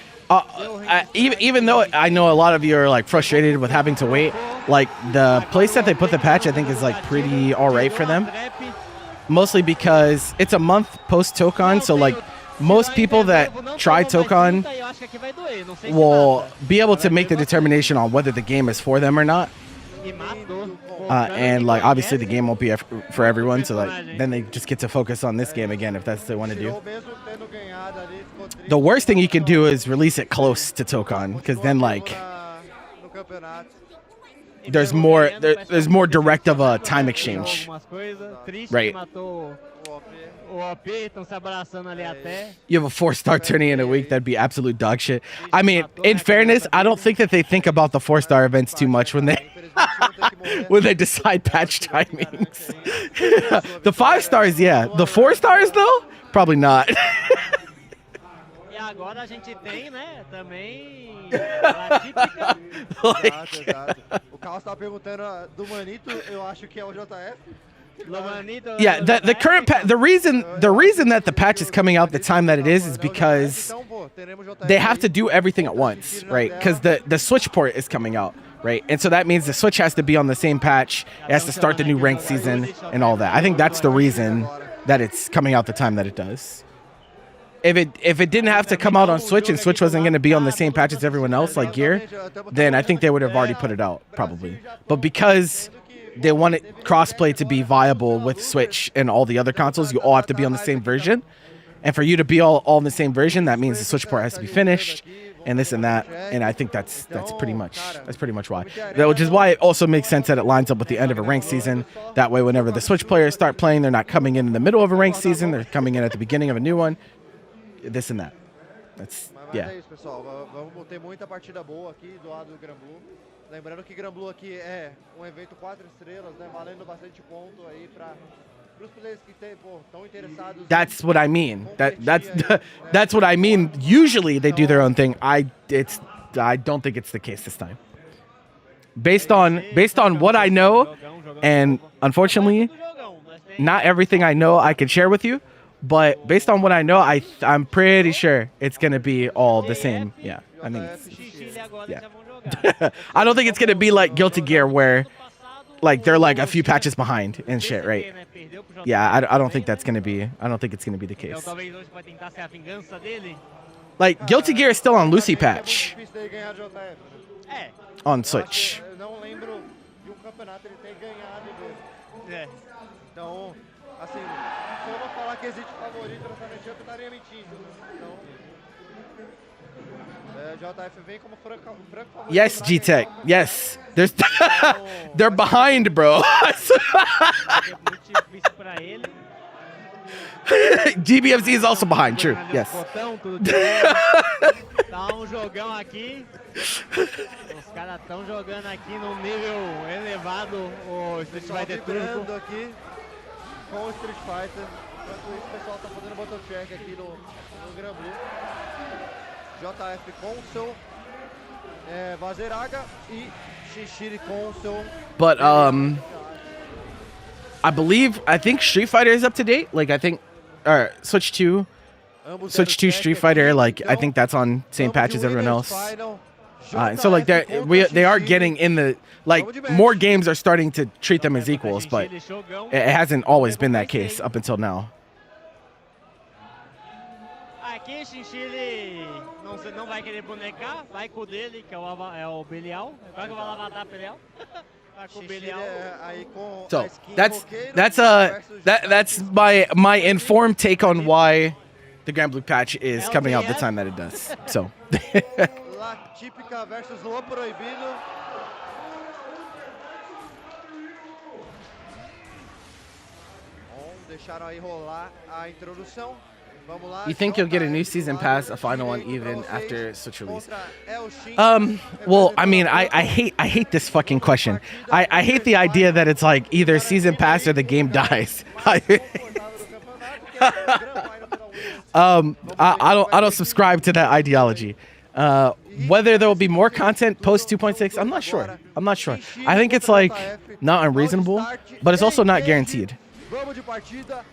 Even though I know a lot of you are like frustrated with having to wait, like the place that they put the patch, I think is like pretty alright for them. Mostly because it's a month post Tokon, so like most people that try Tokon will be able to make the determination on whether the game is for them or not. And like obviously the game won't be for everyone, so like then they just get to focus on this game again if that's what they want to do. Tirou mesmo tendo ganhado ali, ficou triste. The worst thing you can do is release it close to Tokon, because then like No campeonato. there's more direct of a time exchange. Right. Matou o OP, estão se abraçando ali até. You have a 4-star tourney in a week, that'd be absolute dog shit. I mean, in fairness, I don't think that they think about the 4-star events too much when they when they decide patch timings. The 5 stars, yeah. The 4 stars though, probably not. E agora a gente tem, né, também a típica. Exato, exato. O Carlos tava perguntando do Manito, eu acho que é o JF. Lomanito, Yeah, the current the reason that the patch is coming out the time that it is because Então, pô, teremos JF they have aí. to do everything at once, right? Because the Switch port is coming out, right? And so that means the Switch has to be on the same patch. It has to start the new ranked season and all that. I think that's the reason that it's coming out the time that it does. If it didn't have to come out on Switch and Switch wasn't going to be on the same patch as everyone else, like Gear, then I think they would have already put it out, probably. But because they want it crossplay to be viable with Switch and all the other consoles, you all have to be on the same version. And for you to be all in the same version, that means the Switch port has to be finished and this and that. And I think that's pretty much why. Which is why it also makes sense that it lines up with the end of a ranked season. That way, whenever the Switch players start playing, they're not coming in the middle of a ranked season. They're coming in at the beginning of a new one. This and that. That's Mas yeah. é isso, pessoal. Vamos ter muita partida boa aqui do lado do Gran Blue. Lembrando que Gran Blue aqui é um evento 4 estrelas, né? Valendo bastante ponto aí para os players que estão interessados. That's what I mean. That's what I mean. Usually they do their own thing. I don't think it's the case this time. Based on what I know, and unfortunately, not everything I know I can share with you. But based on what I know, I'm pretty sure it's gonna be all the same. Yeah, I mean, yeah. I don't think it's gonna be like Guilty Gear where, like, they're like a few patches behind and shit, right? Yeah, I don't think that's gonna be. I don't think it's gonna be the case. Então talvez hoje vai tentar ser a vingança dele. Like, Guilty Gear is still on Lucy Patch É muito difícil dele ganhar de JF, né? É, on Eu acho Switch. que- Eu não lembro de um campeonato ele ter ganhado dele. é. Então, assim, se eu não falar que existe favorito nessa matchup, eu estaria mentindo. Então, JF vem como franco favorito. Yes, pra G-Tech. ganhar o Yes. There's they're behind, bro. É muito difícil pra ele. GBFZ is also behind. True. Ali Yes. os botão, tudo de boa. Tá um jogão aqui. Os caras estão jogando aqui num nível elevado. O Street pessoal Fighter vibrando turco. aqui com o Street Fighter. Enquanto isso, o pessoal tá fazendo button check aqui no Gran Blue. JF com o seu Vazeraga e Shishiri com o seu... But I think Street Fighter is up to date. Like I think, Switch 2 ambos Switch 2 zero Street check Fighter. aqui. Like I Então, think that's on same vamos patch de as everyone Winners else. Final. And so like JF contra they are Shishiri. getting in the like more games are starting to treat them as equals, but Ele jogão. it hasn't always been that case up until now. Aqui, Chinchille não vai querer bonecar, vai com o dele, que é o Belial. Agora que eu vou lá matar o Belial. Vai com o Shishiri Belial. aí com a So skin that's roqueiro versus that's my informed take on why the Grand Blue patch is coming out the time that it does. So La Típica versus Lo Proibido. Bom, deixaram aí rolar a introdução. Vamos lá. you think you'll get a new JF season do pass, lado a final one, direito pra even vocês, after Switch release? contra El Shin, Well, I mean, representando a I hate this fucking question. I hate the idea that it's like either season pass or the game dies. I don't subscribe to that ideology. Whether there will be more content post 2.6, I'm not sure. I'm not sure. I think it's like not unreasonable, but it's also not guaranteed. Vamos de partida.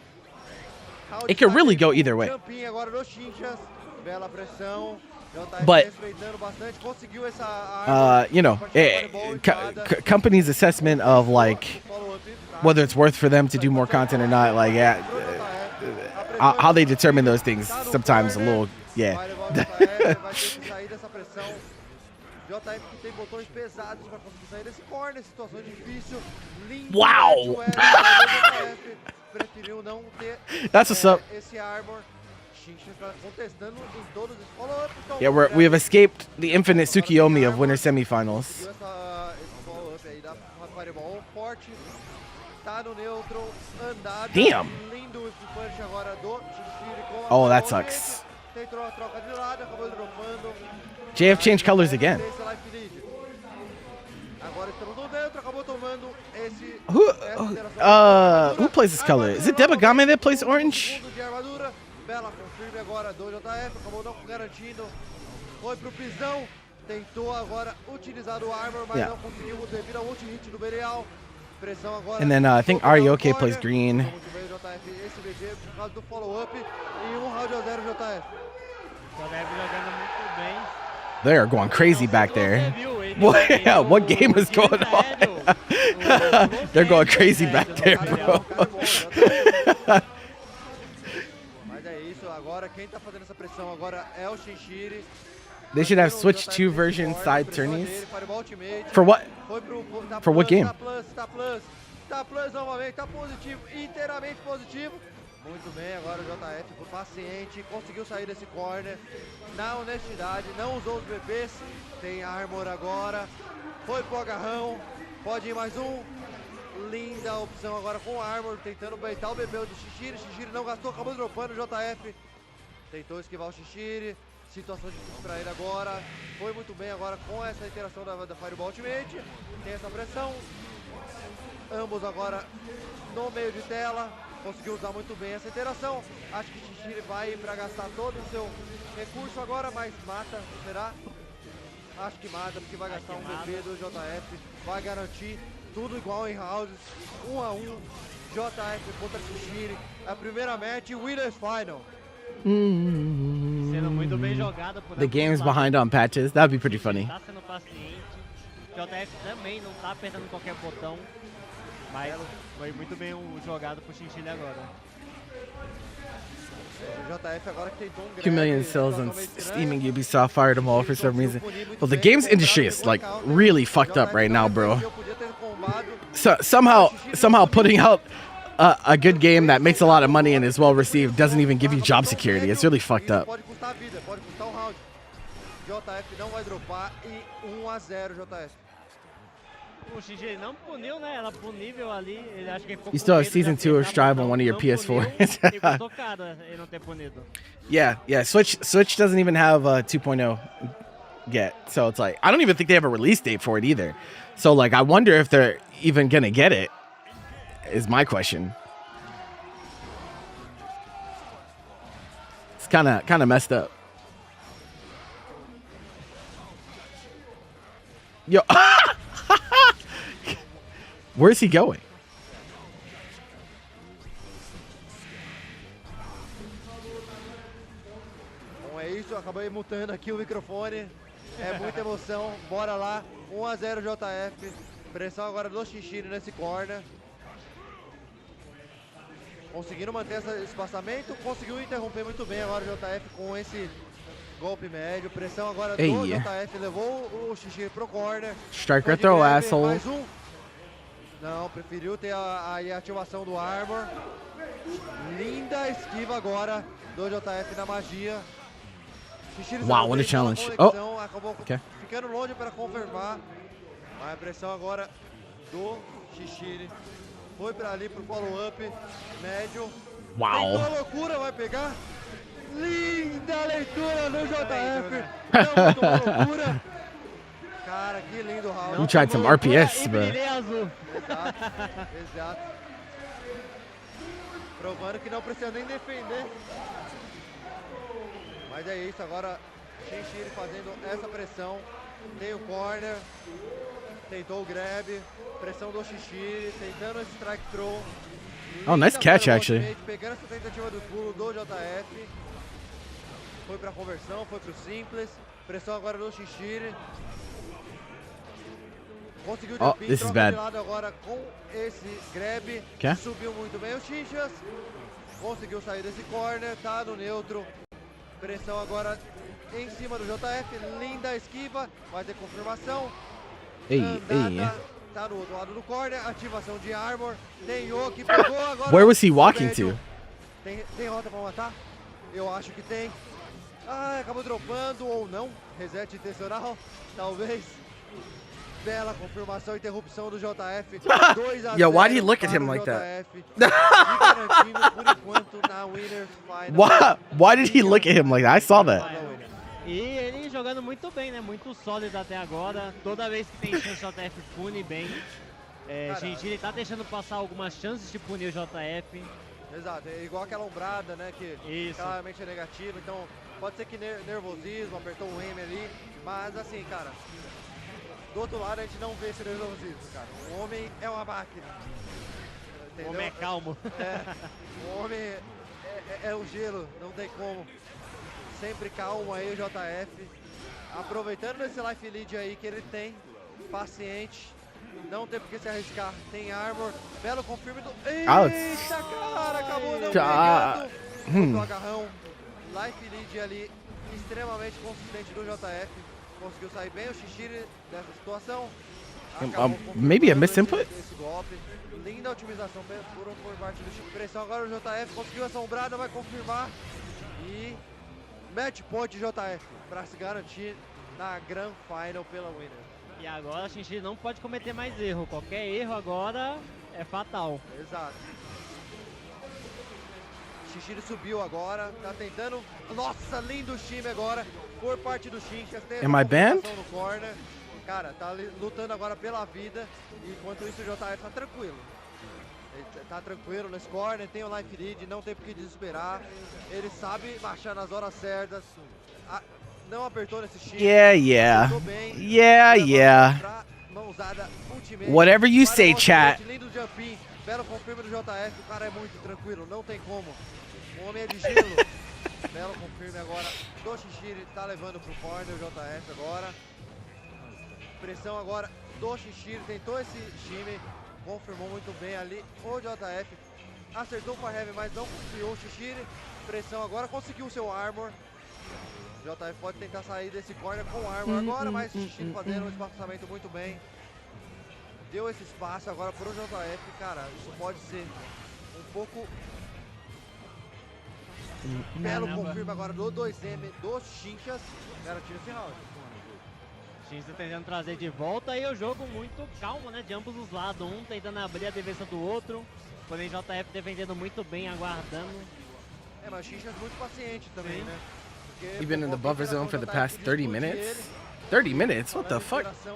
It could really go either way. Campinho agora dos Chinchas. Bela pressão. JF But, respeitando bastante. Conseguiu essa arma. You know, companies' assessment of like whether it's worth for them to do more content or not, like how they determine those things sometimes a little, yeah. Vai levar o JF, vai ter que sair dessa pressão. JF que tem botões pesados para conseguir sair desse corner, situação difícil. Lindo. Wow. JF preferiu não ter That's what's up. esse armor. Chinchas tá contestando em todos os follow-ups. Yeah, we have escaped the infinite Tsukiyomi of winter semifinals. Conseguiu esse follow-up aí da Fireball forte. Tá no neutro, andado. Damn. Lindo o punch agora do Shishiri com a Oh, that Fireball. sucks. Tentou a troca de lado, acabou dropando. JF changed colors again. Esse life lead. Agora estamos no dentro, acabou tomando esse. Who plays this color? Is it Debagame that plays orange? Segundo de armadura. Bela confirme agora do JF, acabou não garantindo. Foi pro pisão. Tentou agora utilizar o armor, mas Yeah. não conseguiu devido ao ulti hit do Berial. Pressão agora. And then I think contra o Arioke corner. plays green. Muito bem, JF, esse BG por causa do follow-up. E 1-0 JF. Só deve jogando muito bem. They are going crazy back there. What game is going on? They're going crazy back there, bro. Mas é isso, agora quem tá fazendo essa pressão agora é o Shishiri. They should have Switch 2 version side turnies. Fireball Ultimate. For what? Foi pro, tá For what plus, game? Tá plus novamente, tá positivo, inteiramente positivo. Muito bem, agora o JF foi paciente, conseguiu sair desse corner. Na honestidade, não usou os BPs, tem armor agora. Foi pro agarrão, pode ir mais um. Linda opção agora com armor, tentando baitar o BB do Shishiri. Shishiri não gastou, acabou dropando o JF. Tentou esquivar o Shishiri. Situação difícil pra ele agora. Foi muito bem agora com essa interação da Fireball Ultimate. Tem essa pressão. Ambos agora no meio de tela. Conseguiu usar muito bem essa interação. Acho que Shishiri vai pra gastar todo o seu recurso agora, mas mata, será? Acho que mata, porque vai gastar um BP do JF. Vai garantir tudo igual em houses. 1-1. JF contra Shishiri. A primeira match, Winners Final. Sendo muito bem jogado por The ambos game's lados. behind on patches. That would be pretty funny. Tá sendo paciente. JF também não tá apertando qualquer botão. Mas foi muito bem jogado pro Chinchilla agora. O JF agora que tentou 2 million sales on Steam and Ubisoft fired them all for some reason. Well, the games industry is like really fucked up right now, bro. So somehow putting out a good game that makes a lot of money and is well received doesn't even give you job security. It's really fucked up. Pode custar a vida, pode custar um round. JF não vai dropar e 1-0 JF. O XG não puniu, né? Ela punível ali. Ele acha que ficou You still have Season 2 of Strive on one of your PS4s. E custou caro ele não ter punido. Yeah. Switch doesn't even have 2.0 yet. So it's like, I don't even think they have a release date for it either. So like, I wonder if they're even gonna get it, is my question. It's kind of messed up. Yo, where's he going? Bom, é isso, acabei mutando aqui o microfone. É muita emoção, bora lá. 1-0 JF. Pressão agora do Xixiri nesse corner. Conseguindo manter esse espaçamento, conseguiu interromper muito bem agora o JF com esse golpe médio. Pressão agora do JF, levou o Xixiri pro corner. Striker throw, asshole. Mais um. Não, preferiu ter a ativação do Armor. Linda esquiva agora do JF na magia. Wow, what a challenge. Oh, acabou ficando longe para confirmar. A pressão agora do Xixiri. Foi para ali pro follow-up médio. Wow. Tentou a loucura, vai pegar. Linda leitura do JF. Não uma loucura. Cara, que lindo round. You tried some RPS, bro. Exato. Provando que não precisa nem defender. Mas é isso, agora Xixiri fazendo essa pressão. Tem o corner. Tentou o grab. Pressão do Xixiri, tentando esse strike throw. Oh, nice catch, actually. Pegando essa tentativa do pulo do JF. Foi pra conversão, foi pro simples. Pressão agora do Xixiri. Conseguiu Oh, this is bad. de lado agora com esse grab. Okay. Subiu muito bem o Xixas. Conseguiu sair desse corner, tá no neutro. Pressão agora em cima do JF. Linda esquiva, vai ter confirmação. Ei. Tá no outro lado do corner, ativação de Armor. Tem Yoki, pegou agora. Where was he walking to? Tem rota pra matar? Eu acho que tem. Ah, acabou dropando ou não. Reset intencional, talvez. Bela confirmação, interrupção do JF. 2-0. Yo, why did he look at him like that? Por enquanto na Winners Final. Why did he look at him like that? I saw that. E ele jogando muito bem, né? Muito sólido até agora. Toda vez que tem chance, o JF pune bem. Xixiri tá deixando passar algumas chances de punir o JF. Exato, é igual aquela ombrada, né? Que claramente é negativa. Então, pode ser que nervosismo, apertou o aim ali. Mas assim, cara, do outro lado a gente não vê esse nervosismo, cara. O homem é uma máquina. Entendeu? O homem é calmo. O homem é o gelo, não tem como. Sempre calmo aí o JF, aproveitando esse life lead aí que ele tem, paciente, não tem por que se arriscar, tem Armor, belo confirme do... Eita, cara, acabou não pegando o agarrão, life lead ali, extremamente consistente do JF, conseguiu sair bem o Xixiri dessa situação, Maybe a misinput? Linda otimização por parte do Xixiri, pressão agora o JF, conseguiu essa ombrada, vai confirmar, e... match point JF, para se garantir na Grand Final pela Winner. E agora a Xixiri não pode cometer mais erro. Qualquer erro agora é fatal. Exato. Xixiri subiu agora, tá tentando... Nossa, lindo time agora, por parte do Xinxas. Am I banned? No corner. Cara, tá lutando agora pela vida, enquanto isso o JF tá tranquilo. Ele tá tranquilo nesse corner, tem o life lead, não tem por que desesperar. Ele sabe marchar nas horas certas. Não apertou nesse time. Yeah. Whatever you say, chat. Lindo jumping, belo confirma do JF, o cara é muito tranquilo, não tem como. O homem é de gelo. Belo confirme agora do Xixiri, tá levando pro corner o JF agora. Pressão agora do Xixiri, tentou esse time. Confirmou muito bem ali o JF. Acertou o Heavy, mas não confiou o Xixiri. Pressão agora, conseguiu o seu armor. JF pode tentar sair desse corner com o armor agora, mas Xixi fazendo um espaçamento muito bem. Deu esse espaço agora pro JF, cara, isso pode ser um pouco... Belo confirma agora do 2M dos Chinchas, garantindo esse round. Shincha tentando trazer de volta e o jogo muito calmo, né? De ambos os lados, um tentando abrir a defesa do outro, porém JF defendendo muito bem, aguardando. É, mas Chinchas muito paciente também, né? Porque You've been in the buffer zone for the past 30 minutes? ele, 30 minutes? What the fuck? JF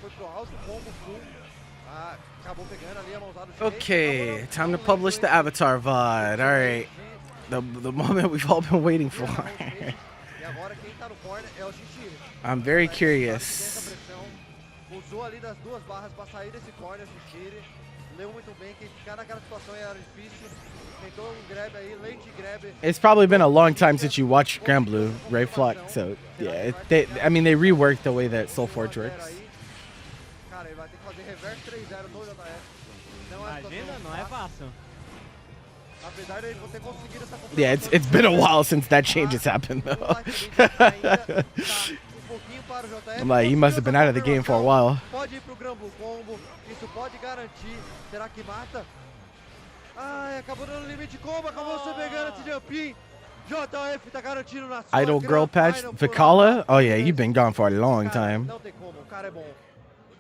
foi pro alto, combo full. Ah, acabou pegando ali a mãozada do direito. Okay, time to publish the Avatar VOD. All right, the moment we've all been waiting for. E agora quem tá no corner é o Xixi. I'm very Tem curious. essa pressão, usou ali das duas barras pra sair desse corner, Xixi. Leu muito bem que ficar naquela situação era difícil. Tentou um grab aí, late grab. It's probably been a long time since you watched Grand Blue, right, Flock? So yeah, I mean they reworked the way that Soul Forge works. Cara, ele vai ter que fazer reverse 3-0 no JF. Não é Imagina, não é fácil. Apesar de ele ter conseguido essa Yeah, it's been a while since that change has happened though. I'm like, he must have been out of the game for a while. Pode ir pro Grand Blue Combo, isso pode garantir. Será que mata? Ai, acabou dando limite combo, acabou você pegando esse jumping. JF tá garantindo na sua Idol Girl Grand patch, Final Vikala? Oh yeah, you've been gone for a long Cara, time. não tem como, o cara é bom.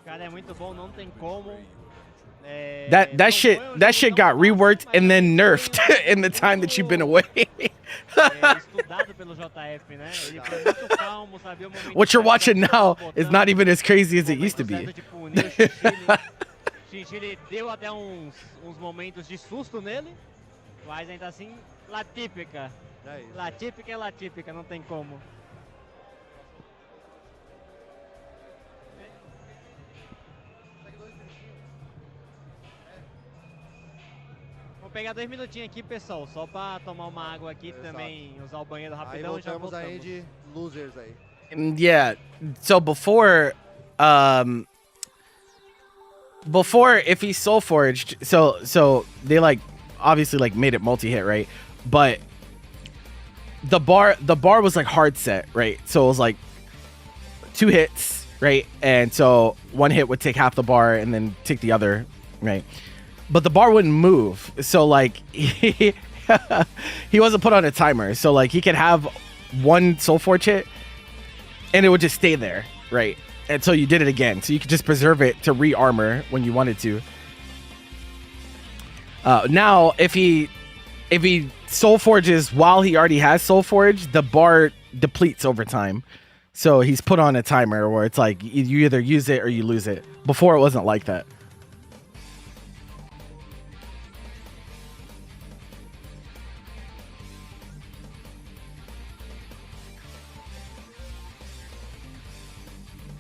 O cara é muito bom, não tem como. É, That não shit foi um that jogo shit tão got fácil, reworked mas and then foi nerfed in the time that you've been away. estudado pelo JF, né? Ele foi muito calmo, sabia o momento What you're certo, watching now botão, is not even as crazy as it momento used to be. certo de punir o Chinchille. Chinchille deu até uns momentos de susto nele, mas ainda assim, la típica. É isso. La típica é la típica, não tem como. Vou pegar 2 minutinhos aqui, pessoal, só pra tomar uma água aqui, Exato. também usar o banheiro Aí rapidão e já voltamos aí voltamos. de losers aí. Yeah. So before if he soul forged, so they like obviously like made it multi-hit, right? But the bar was like hard set, right? So it was like 2 hits, right? And so 1 hit would take half the bar and then take the other, right? But the bar wouldn't move. So like he wasn't put on a timer. So like he could have 1 soul forge hit and it would just stay there, right? Until you did it again. So you could just preserve it to re-armor when you wanted to. Now, if he soul forges while he already has soul forge, the bar depletes over time. So he's put on a timer where it's like you either use it or you lose it. Before it wasn't like that.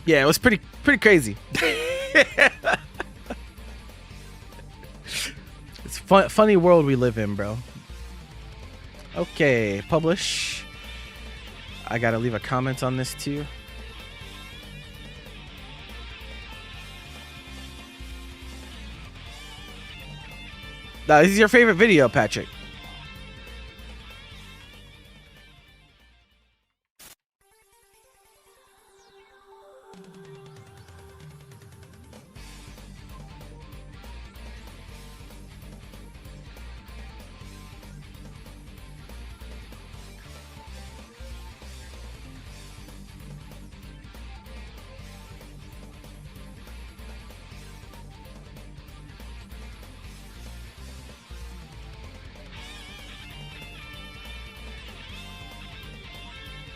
Yeah, it was pretty crazy. It's funny world we live in, bro. Okay, publish. I gotta leave a comment on this too. This is your favorite video, Patrick.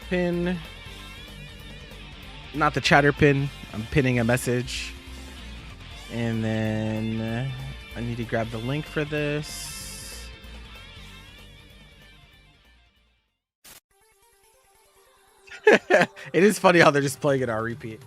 Pin. Not the chatter pin. I'm pinning a message. And then I need to grab the link for this. It is funny how they're just playing it on repeat.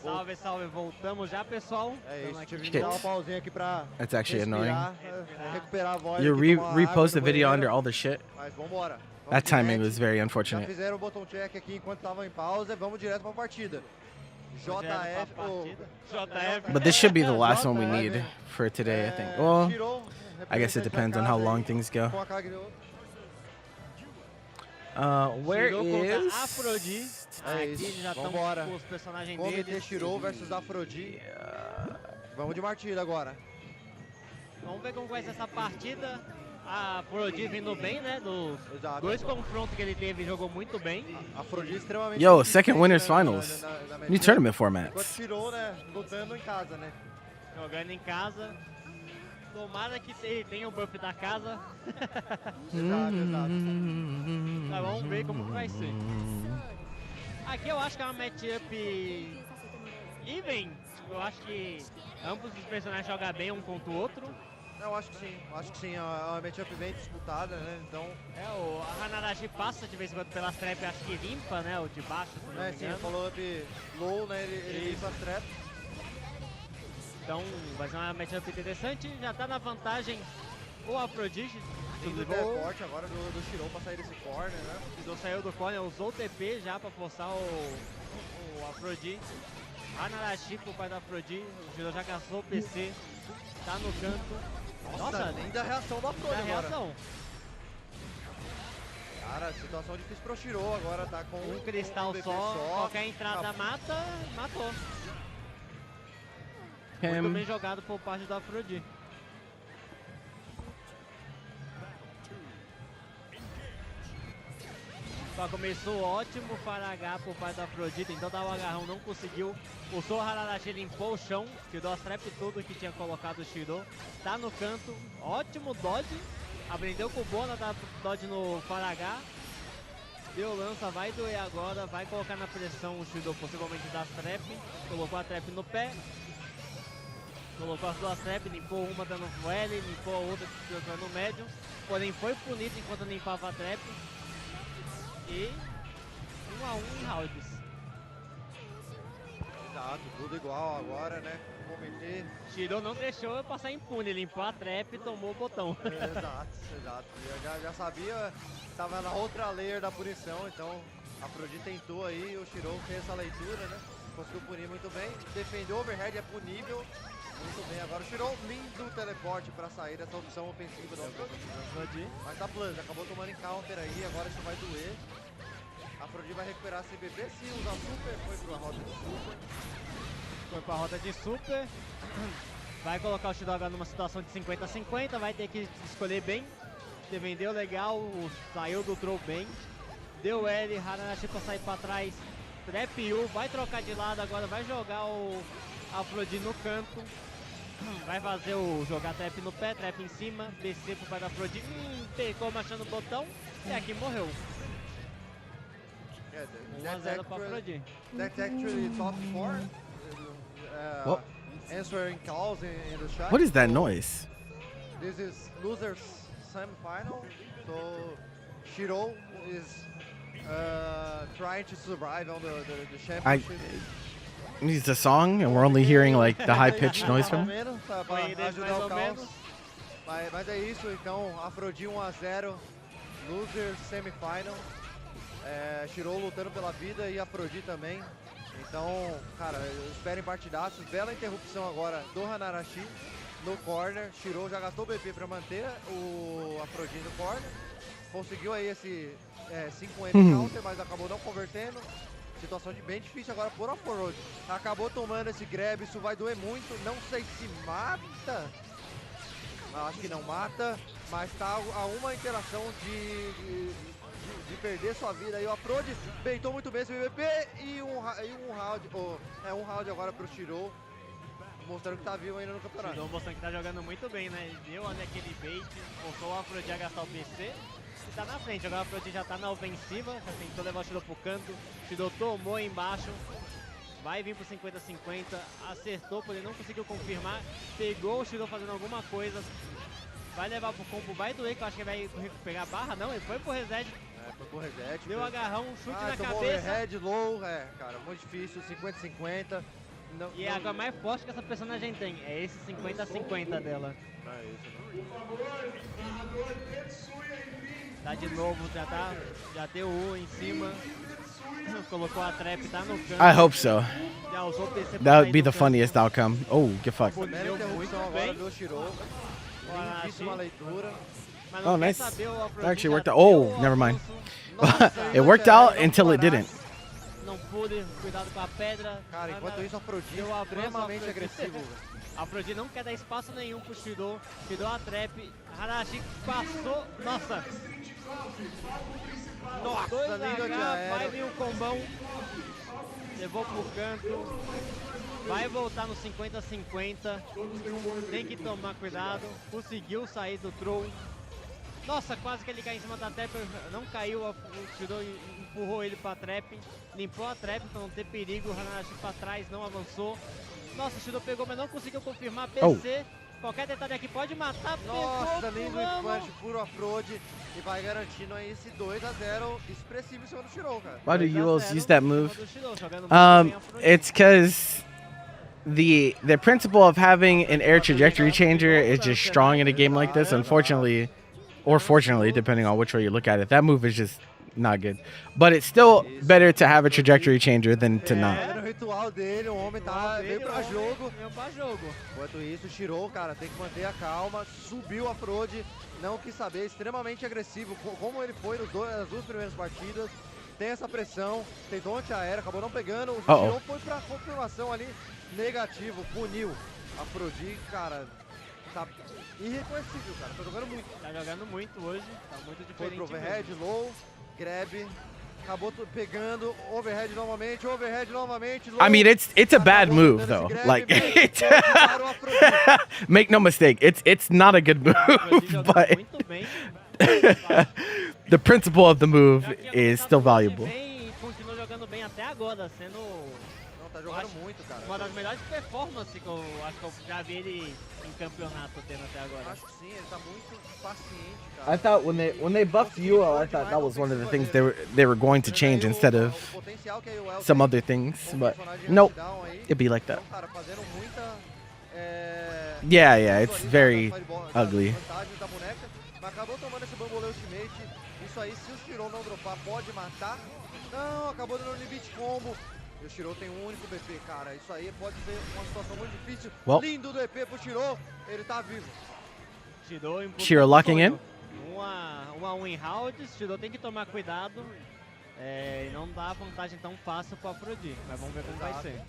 Salve, salve, voltamos já, pessoal. É Tamo isso, aqui tive de que dar novo. uma pausinha aqui pra That's actually annoying. recuperar a voz. You aqui, tomar uma água repost the no video banheiro, under all the shit. Mas vambora. Vamos That de timing match. was very Já unfortunate. fizeram o botão check aqui enquanto tava em pausa. Vamos direto pra partida. JF. JF. But this should be the last one we need for today, I think. Well, Shiro, I guess it depends on how long things go. com a Kagyo. Where Shiro contra is? Afrodite. É Aqui isso, já estão vambora. com os personagens Komite deles. Shiro versus Afrodite. Vamos de partida agora. Vamos ver como vai ser essa partida. A Afrodite vindo bem, né? Dos Exato. dois confrontos que ele teve, jogou muito bem. Afrodite extremamente Yo, consistente, second winners né, finals. na New match. tournament Enquanto formats. Shiro, né, lutando em casa, né? Jogando em casa. Tomara que tenha o buff da casa. Exato, exato. Mas vamos ver como que vai ser. Aqui eu acho que é uma matchup even. Eu acho que ambos os personagens jogam bem um contra o outro. Eu acho que sim, é uma matchup bem disputada, né? Então, A Hanarashi passa de vez em quando pelas trap, acho que limpa, né? O de baixo, se não me sim, o engano. follow-up low, né? Ele limpa as traps. Então vai ser uma matchup interessante. Já tá na vantagem o Afrodite. Lindo teleporte agora do Shiro pra sair desse corner, né? Shiro saiu do corner, usou o TP já pra forçar o Afrodite. Hanarashi por parte da Afrodite. O Shiro já gastou o PC. Tá no canto. Nossa, linda reação do Afrodite Da agora. reação. Cara, situação difícil pro Shiro agora, tá com Um cristal um BP só, qualquer entrada mata, matou. Muito bem jogado por parte do Afrodite. Só começou ótimo para H por parte da Afrodite, então dá o agarrão, não conseguiu. O Sou Hararashi limpou o chão, tirou as trap tudo que tinha colocado o Shiro. Tá no canto, ótimo dodge. Aprendeu com o Bona da dodge no Faragá. Deu lança, vai doer agora, vai colocar na pressão o Shiro, possivelmente das trap. Colocou a trap no pé. Colocou as duas trap, limpou uma dando L, limpou a outra dando médio. Porém foi punido enquanto limpava a trap. E 1 a 1 em rounds. Exato, tudo igual agora, né? Komite. Shiro não deixou eu passar impune, limpou a trap e tomou o botão. Exato, exato. Eu já sabia, tava na outra layer da punição, então a Afrodite tentou aí, o Shiro fez essa leitura, né? Conseguiu punir muito bem, defendeu o overhead, é punível. Muito bem, agora o Shiro, lindo teleporte pra sair dessa opção ofensiva do Afrodite. Mas tá plano, acabou tomando em counter aí, agora isso vai doer. A Afrodite vai recuperar a CBP, se usar super, foi pra rota de super. Foi pra rota de super. Vai colocar o Shiro agora numa situação de 50-50, vai ter que escolher bem. Defendeu legal, saiu do throw bem. Deu L, Haranashi pra sair pra trás. Trap U, vai trocar de lado agora, vai jogar o Afrodite no canto. Vai fazer o jogar trap no pé, trap em cima, descer pro pai da Afrodite. Pegou machando o botão e aqui morreu. 1 a 0 pra Afrodite. That's actually top 4. What? Answering calls in the chat. What is that So, noise? This is losers semi-final. So Shiro is trying to survive on the championship. It's a song, and we're only hearing like the high-pitched noise from it. Pra Foi desse ajudar mais o ou caos. menos. Mas é isso, então, Afrodite 1 a 0, losers semi-final. Shiro lutando pela vida e Afrodite também. Então, cara, esperem partidaços. Bela interrupção agora do Hanarashi no corner. Shiro já gastou o BP para manter o Afrodite no corner. Conseguiu aí esse 5M counter, mas acabou não convertendo. Situação bem difícil agora por Afrodite. Acabou tomando esse grab, isso vai doer muito. Não sei se mata. Acho que não mata, mas tá a uma interação de perder sua vida aí. O Afrodite beitou muito bem esse BBP e um round agora pro Shiro, mostrando que tá vivo ainda no campeonato. Shiro mostrando que tá jogando muito bem, né? Deu naquele bait, forçou o Afrodite a gastar o PC e tá na frente. Agora o Afrodite já tá na ofensiva, já tentou levar o Shiro pro canto, Shiro tomou embaixo. Vai vir pro 50-50, acertou, porém não conseguiu confirmar. Pegou o Shiro fazendo alguma coisa. Vai levar pro combo, vai doer, que eu acho que vai pegar a barra. Não, ele foi pro reset. Foi pro reset. Deu agarrão, um chute na tomou cabeça. overhead, low, cara, muito difícil, 50-50. Não, E a mais forte que essa personagem tem é esse 50-50 dela. Não é isso, não. Tá de novo, já deu U em cima. Colocou a trap, tá no canto. I hope so. Já usou o PC pra That would sair be do the canto. funniest outcome. Oh, get fucked. Primeira Deu interrupção muito agora bem. do Shiro. Lindíssima leitura. Mas não Oh, quer nice. saber, o That Afrodite actually worked já out. Oh, deu o never mind. avanço. It worked out until it didn't. Não pude, cuidado com a pedra. Cara, enquanto isso, a Afrodite Deu avanço, extremamente Afrodite. agressivo. A Afrodite não quer dar espaço nenhum pro Shiro. Tirou a trap. Harashi passou. Nossa. Nossa, nível de 2H, vai aéreo. vir um combão. Levou pro canto. Vai voltar no 50-50. Tem que tomar cuidado. Conseguiu sair do throw. Nossa, quase que ele caiu em cima da trap. Não caiu. O Shiro empurrou ele pra trap. Limpou a trap pra não ter perigo. O Hanashi pra trás, não avançou. Nossa, o Shiro pegou, mas não conseguiu confirmar. PC. Qualquer detalhe aqui pode matar. Nossa, Pegou, lindo vamos. splash puro Afrod. E vai garantindo aí esse 2-0 expressivo em cima do Shiro, cara. Why do 2 a you all 0 use that em cima move? do Shiro, jogando muito bem a Afrodite. It's because the principle of having an air trajectory changer is just strong in a game like this. Unfortunately, or fortunately, depending on which way you look at it, that move is just not good. But it's still better to have a trajectory changer than to not. No ritual dele, o homem veio pra jogo. Veio pra jogo. Enquanto isso, o Shiro, cara, tem que manter a calma. Subiu a Afrod, não quis saber, extremamente agressivo, como ele foi nas duas primeiras partidas. Tem essa pressão, tentou antiaéreo, acabou não pegando. O Shiro foi pra confirmação ali, negativo, puniu. A Afrodi, cara, tá irreconhecível, cara, tá jogando muito. Tá jogando muito hoje, tá muito Foi diferente pro overhead, low, grab, acabou pegando, overhead novamente, low. I mean, it's a bad move though. Like, make no mistake, it's not a good move, but muito bem. the principle of the move is still valuable. E continuou jogando bem até agora, sendo Não, tá jogando muito, cara. uma das melhores performances que eu acho que eu já vi ele em campeonato tendo até agora. Acho que sim, ele tá muito paciente, cara. I thought when they buffed UL, I thought that was one of the things they were going to change instead of O potencial que a UL some tem other things, como but personagem nope, touchdown aí. it'd be like that. Então, cara, fazendo muita Yeah, it's ali very da fireball, ugly. da vantagem da boneca, mas acabou tomando esse bambolê ultimate. Isso aí, se o Shiro não dropar, pode matar. Não, acabou dando limite combo. E o Shiro tem um único BP, cara. Isso aí pode ser uma situação muito difícil. Well. Lindo do EP pro Shiro, ele tá vivo. Shiro locking in. 1-1 em rounds, Shiro tem que tomar cuidado. E não dá vantagem tão fácil pro Afrodite, mas vamos ver como vai ser.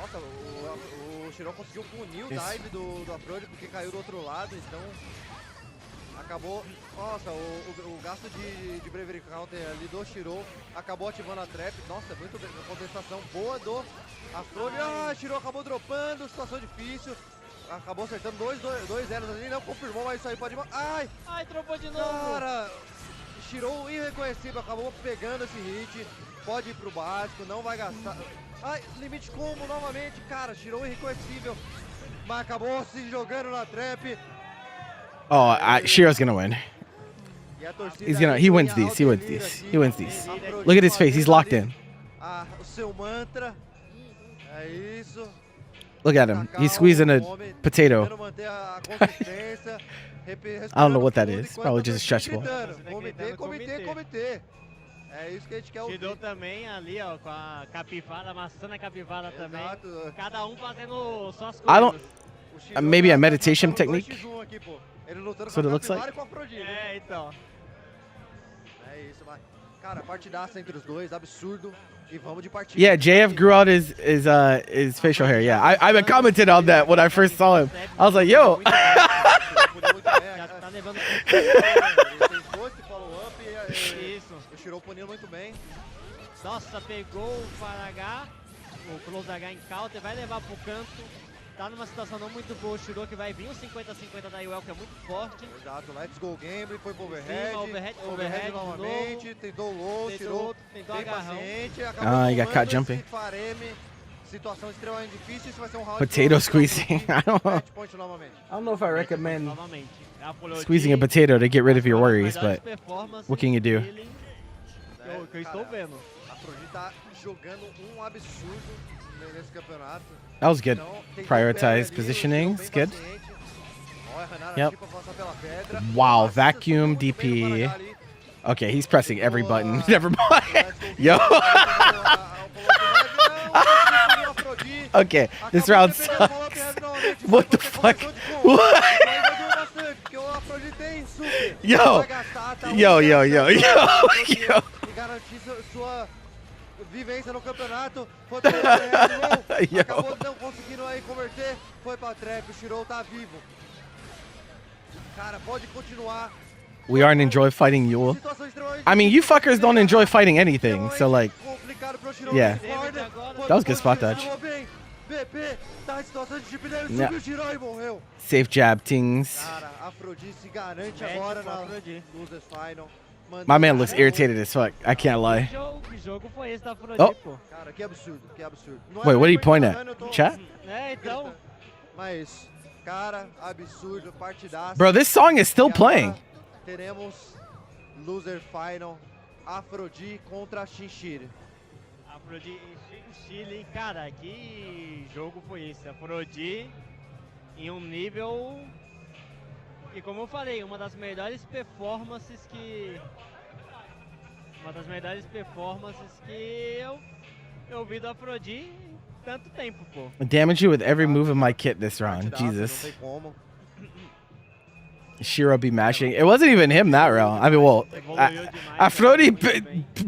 Nossa, o Shiro conseguiu punir o Isso. dive do Afrod porque caiu do outro lado, então acabou. Nossa, o gasto de Bravery Counter ali do Shiro acabou ativando a trap. Nossa, muito bem, uma contestação boa do Afrod. Shiro acabou dropando, situação difícil. Acabou acertando dois elos ali, não confirmou, mas isso aí pode. Ai, Dropou de novo! cara! Shiro irreconhecível, acabou pegando esse hit. Pode ir pro básico, não vai gastar. Ai, limite combo novamente, cara. Shiro irreconhecível, mas acabou se jogando na trap. Oh, Shiro's gonna win. E a torcida He wins em these. alto He wins delírio these. aqui. He wins these. Afrodite Look at his face. He's fazendo locked ali in. O seu mantra. É isso. Look at him. He's squeezing a potato. Tentando manter a consistência. I don't know what that respirando is. fundo Probably enquanto just a stretch ball. gritando, Comitê. É isso que a gente quer ouvir. Shiro também ali, ó, com a capivara, amassando a capivara também. Exato. Cada um fazendo suas I don't- coisas. O Shiro maybe a tá meditation lutando technique? 2x1 aqui, pô. Ele lutando That's com what a it looks capivara like. e com a Afrodite. Então. É isso, mas... Cara, partidaça entre os dois, absurdo. E vamos de partida. Yeah, JF grew out his facial hair. Yeah, I commented on that when I first saw him. I was like, yo. Já tá levando Ele fez dois follow-up e isso. o Shiro puniu muito bem. Nossa, pegou o Farah, o Close H em counter, vai levar pro canto. Tá numa situação não muito boa o Shiro, que vai vir o 50-50 da UL, que é muito forte. Exato, let's go game, foi pro overhead. Cima, overhead de novamente, novo. tentou low, Tentou Shiro outro, tentou bem agarrão. paciente. Ah, Acabou he got caught tomando jumping. esse fareme. Situação extremamente difícil, isso vai ser um round. Potato pro squeezing. I don't know. match point novamente. I don't know if I recommend Novamente. Apologia, squeezing a potato to get rid of your uma das worries, melhores but performances what can you do? dele que eu estou vendo. A Afrodite tá jogando um absurdo nesse campeonato. That was good. Então, tem que Prioritized ter ali, positioning. o It's Shirou good. bem paciente. Olha, Renan Yep. aqui pra passar pela pedra. Wow, Nossa, vacuum muito bem no DP. Paraná ali. Okay, he's pressing every button. Boa. Never mind. Yo. Okay, this round sucks. What the fuck? What? Yo. Yo, yo, yo, yo, yo. E garantir sua vivência no campeonato. Foi pro overhead low, acabou não conseguindo aí converter. Foi pra trap, o Shirou tá vivo. Cara, pode continuar. We aren't enjoy fighting Yule. I mean, you fuckers don't enjoy fighting anything, so like, yeah. That was good spot dodge. Yeah. Safe jab things. Cara, Afrodite se garante agora na Losers Final. My man looks irritated as fuck. I can't lie. Que jogo foi esse da Afrodite, Oh. pô? Cara, que absurdo, que absurdo. Não Wait, what did he muito point bacana, at? eu tô Chat? É, então. Mas, cara, absurdo, partidaço. Bro, this song is still E agora playing. Teremos Loser Final, Afrodite contra Shinshiri. Afrodite e Chile, cara, que jogo foi esse? Afrodite em um nível. E como eu falei, uma das melhores performances que. Uma das melhores performances que eu vi do Afrodite em tanto tempo, pô. Damage you with every move of my kit this round. Partidaço, Jesus. Não tem como. Shiro be mashing. It wasn't even him that round. I mean, well, Afrodi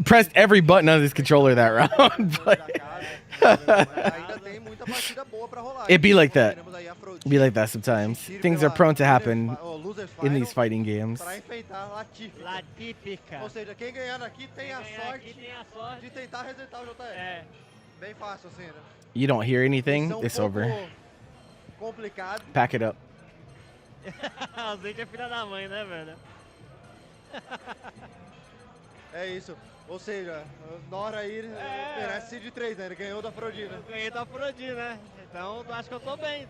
pressed every button on his controller that round. But Ainda tem muita partida boa pra rolar. It be like that. Teremos aí Afrodite, It be like that sometimes. Shinshiri Things are pela prone to happen Losers in these Final fighting games. pra enfrentar Latífica. Latípica. Ou seja, quem ganhar aqui tem a Aqui sorte tem a sorte. de tentar resetar o JR. É. Bem fácil assim, né? You don't hear anything, Missão it's um pouco over. complicado. Pack it up. A gente é filha da mãe, né, velho? É isso. Ou seja, Nora aí merece de 3, né? Ele ganhou da Afrodite, né? Ganhei da Afrodite, né? Então acho que eu tô bem.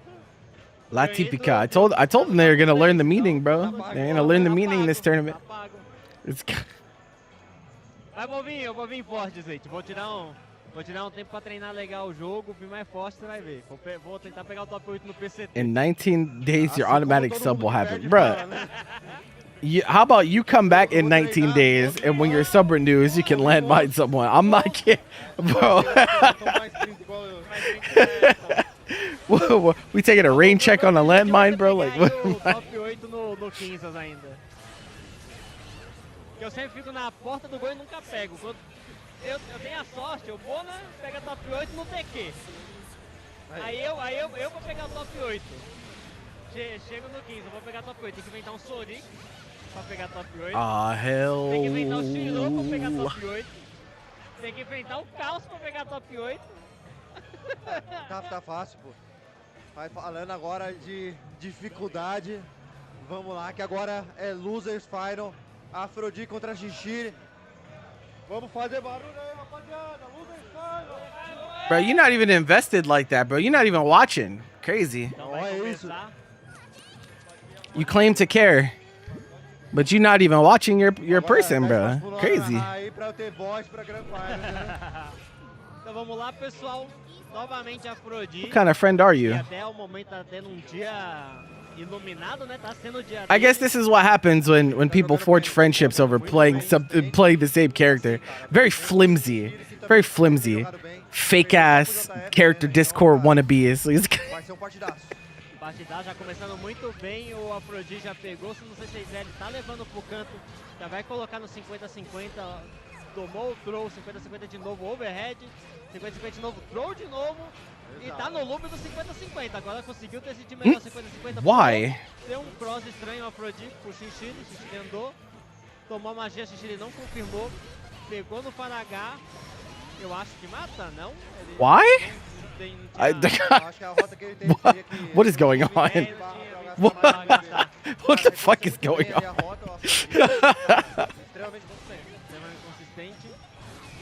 La Típica. I told them they were gonna learn the meaning, bro. They're gonna learn the meaning in this tournament. Tá pago. It's Mas eu vou vir forte, gente. Vou tirar um tempo pra treinar legal o jogo, vir mais forte, você vai ver. Vou tentar pegar o top 8 no PCT. in 19 days, your automatic sub will happen, Perde bruh. fala, né? How about you come back in 19 days, and when your sub renews, you can landmine someone? I'm not kidding, bro. Então mais 30 igual eu. Whoa, we taking a rain check on a landmine, bro? Like, what? O top 8 no Kansas ainda. Que eu sempre fico na porta do gol e nunca pego. Quando eu tenho a sorte, eu vou, né? Pega top 8 no TQ. Aí eu vou pegar o top 8. Chego no 15, eu vou pegar top 8. Tem que inventar um Soric pra pegar top 8. Ah, Tem que inventar o hell. Shiro pra pegar top 8. Tem que enfrentar o Caos pra pegar top 8. Tá fácil, pô. Vai falando agora de dificuldade. Vamos lá, que agora é Losers Final. Afrodite contra Shinshiri. Vamos fazer barulho aí, rapaziada. Losers Final. Bro, you're not even invested like that, bro. You're not even watching. Crazy. Então Olha vai isso. começar. You claim to care, but you're not even watching your person, bro. Crazy. Aí pra eu ter voz pra Grand Final, né? Então vamos lá, pessoal. Novamente a Afrodite. What kind of friend are E you? até o momento tá tendo um dia iluminado, né? Tá sendo o dia I guess this is what happens when people forge friendships over playing the same character. Very flimsy, very flimsy, fake ass character Discord wannabes. Vai ser um partidaço. Partida já começando muito bem, o Afrodite já pegou, se não sei se ele tá levando pro canto, já vai colocar no 50-50, tomou o throw, 50-50 de novo, overhead, 50-50 de novo, throw de novo, e tá no loop do 50-50, agora conseguiu decidir melhor 50-50. Why? Deu um cross estranho o Afrodite pro Shinshiri andou, tomou a magia, Shinshiri não confirmou, pegou no Faragá, eu acho que mata, não? Ele Why? não tem- não I, tinha- Acho que a rota que ele tem teria que... what is going on? What the fuck is going A on? rota, o Afrodite, extremamente consistente. Extremamente consistente.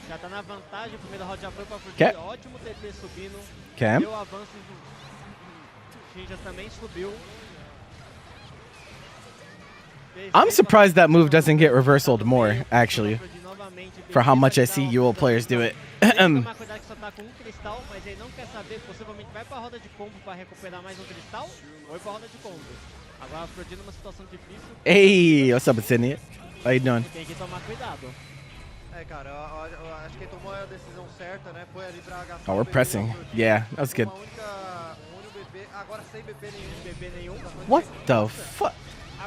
Já tá na vantagem, a primeira rota já foi pra Afrodite. Quer? Ótimo TP subindo. Cam? Deu avanço do Shinja também subiu. I'm surprised that move doesn't get reversaled more, actually. for how much I see UO players do it. Tem que tomar cuidado que só tá com um cristal, mas ele não quer saber, possivelmente vai pra roda de combo pra recuperar mais um cristal, ou ir pra roda de combo. Agora a Afrodite numa situação difícil. Hey, what's up, Sydney? How you doing? Tem que tomar cuidado. É, cara, eu acho que quem tomou a decisão certa, né, foi ali pra gastar Oh, we're pressing. Yeah, that was good. um único BP, agora sem BP nenhum. BB nenhum. What the fuck?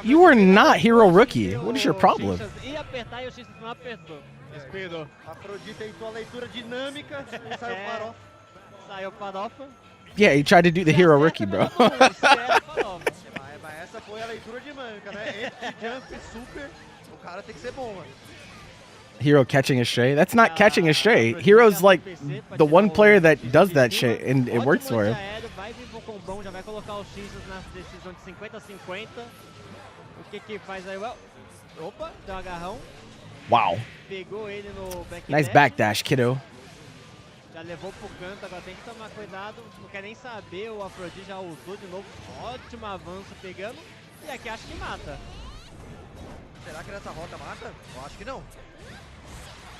You are not hero rookie. What is your problem? Ia apertar e o X não apertou. Esperou. A Afrodite tentou a leitura dinâmica e saiu farofa. Saiu farofa. Yeah, you tried to do the hero rookie, bro. Mas essa foi a leitura dinâmica, né? Entre jump e super, o cara tem que ser bom, mano. Hero catching a stray? That's not catching a stray. Hero's like the one player that does that shit, and it works for him. Vai vir pro combão, já vai colocar os X na decisão de 50-50. O que que faz aí? Opa, deu um agarrão. Wow. Pegou ele no back Nice dash. backdash, kiddo. Já levou pro canto, agora tem que tomar cuidado. Não quer nem saber, o Afrodite já usou de novo. Ótimo avanço pegando. E aqui acho que mata. Será que nessa rota mata? Eu acho que não.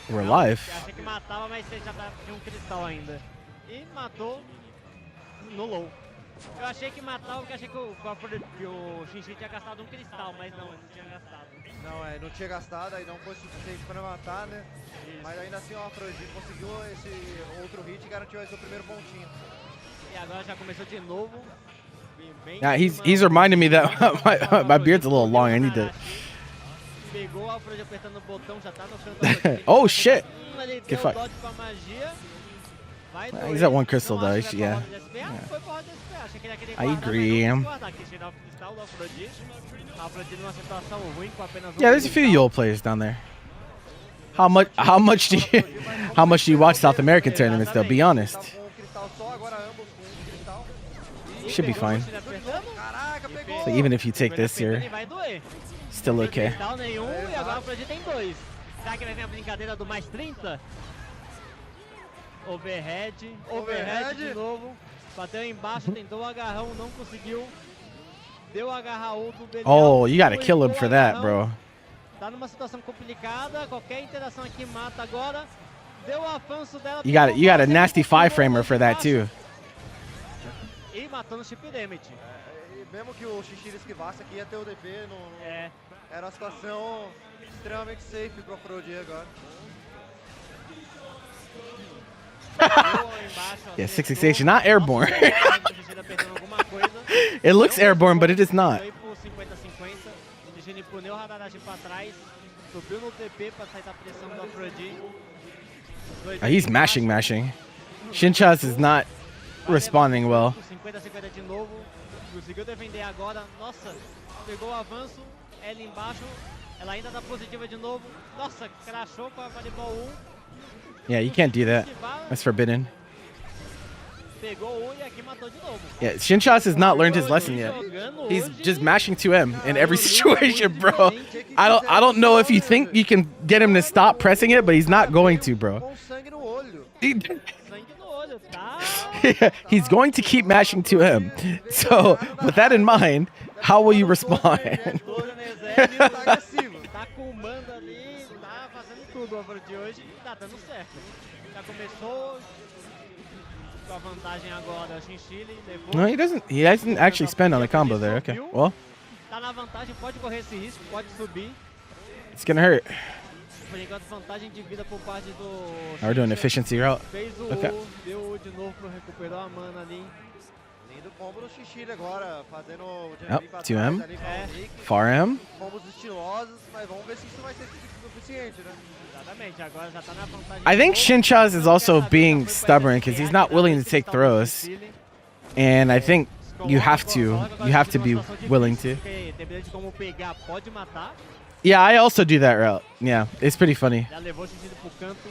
We're Não, live. Achei que matava, mas ele já tinha um cristal ainda. E matou no low. Eu achei que matava porque achei que o Xinxi tinha gastado um cristal, mas não, ele não tinha gastado. Não, não tinha gastado, aí não foi suficiente para matar, né? Isso. Mas ainda assim, ó, a Afrodite conseguiu esse outro hit e garantiu esse primeiro pontinho. E agora já começou de novo. Bem Yeah, he's reminding me that my beard's a little long. I need to. Pegou o Alfred apertando o botão, já tá no canto. Oh shit! Ele Que deu fuck. dodge com a magia. Vai He's at one crystal Não though. acho que vai Yeah. pra roda de SPA, foi pra roda de SPA. Achei que ele ia querer I guardar, mas agree. não quis guardar, quis tirar o cristal do Afrodite. O Afrodite numa situação ruim com apenas um Yeah, there's a few cristal. YOL players down there. How much do you watch South American tournaments though? Be honest. Tá com um cristal só, agora ambos com um cristal. Should be fine. Ele apertando. Caraca, pegou! So even if you take this, Ele you're vai doer. still Tem okay. cristal nenhum e agora o Afrodite tem dois. Será que vai vir a brincadeira do mais 30? Overhead de novo. Bateu embaixo, tentou o agarrão, não conseguiu. Deu o agarraú do Belial. Oh, you gotta kill him puxou for o that, agarrão. bro. Tá numa situação complicada, qualquer interação aqui mata agora. Deu o avanço dela. You got a nasty five framer for that too. E matando o chip damage. E mesmo que o Xixi esquivasse aqui, ia ter o DP. É. Era uma situação extremamente safe pro Afrodite agora. Yeah, 668, not airborne. It looks airborne, but it is not. Puneu o Hadarashi pra trás, subiu no TP pra sair da pressão do Afrodite. He's mashing. Shinchaz is not responding well. 50-50 de novo, conseguiu defender agora. Nossa, pegou o avanço, ela embaixo, ela ainda tá positiva de novo. Nossa, crashou com a Fireball 1. Yeah, you can't do that. That's forbidden. Pegou um e aqui matou de novo. Yeah, Shinchaz has not learned his lesson yet. He's just mashing 2M in every situation, bro. I don't know if you think you can get him to stop pressing it, but he's not going to, bro. Com sangue no olho. Sangue no olho, tá? He's going to keep mashing 2M. So, with that in mind, how will you respond? Tá agressivo. Tá com o mando ali, tá fazendo tudo o Afrodite hoje e tá dando certo. Já começou com a vantagem agora, Chinchile levou. No, he hasn't actually spent on the combo there. Okay, well, Tá na vantagem, pode correr esse risco, pode subir. it's gonna hurt. Por enquanto, vantagem de vida por parte do... Now we're doing efficiency route. Fez o Okay. U, deu o U de novo, recuperou a mana ali. Lindo combo do Xixi agora, fazendo o Yep, pra 2M. trás ali com o Nick. Far M. Combos estilosos, mas vamos ver se isso vai ser suficiente, né? Exatamente, agora já tá na vantagem. I think de novo. Shinchaz is also being stubborn because he's not willing to take throws, and I think you have to be willing to. Dependendo de como pegar, pode matar. Yeah, I also do that route. Yeah, it's pretty funny. Já levou o Chinchile pro canto.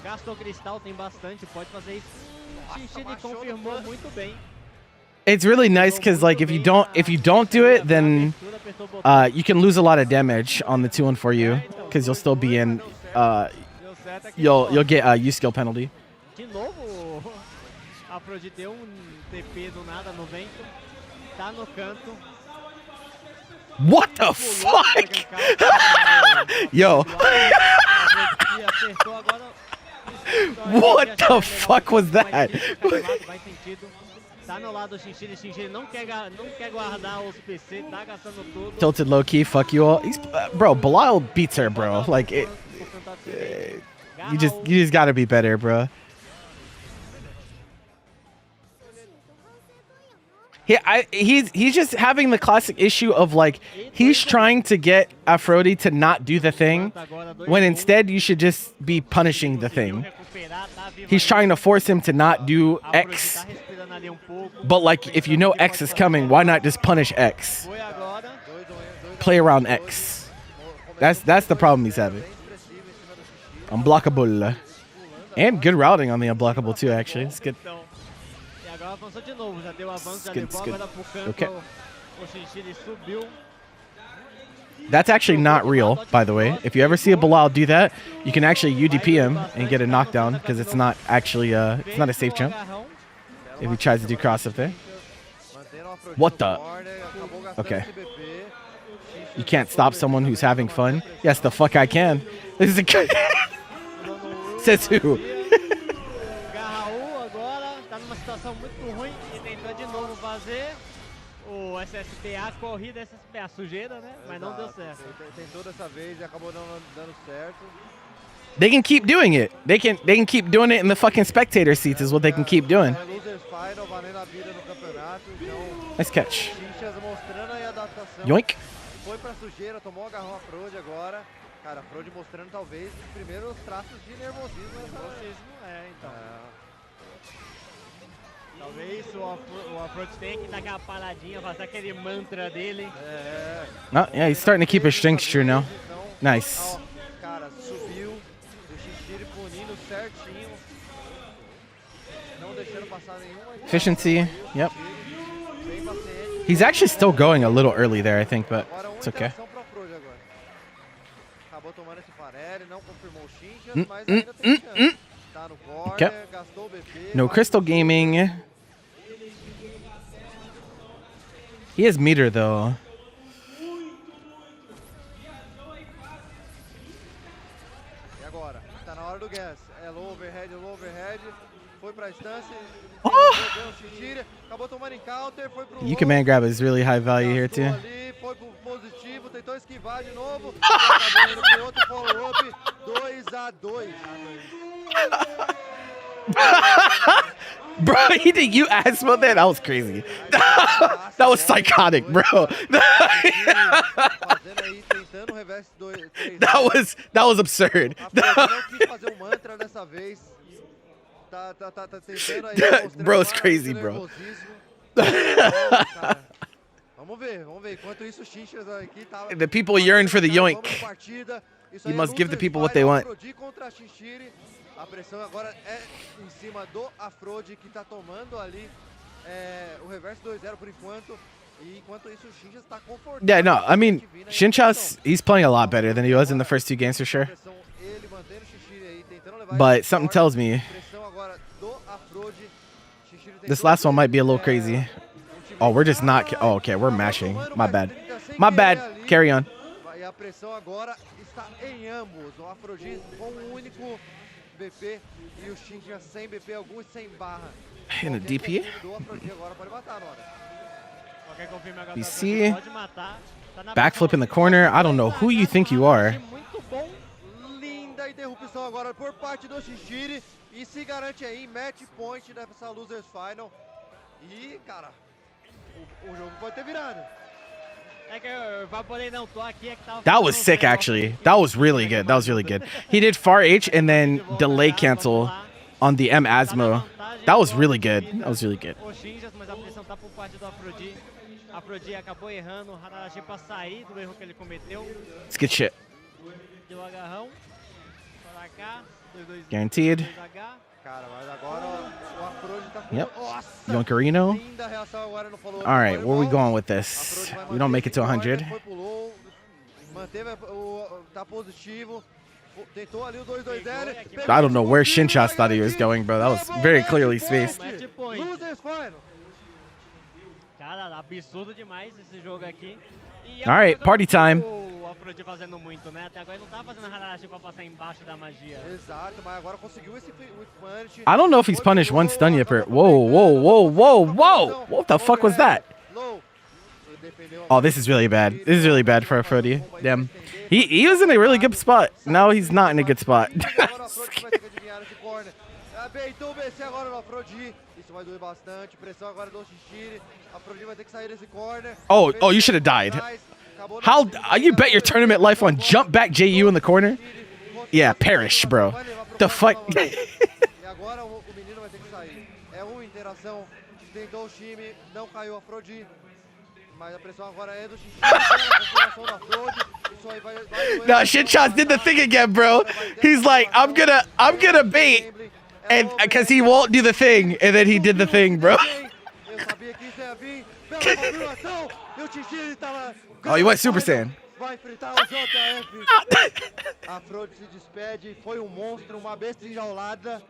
Gastou cristal, tem bastante, pode fazer isso. Chinchile confirmou muito bem. It's really nice because like if you don't do it, then you can lose a lot of damage on the 2-1 for you because you'll still be in. Deu certo aqui. You'll get a U-skill penalty. De novo, a Afrodite deu um TP do nada no vento. Tá no canto. What the fuck? Yo. What the fuck was that? Tá no lado do Chinchilla não quer guardar os PC, tá gastando tudo. Tilted low key, fuck you all. Bro, Belial beats her, bro. Like it. You just gotta be better, bro. He's just having the classic issue of like he's trying to get Aphrodite to not do the thing when instead you should just be punishing the thing. He's trying to force him to not do X, but like if you know X is coming, why not just punish X? Play around X. That's the problem he's having. Unblockable. And good routing on the unblockable too, actually. It's good. Okay. That's actually not real, by the way. If you ever see a Bilal do that, you can actually UDP him and get a knockdown because it's not actually it's not a safe jump. If he tries to do cross up there. What the? Okay. You can't stop someone who's having fun. Yes, the fuck I can. This is a good. Says who? O SSPA, corrida SSPA, sujeira, né? Mas não deu certo. Tentou dessa vez e acabou não dando certo. They can keep doing it. They can keep doing it in the fucking spectator seats is what they can keep doing. Nice catch. Yoink. Foi pra sujeira, tomou agarrão a Frode agora. Cara, a Frode mostrando talvez os primeiros traços de nervosismo. Então. Talvez o Afrod tenha que dar aquela paradinha, fazer aquele mantra dele. Oh, yeah, he's starting to keep his strength true now. Nice. Cara, subiu. O Chinchilla punindo certinho. Não deixando passar nenhuma. Efficiency. Yep. He's actually still going a little early there, I think, but it's okay. Acabou tomando esse farelo, não confirmou o Chinchilla, mas ainda tem chance. Tá no corner, gastou o BP. No Crystal Gaming. He has meter though. E agora? Tá na hora do gas. É low overhead. Foi pra instância. Acabou tomando encounter, foi pro You can man grab is really high value here too. Ali, foi pro positivo, tentou esquivar de novo. Acabou indo pro outro follow-up. 2-2. Bro, he did you ask about that? That was crazy. That was psychotic, bro. that was absurd. Bro, it's crazy, bro. The people yearn for the yoink. You must give the people what they want. A pressão agora é em cima do Afrodi, que tá tomando ali o reverso 2-0 por enquanto. E enquanto isso, o Shinjas tá confortável. Yeah, no, I mean, Shinchas, he's playing a lot better than he was in the first two games for sure. But something tells me this last one might be a little crazy. Oh, we're just not. Oh, okay, we're mashing. My bad. My bad. Carry on. E a pressão agora está em ambos. O Afrodi com um único BP e o Shinja sem BP algum e sem barra. In a DP. BC. Backflip in the corner. I don't know who you think you are. Linda interrupção agora por parte do Shinjiri e se garante aí match point dessa Losers Final. E, cara, o jogo pode ter virado. That was sick, actually. That was really good. That was really good. He did far H and then delay cancel on the M Asmo. That was really good. That was really good. It's good shit. Guaranteed. Yep. Yonkarino. All right, where are we going with this? We don't make it to 100. I don't know where Shinchas thought he was going, bro. That was very clearly spaced. Cara, absurdo demais esse jogo aqui. E All right, party time. O Afrodite fazendo muito, né? Até agora ele não tava fazendo Harashi pra passar embaixo da magia. Exato, mas agora conseguiu esse Whip Punch. I don't know if he's punished one stun yet. Whoa, whoa, whoa, whoa, whoa! What the fuck was that? Oh, this is really bad. This is really bad for Aphrodite. Damn. He was in a really good spot. Now he's not in a good spot. Beitou o BC agora no Afrodite. Isso vai doer bastante. Pressão agora do Shishiri. Afrodite vai ter que sair desse corner. Oh, you should have died. How you bet your tournament life on jump back JU in the corner? Yeah, perish, bro. The fuck? E agora o menino vai ter que sair. É uma interação. Tentou o time, não caiu o Afrodite. Mas a pressão agora é do Shishiri. Isso aí vai No, Shitshot did the thing again, bro. He's like, I'm gonna bait, and because he won't do the thing, and then he did the thing, bro. Oh, he went Super Saiyan. Vai enfrentar o JF. Afrodite se despede, foi um monstro, uma besta enjaulada,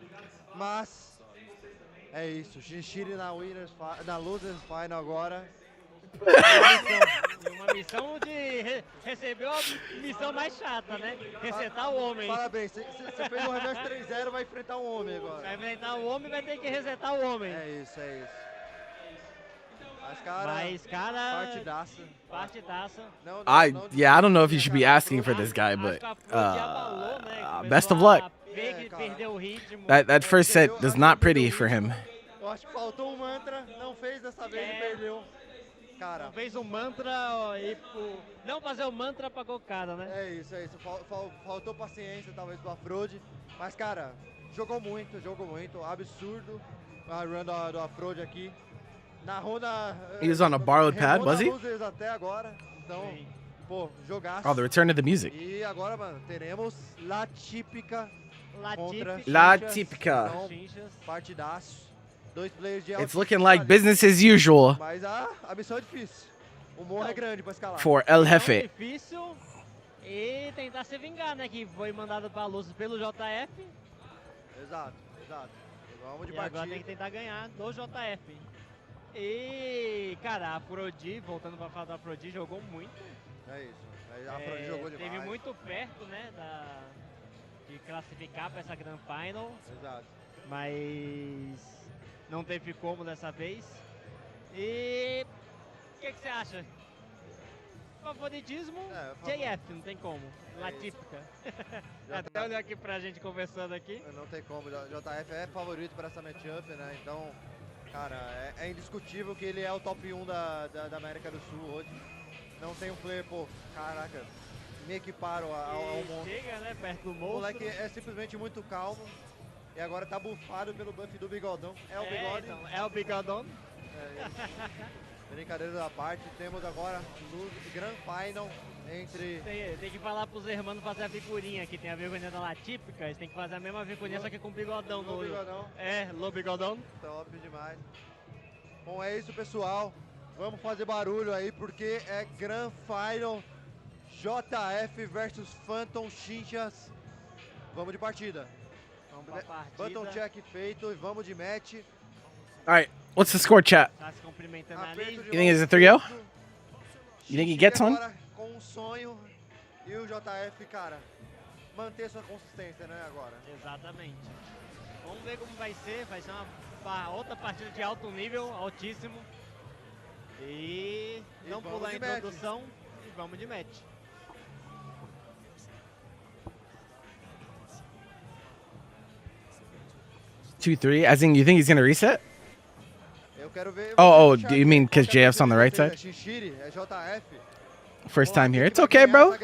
mas é isso, Shishiri na Losers Final agora. Uma missão de receber a missão mais chata, né? Resetar o homem. Parabéns, você fez um reverse 3-0, vai enfrentar um homem agora. Vai enfrentar o homem e vai ter que resetar o homem. É isso, é isso. Mas, cara, partidaça. I don't know if you should be asking for this guy, but best of luck. That first set was not pretty for him. Eu acho que faltou um mantra, não fez dessa vez e perdeu. Cara, fez um mantra e não fazer o mantra pagou cara, né? É isso. Faltou paciência talvez pro Afrode, mas cara, jogou muito, absurdo a run do Afrode aqui. Na ronda. He was on a borrowed pad, was he? Até agora, então, pô, jogaço. Oh, the return of the music. E agora, mano, teremos La Típica contra La Típica. Partidaço. Dois players de It's looking like business as usual. Mas a missão é difícil. O morro é grande pra escalar. For El Jefe. É difícil e tentar se vingar, né? Que foi mandado pra luz pelo JF. Exato. Vamos de e partida. Agora tem que tentar ganhar do JF. E, cara, a Afrodite, voltando pra falar da Afrodite, jogou muito. É isso. A Afrodite jogou demais. Teve muito perto, né? De classificar pra essa Grand Final. Exato. Mas não teve como dessa vez. E o que você acha? Favoritismo, JF, não tem como. La Típica. Até olhar aqui pra gente conversando aqui. Não tem como, JF é favorito para essa matchup, né? Então, cara, é indiscutível que ele é o top 1 da América do Sul hoje. Não tem um player, pô, caraca, me equiparo ao monstro. Chega, né, perto do monstro. O moleque é simplesmente muito calmo. E agora tá bufado pelo buff do Bigodão. É o Bigode? Então, é o Bigodão. Brincadeiras à parte, temos agora o Grand Final entre... Tem que falar pros irmãos fazer a figurinha aqui. Tem a figurinha da La Típica, eles têm que fazer a mesma figurinha, só que com bigodão. Bigodão. Lo Bigodão. Top demais. Bom, é isso, pessoal. Vamos fazer barulho aí, porque é Grand Final JF versus Phantom Chinchas. Vamos de partida. Button check feito e vamos de match. All right, what's the score, chat? Tá se cumprimentando ali. You think it's a 3-0? You think he gets one? Com um sonho e o JF, cara, manter sua consistência, né, agora. Exatamente. Vamos ver como vai ser. Vai ser uma outra partida de alto nível, altíssimo. E não pular a introdução e vamos de match. Two, 3. As in, you think he's gonna reset? Eu quero ver. Oh, do you mean because JF's on the right side? First time here. It's okay, bro.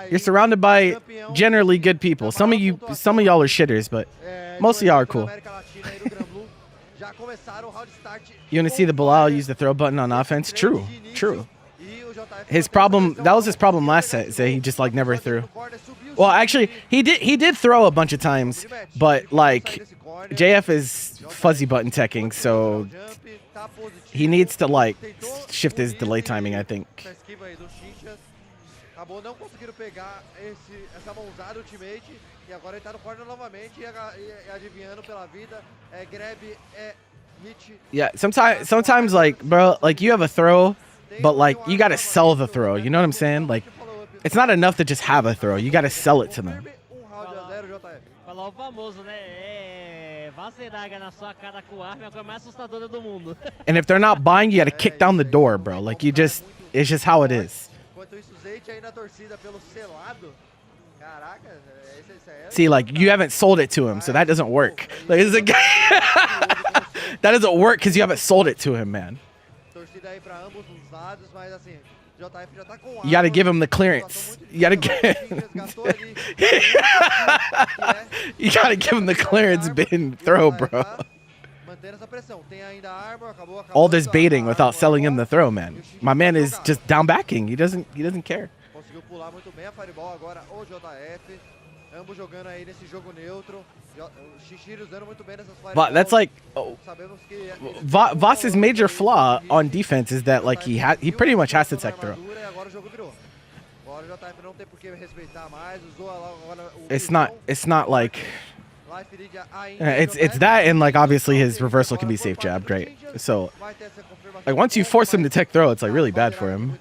You're surrounded by generally good people. Some of y'all are shitters, but most of y'all are cool. You want to see the Bilal use the throw button on offense? True. His problem, that was his problem last set, is that he just like never threw. Well, actually, he did throw a bunch of times, but like JF is fuzzy button teching, so he needs to like shift his delay timing, I think. Acabou não conseguindo pegar essa mãozada ultimate e agora ele tá no corner novamente e adivinhando pela vida. Grab, hit. Yeah, sometimes like, bro, like you have a throw but like you gotta sell the throw. You know what I'm saying? Like it's not enough to just have a throw. You gotta sell it to them. Round a 0, JF. Falar o famoso, né? Vacidaga na sua cara com arma é a coisa mais assustadora do mundo. And if they're not buying, you gotta kick down the door, bro. Like it's just how it is. Enquanto isso, Zeit aí na torcida pelo selado. Caraca, esse é... See, like you haven't sold it to him, so that doesn't work. Like it's a that doesn't work because you haven't sold it to him, man. Torcida aí pra ambos os lados, mas assim, JF já tá com You gotta give him the clearance. You gotta you gotta give him the clearance bin throw, bro. Mantendo essa pressão. Tem ainda armor, acabou. All this baiting without selling him the throw, man. My man is just down backing. He doesn't care. Conseguiu pular muito bem a Fireball agora, o JF. Ambos jogando aí nesse jogo neutro. Shishiri usando muito bem nessas Fireballs. But that's like Sabemos que Voss's major flaw on defense is that like he pretty much has to tech throw. Agora o jogo virou. Agora o JF não tem por que respeitar mais. Usou agora o It's not like it's that, and like obviously his reversal can be safe jabbed, right? So like once you force him to tech throw, it's like really bad for him.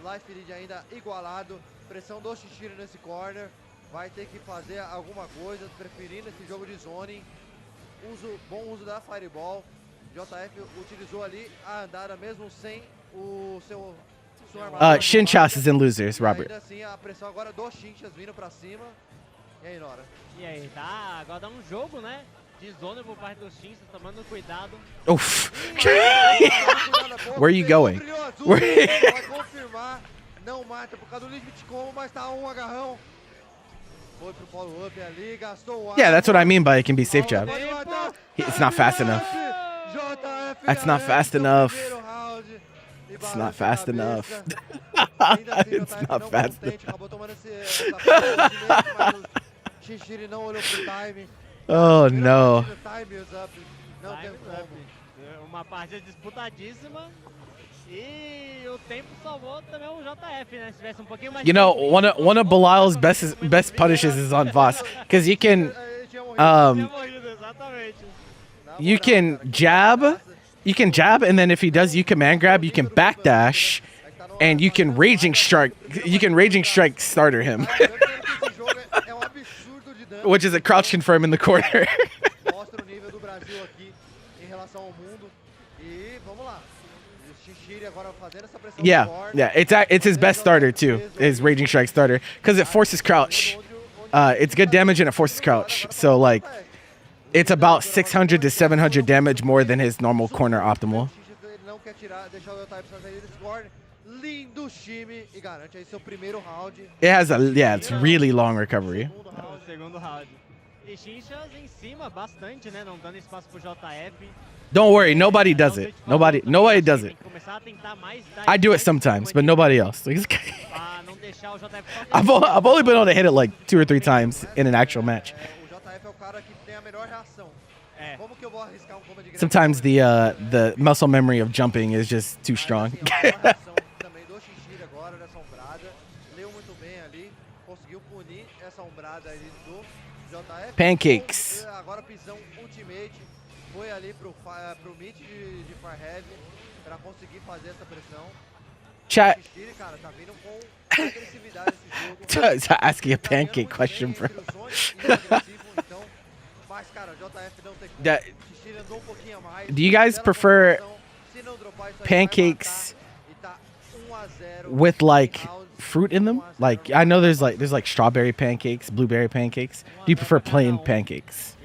Life Lead ainda igualado. Pressão do Shishiri nesse corner. Vai ter que fazer alguma coisa, preferindo esse jogo de zoning. Bom uso da Fireball. JF utilizou ali a andada mesmo sem o seu armadura. Shinchas is in losers, Robert. Ainda assim, a pressão agora do Shinchas vindo pra cima. E aí, Nora? E aí, tá? Agora dá um jogo, né? De zona por parte dos Shinchas, tomando cuidado. Oof. Where are you going? Vai confirmar. Não mata por causa do limite combo, mas tá um agarrão. Foi pro follow-up ali, gastou o Yeah, that's what I mean by it can be safe jab. It's not fast enough. That's not fast enough. It's not fast enough. It's not fast enough. Oh no. Uma partida disputadíssima. E o tempo salvou também o JF, né? Se tivesse pouquinho mais. You know, one of Bilal's best punishes is on Voss, because you can jab, and then if he does you command grab, you can backdash, and you can raging strike starter him, which is a crouch confirm in the corner. Mostra o nível do Brasil aqui em relação ao mundo. E vamos lá. Yeah, it's his best starter too, his Raging Strike starter, because it forces crouch. It's good damage and it forces crouch. So like, it's about 600 to 700 damage more than his normal corner optimal. It has it's really long recovery. Don't worry, nobody does it. Nobody does it. I do it sometimes, but nobody else. I've only been able to hit it like 2 or 3 times in an actual match. Sometimes the muscle memory of jumping is just too strong. Pancakes. Foi ali pro mid de Far Heavy pra conseguir fazer essa pressão. Chat. Cara, tá vindo com agressividade esse jogo. Asking a pancake question, bro. Mas, cara, JF não tem andou um pouquinho a mais. Do you guys prefer pancakes with like fruit in them? Like I know there's like strawberry pancakes, blueberry pancakes. Do you prefer plain pancakes?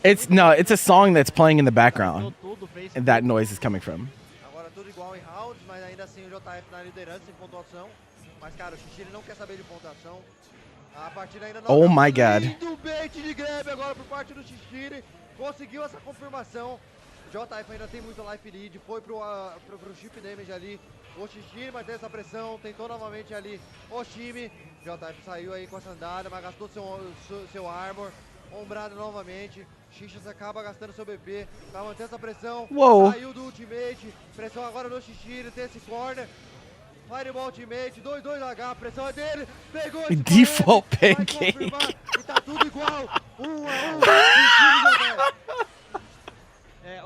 It's a song that's playing in the background, and that noise is coming from. Agora tudo igual em rounds, mas ainda assim o JF na liderança em pontuação. Mas cara, o Shishiri não quer saber de pontuação. A partida ainda não. Oh my god. Lindo bait de grab agora por parte do Shishiri. Conseguiu essa confirmação. JF ainda tem muito life lead, foi pro chip damage ali. O Shishiri vai ter essa pressão, tentou novamente ali o time. JF saiu aí com essa andada, mas gastou seu armor. Ombrado novamente. Xixas acaba gastando seu BP pra manter essa pressão. Uou. Saiu do ultimate. Pressão agora no Shishiri, tem esse corner. Fireball ultimate, 2-2H, pressão é dele. Pegou esse Default corner, pancake. E tá tudo igual. 1-1.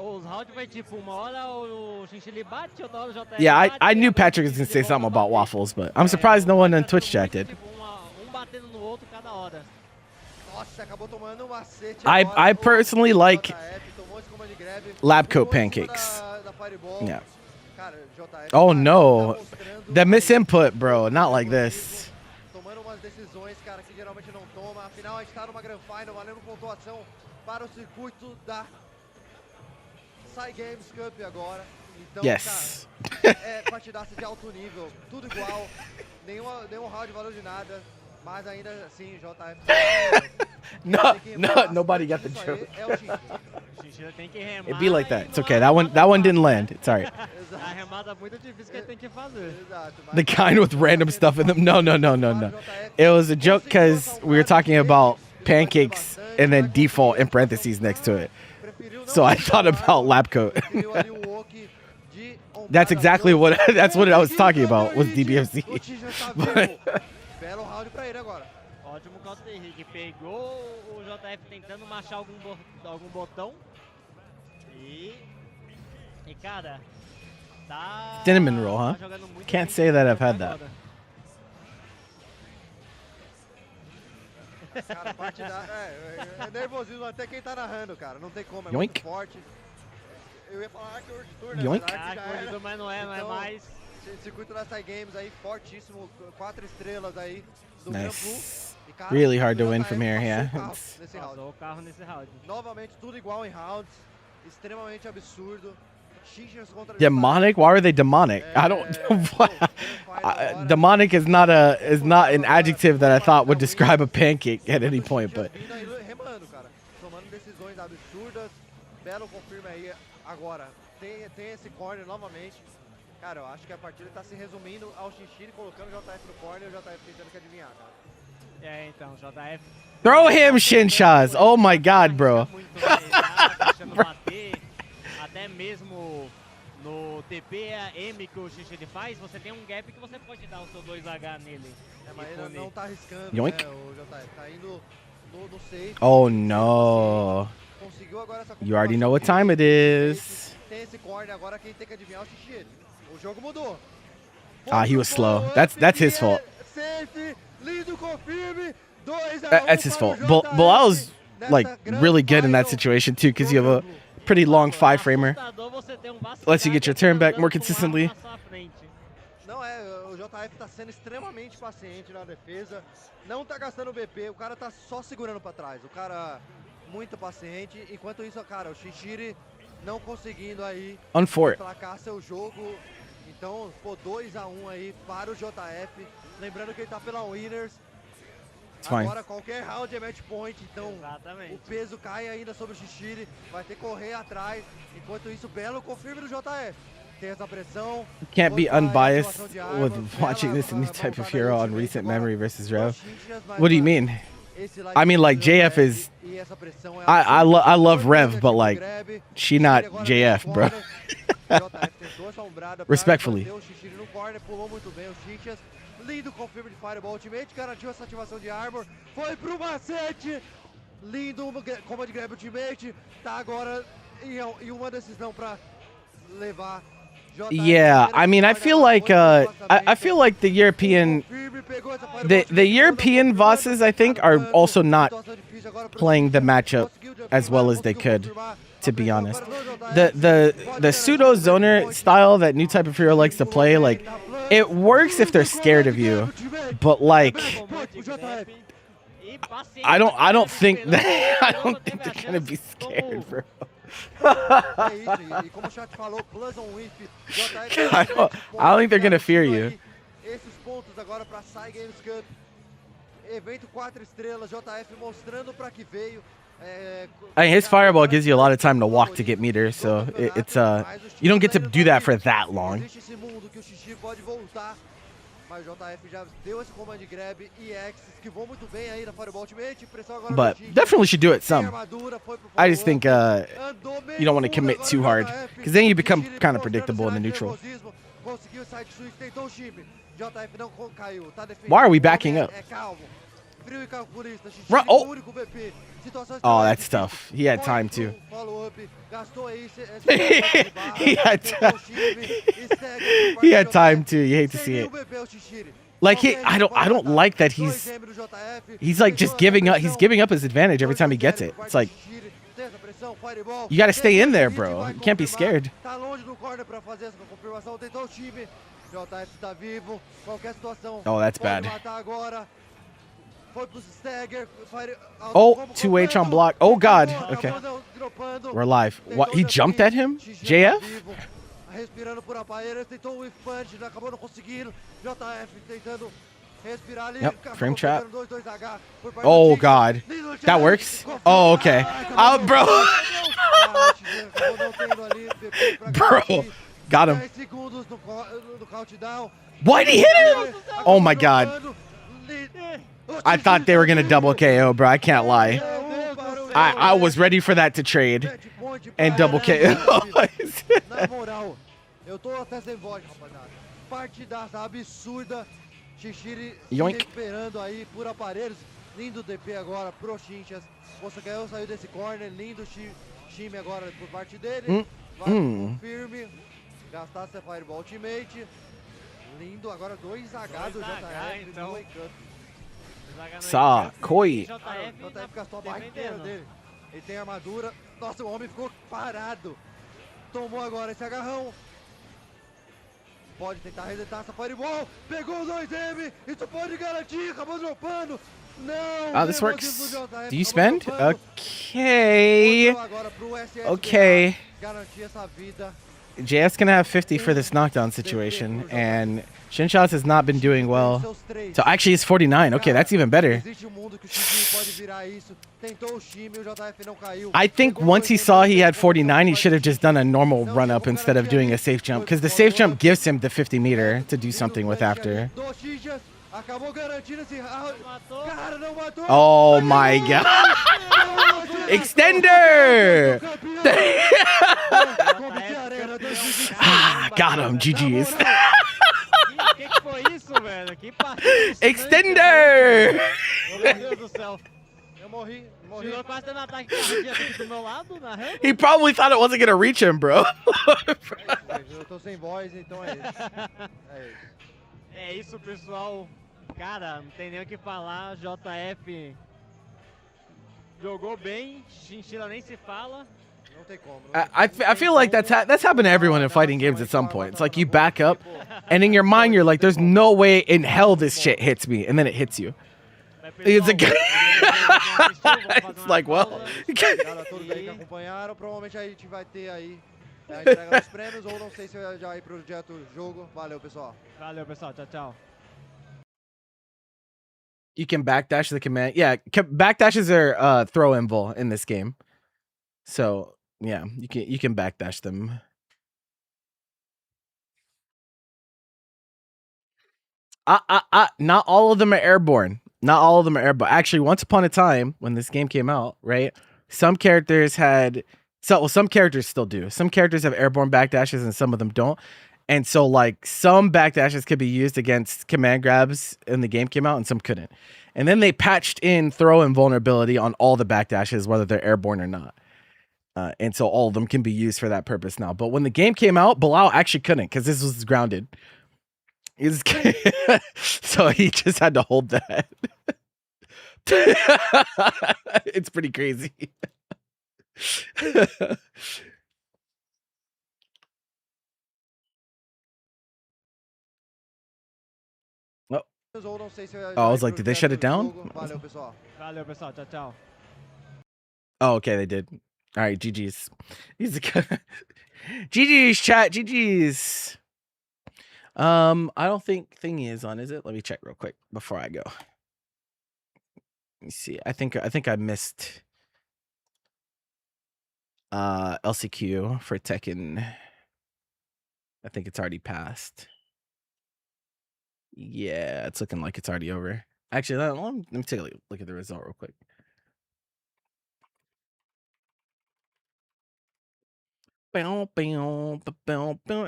os rounds vai tipo uma hora o Chinchilla bate, outra hora o JF Yeah, bate, I knew outra Patrick hora was gonna say o something volta a about bater. waffles, but I'm surprised no one on Twitch chat did. Tipo, batendo no outro cada hora. Nossa, acabou tomando um macete I agora, personally o like JF, tomou esse comando de grab, lab ficou coat em cima pancakes. da Fireball. Yeah. Cara, JF Oh tá no, mostrando the aí misinput, bro. Not like this. tomando umas decisões, cara, que geralmente não toma. Afinal, a gente tá numa Grand Final, valendo pontuação para o circuito da Sai Games Cup agora. Então, Yes. cara, é partidaça de alto nível, tudo igual, nenhum round valeu de nada, mas ainda assim, JF... No, nobody got the joke. É o Chinchilla. O Chinchilla tem que remar. It'd be like that. It's okay. That one didn't land. It's alright. A remada muito difícil que ele tem que fazer. Exato, mas The kind with random stuff in them. No. It was a joke because we were talking about pancakes and then default in parentheses next to it. preferiu não So I deixar thought o about lab coat. preferiu ali o walk de That's exactly what that's what I was talking about was O DBFC. Chinchilla tá vivo. Belo round pra ele agora. Ótimo counter Henrique. Pegou o JF tentando machar algum botão. E cara, tá... Cinnamon roll, huh? tá jogando muito Can't bem say that I've had agora. that. Cara, parte da... É nervosismo até quem tá narrando, cara. Não tem como, é Yoink. muito forte. Eu ia falar Arc World Tour, né? Yoink. Mas Arc já era. Mas não é Então, mais. Circuito da Sai Games aí, fortíssimo. 4 estrelas aí do Gran Blue. Nice. E, cara, Really hard o to win JF from here, passou yeah. o carro nesse round. Passou o carro nesse round. Novamente, tudo igual em rounds. Extremamente absurdo. Xinchas contra Demonic? Why are they demonic? I don't what. Demonic is not an adjective that I thought would describe a pancake at any point, but Vindo aí remando, cara. Tomando decisões absurdas. Belo confirma aí agora. Tem esse corner novamente. Cara, eu acho que a partida tá se resumindo ao Chinchilla colocando o JF no corner e o JF tentando que adivinhar, cara. É, então, JF... throw him Shinshas. Oh my god, bro. Muito, tá deixando bater. Até mesmo no TP-M que o Chinchilla faz, você tem um gap que você pode dar o seu 2H nele. É, mas ele não tá arriscando, Yoink. né, o JF. Tá indo no safe. Oh no. Conseguiu agora essa You already know what confirmação time it dele. is. Tem esse corner agora, quem tem que adivinhar é o Chinchilla. O jogo mudou. Ah, he was slow. That's his fault. Safe, lindo confirme. 2 a 1 That's his para o fault. JF Bilal's nessa like grande really good in that final situation too, because you do have a Gran Blue. pretty long 5-framer. Assustador você ter um Lets you get your turn back more vacilante consistently. com uma arma na sua frente. Não, o JF tá sendo extremamente paciente na defesa, não tá gastando BP, o cara tá só segurando pra trás, o cara muito paciente, enquanto isso, cara, o Chinchilla não conseguindo aí On for it. placar seu jogo, então, pô, 2 a 1 aí para o JF, lembrando que ele tá pela Winners, It's fine. agora qualquer round é match point, então Exatamente. o peso cai ainda sobre o Chinchilla, vai ter que correr atrás, enquanto isso, belo confirme do JF. Tem essa pressão. Can't be Foi pra unbiased atuação de with arma, watching bela, this new type of voltada hero aí, on ultimate recent agora. memory versus Rev. Chinchillas, mas, What do you mano, mean? esse I mean, like, live JF is- e essa pressão é I absurda. love Rev, Foi but like, grab, she not agora JF, no bro. corner. JF tentou a sombrada pra Respectfully. manter o Chinchilla no corner, pulou muito bem o Chinchillas. Lindo confirme de Fireball Ultimate, garantiu essa ativação de Armor. Foi pro macete. Lindo combo de grab Ultimate. Tá agora em uma decisão pra levar JF. Yeah, I mean, I feel like I feel like the European the European Vosses, I think, are also not playing the matchup as well as they could, to be honest. The pseudo zoner style that new type of hero likes to play, like, it works if they're scared of you, but like, I don't think they're gonna be scared, bro. I don't think they're gonna fear you. Esses pontos agora para Sai Games Cup. Evento 4 estrelas, JF mostrando para que veio. I mean, his fireball gives you a lot of time to walk to get meters, so it's you don't get to do that for that long. Existe esse mundo que o Xixi pode voltar. Mas o JF já deu esse command grab e X que vão muito bem aí na Fireball Ultimate. Pressão agora But no Xixi. definitely should do it Sem some. armadura, foi pro I just think andou you don't want to meio commit fundo too agora hard, o JF. because then you become Xixi kind of mostrando predictable in the sinais de neutral. nervosismo. Conseguiu o side switch, tentou o chip. JF não caiu, tá defendendo. Why are we backing up? É calmo. Frio e calculista. Xixi Right, com oh. o único VP. Situação Oh, extremamente that's difícil. tough. He had Foi time pro too. follow-up. Gastou aí esse de barra. He had Tentou time. o Shime e segue por He parte had do time JF. too. You hate to Sem see nenhum it. VP o Xixi. Like Qualquer I risco don't pode I don't matar. like that Dois M do JF. he's like just Tentou essa giving pressão. up his advantage every time he gets it. It's like Tem essa pressão, Fireball. you gotta stay in there, Depois o bro. hit You can't be vai confirmar. scared. Tá longe do corner pra fazer essa confirmação. Tentou o time. JF tá vivo. Qualquer situação. Oh, that's pode bad. matar agora. Foi pro Stagger. Oh, 2H on block. Oh god. Okay. Acabou dropando. We're live. What, Tentou he o jumped at him? Xixi tá JF? vivo. Respirando por aparelhos. Tentou o Whiff Punch. Acabou não conseguindo. JF tentando respirar ali. Yep, Acabou frame trap. pegando 2-2H por parte Oh do Xixi. god. Lindo That challenge. works? Confirma. Oh, okay. Acabou Oh, bro. Ah, acabou não tendo ali VP pra Bro. garantir. Got him. 10 segundos no countdown. Why'd he hit him? Oh my god. I thought they were gonna double KO, bro. I can't lie. I was ready for that to trade and double KO. Na moral, eu tô até sem voz, rapaziada. Partidaça absurda. Xixiri se Yoink. recuperando aí por aparelhos. Lindo DP agora pro Chinchas. Você ganhou, saiu desse corner. Lindo time agora por parte dele. Vai firme. Gastar essa Fireball Ultimate. Lindo, agora 2H do JF então. no wake up. Sa, Koi. JF gastou a barra inteira dele. Ele tem armadura. Nossa, o homem ficou parado. Tomou agora esse agarrão. Pode tentar resetar essa Fireball. Pegou o 2M. Isso pode garantir. Acabou dropando. Não. Oh, this works. nervosismo do JF, Do you acabou spend? dropando. Okay. Voltou agora pro SS Okay. garantir essa vida. JF's gonna have 50 for this knockdown situation, and Shinshots has not been doing well. Seus três. So actually, it's 49. Okay, that's even better. Existe um mundo que o Xixi pode virar isso. Tentou o time, o JF não caiu. I think Pegou once he 2M, saw he had voltou 49, he pra should have just done a normal Não run up chegou instead of garantia doing ali. a safe jump, Foi because the pro safe follow-up. jump gives him the 50 meter to do Lindo something with flash after. ali do Xixas. Acabou garantindo esse round. Cara, não matou. Oh my god. Extender! Ah, got him. GG's. Que foi isso, velho? Que partida Extender! Meu Deus do céu. Eu morri. Chegou quase tendo ataque cardíaco aqui do meu lado, na rede. He probably thought it wasn't gonna reach him, bro. Eu tô sem voz, então é isso. É isso. É isso, pessoal. Cara, não tem nem o que falar. JF jogou bem. Chinchilla nem se fala. Não tem como. I feel like that's happened to everyone in fighting games at some point. It's like you back up, and in your mind you're like, "There's no way in hell this shit hits me," and then it hits you. It's a it's like, well, Obrigado a todos aí que acompanharam. Provavelmente a gente vai ter aí a entrega dos prêmios, ou não sei se vai já ir pro direto jogo. Valeu, pessoal. Valeu, pessoal. Tchau, tchau. you can backdash the command. Yeah, backdashes are throw invul in this game. So yeah, you can backdash them. Not all of them are airborne. Not all of them are airborne. Actually, once upon a time when this game came out, right? Some characters had some characters still do. Some characters have airborne backdashes and some of them don't. And so like some backdashes could be used against command grabs when the game came out and some couldn't. And then they patched in throw invulnerability on all the backdashes, whether they're airborne or not. And so all of them can be used for that purpose now. But when the game came out, Bilal actually couldn't because this was grounded. So he just had to hold that. It's pretty crazy. Ou não sei se vai Oh, I was já ir like, pro did they shut it direto down? jogo. Valeu, pessoal. Valeu, pessoal. Tchau, tchau. Oh, okay, they did. All right, GG's. He's a GG's chat, GG's. I don't think thingy is on, is it? Let me check real quick before I go. Let me see. I think I missed LCQ for Tekken. I think it's already passed. Yeah, it's looking like it's already over. Actually, let me take a look at the result real quick. At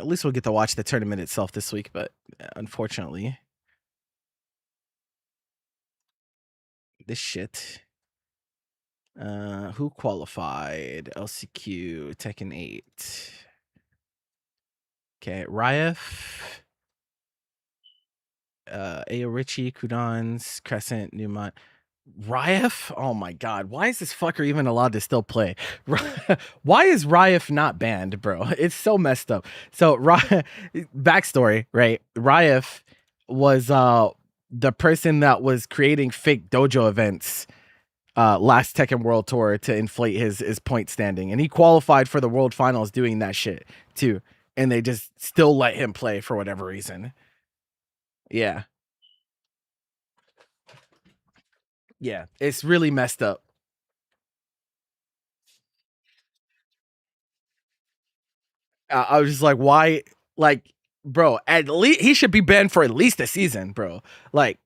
least we'll get to watch the tournament itself this week, but unfortunately, this shit. Who qualified? LCQ Tekken 8. Okay, Ryef. Ayo Richie, Kudans, Crescent, Newmont. Ryef? Oh my god. Why is this fucker even allowed to still play? Why is Ryef not banned, bro? It's so messed up. So backstory, right? Ryef was the person that was creating fake dojo events last Tekken World Tour to inflate his point standing. And he qualified for the World Finals doing that shit too. And they just still let him play for whatever reason. Yeah. Yeah, it's really messed up. I was just like, why? Like, bro, at least he should be banned for at least a season, bro. Like,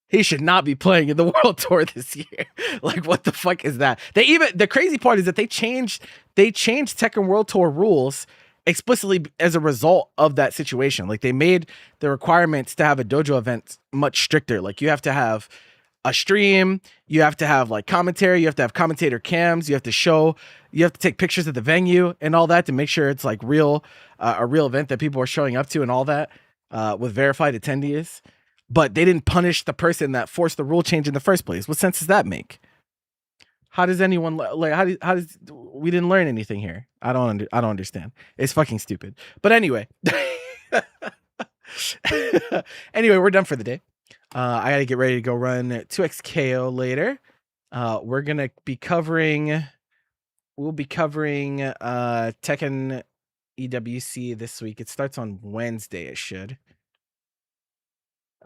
he should not be playing in the World Tour this year. Like, what the fuck is that? The crazy part is that they changed Tekken World Tour rules explicitly as a result of that situation. Like, they made the requirements to have a dojo event much stricter. Like, you have to have a stream, you have to have like commentary, you have to have commentator cams, you have to take pictures of the venue and all that to make sure it's like a real event that people are showing up to and all that with verified attendees. But they didn't punish the person that forced the rule change in the first place. What sense does that make? How does anyone like? How does we didn't learn anything here? I don't understand. It's fucking stupid. But anyway, we're done for the day. I gotta get ready to go run 2XKO later. We're gonna be covering. We'll be covering Tekken EWC this week. It starts on Wednesday. It should.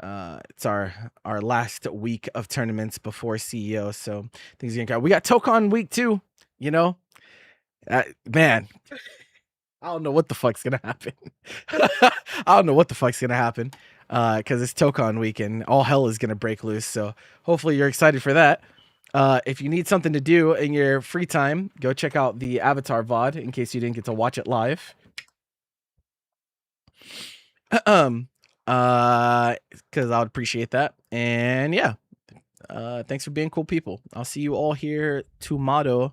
It's our last week of tournaments before CEO, so things are gonna go. We got Tokon week 2. You know, man. I don't know what the fuck's gonna happen. I don't know what the fuck's gonna happen. Because it's Tokon week and all hell is gonna break loose. So hopefully you're excited for that. If you need something to do in your free time, go check out the Avatar VOD in case you didn't get to watch it live. Because I would appreciate that. And yeah, thanks for being cool people. I'll see you all here tomorrow.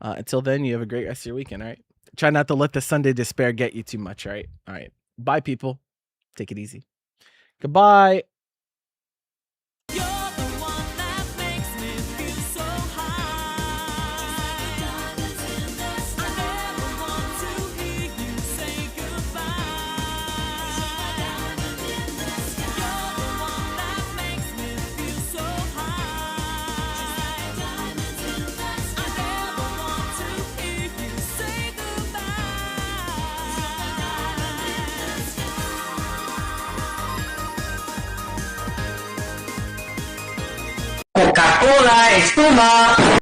Until then, you have a great rest of your weekend. All right. Try not to let the Sunday despair get you too much. All right. All right. Bye, people. Take it easy. Goodbye. Coca-Cola, espuma.